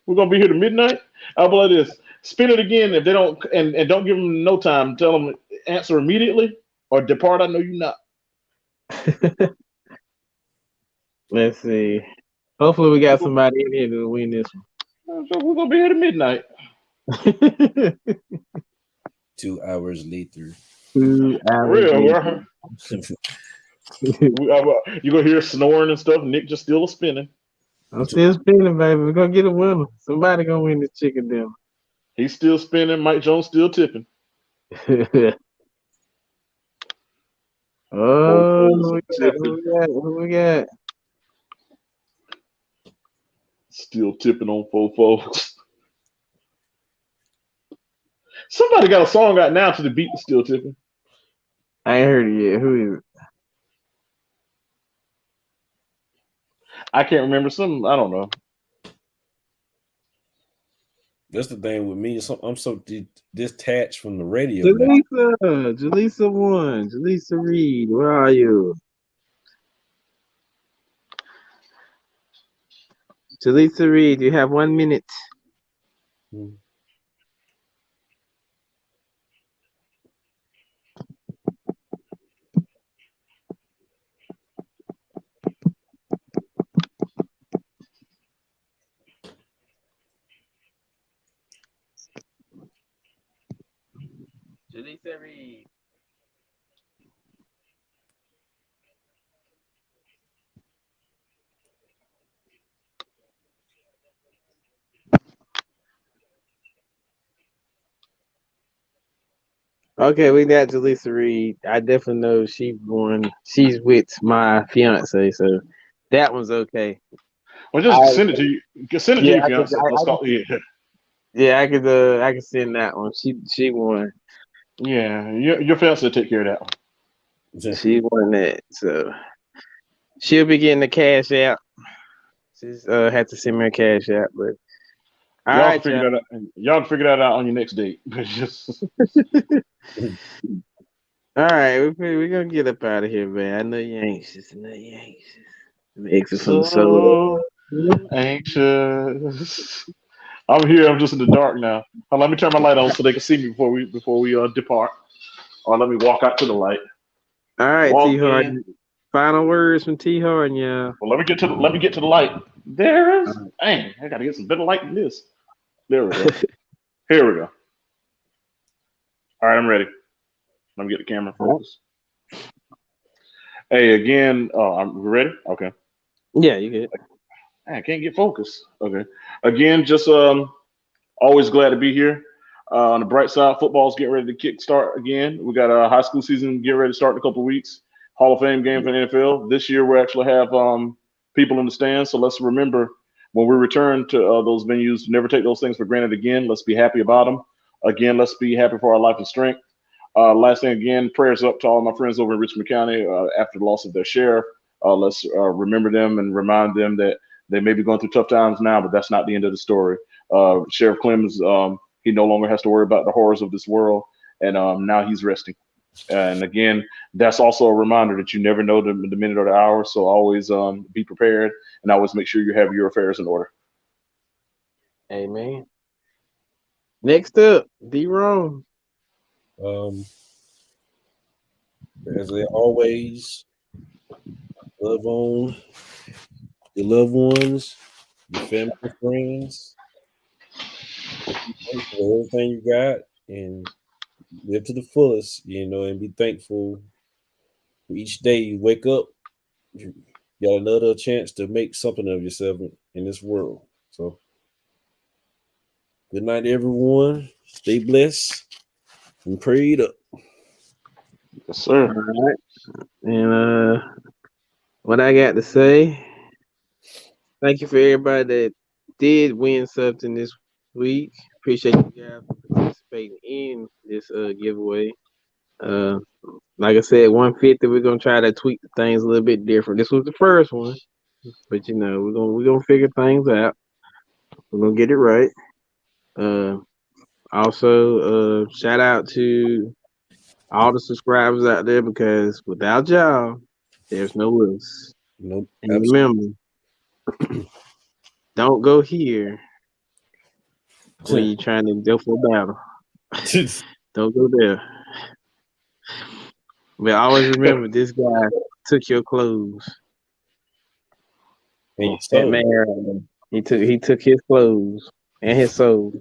we're gonna be here to midnight. How about this? Spin it again if they don't and don't give them no time. Tell them answer immediately or depart. I know you not. Let's see. Hopefully, we got somebody in here to win this one. So we're gonna be here to midnight. 2 hours later. 2 hours Real, later. bro. You gonna hear snoring and stuff. Nick just still spinning. I'm still spinning, baby. We're gonna get a winner. Somebody gonna win this chicken dinner. He's still spinning. Mike Jones still tipping. Oh, Fofos who tipping. we got? Who we got? Still tipping on Fofos. Somebody got a song out now to the beat still tipping. I ain't heard it yet. Who is it? I can't remember some. I don't know. That's the thing with me. I'm so detached from the radio now. Jaleesa won. Jaleesa Reed, where are you? Jaleesa Reed, you have 1 minute. Jaleesa Reed. Okay, we got Jaleesa Reed. I definitely know she won. She's with my fiance, so that one's okay. Well, just I send it to you. Send it to yeah, your fiance. Let's call. Yeah, I could send that one. She won. yeah. Your fiance will take care of that one. She won that, so she'll be getting the cash out. She's had to send me a cash out, but all Y'all can right, figure y'all. that out. Y'all can figure that out on your next date. But just All right, we're gonna get up out of here, man. I know you're anxious. I know you're anxious. I'm exit from the solo. so anxious. I'm here. I'm just in the dark now. Let me turn my light on so they can see me before we depart. Or let me walk out to the light. All right, T Walk Hard. in. Final words from T Hard, yeah. Well, let me get to the light. There is. Dang, I gotta get some better light than this. There we go. Here we go. All right, I'm ready. Let me get the camera focused. Hey, again. Oh, I'm ready. Okay. Yeah, you good. I can't get focused. Okay. Again, just always glad to be here. On the bright side, football's getting ready to kick start again. We got a high school season getting ready to start in a couple of weeks. Hall of Fame game for the NFL. This year, we actually have people in the stands. So let's remember when we return to those venues, never take those things for granted again. Let's be happy about them. Again, let's be happy for our life and strength. Last thing, again, prayers up to all my friends over in Richmond County after the loss of their sheriff. Let's remember them and remind them that they may be going through tough times now, but that's not the end of the story. Sheriff Clemens, he no longer has to worry about the horrors of this world, and now he's resting. And again, that's also a reminder that you never know the minute or the hour, so always be prepared and always make sure you have your affairs in order. Amen. Next up, D Rome. As they always, love on your loved ones, your family, and friends. Be thankful for everything you got and live to the fullest, and be thankful for each day you wake up. You got another chance to make something of yourself in this world. So, good night, everyone. Stay blessed and prayed up. Yes, sir. All right. And what I got to say, thank you for everybody that did win something this week. Appreciate you guys for participating in this giveaway. Uh, like I said, 150. We're gonna try to tweak the things a little bit different. This was the first one, but we're gonna figure things out. We're gonna get it right. Uh, also, shout out to all the subscribers out there because without y'all, there's no us. Nope. And remember, don't go here when you're trying to go for battle. Don't go there. But always remember, this guy took your clothes. And That man, he took his clothes and his soul.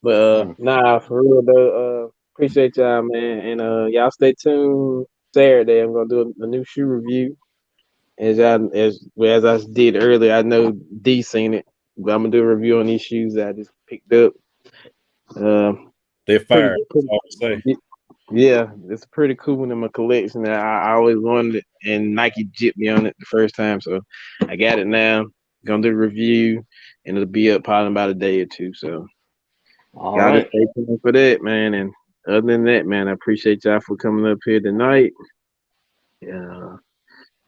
But nah, for real though, appreciate y'all, man. And y'all stay tuned. Saturday, I'm gonna do a new shoe review. As I did earlier, I know D seen it, but I'm gonna do a review on these shoes that I just picked up. They're Pretty, fire. That's pretty all I say. yeah, it's a pretty cool one in my collection that I always wanted it, and Nike jipped me on it the first time, so I got it now. Gonna do a review, and it'll be up probably in about a day or two. So All y'all just right. stay tuned for that, man. And other than that, man, I appreciate y'all for coming up here tonight. Yeah,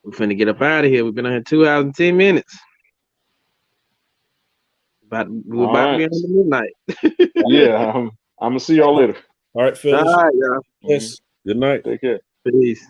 we're finna get up out of here. We've been on here 2 hours and 10 minutes. We're All about to right. be on the midnight. Yeah. I'm gonna see y'all later. All right, All fellas. right, y'all. Yes. Good night. Take care. Peace.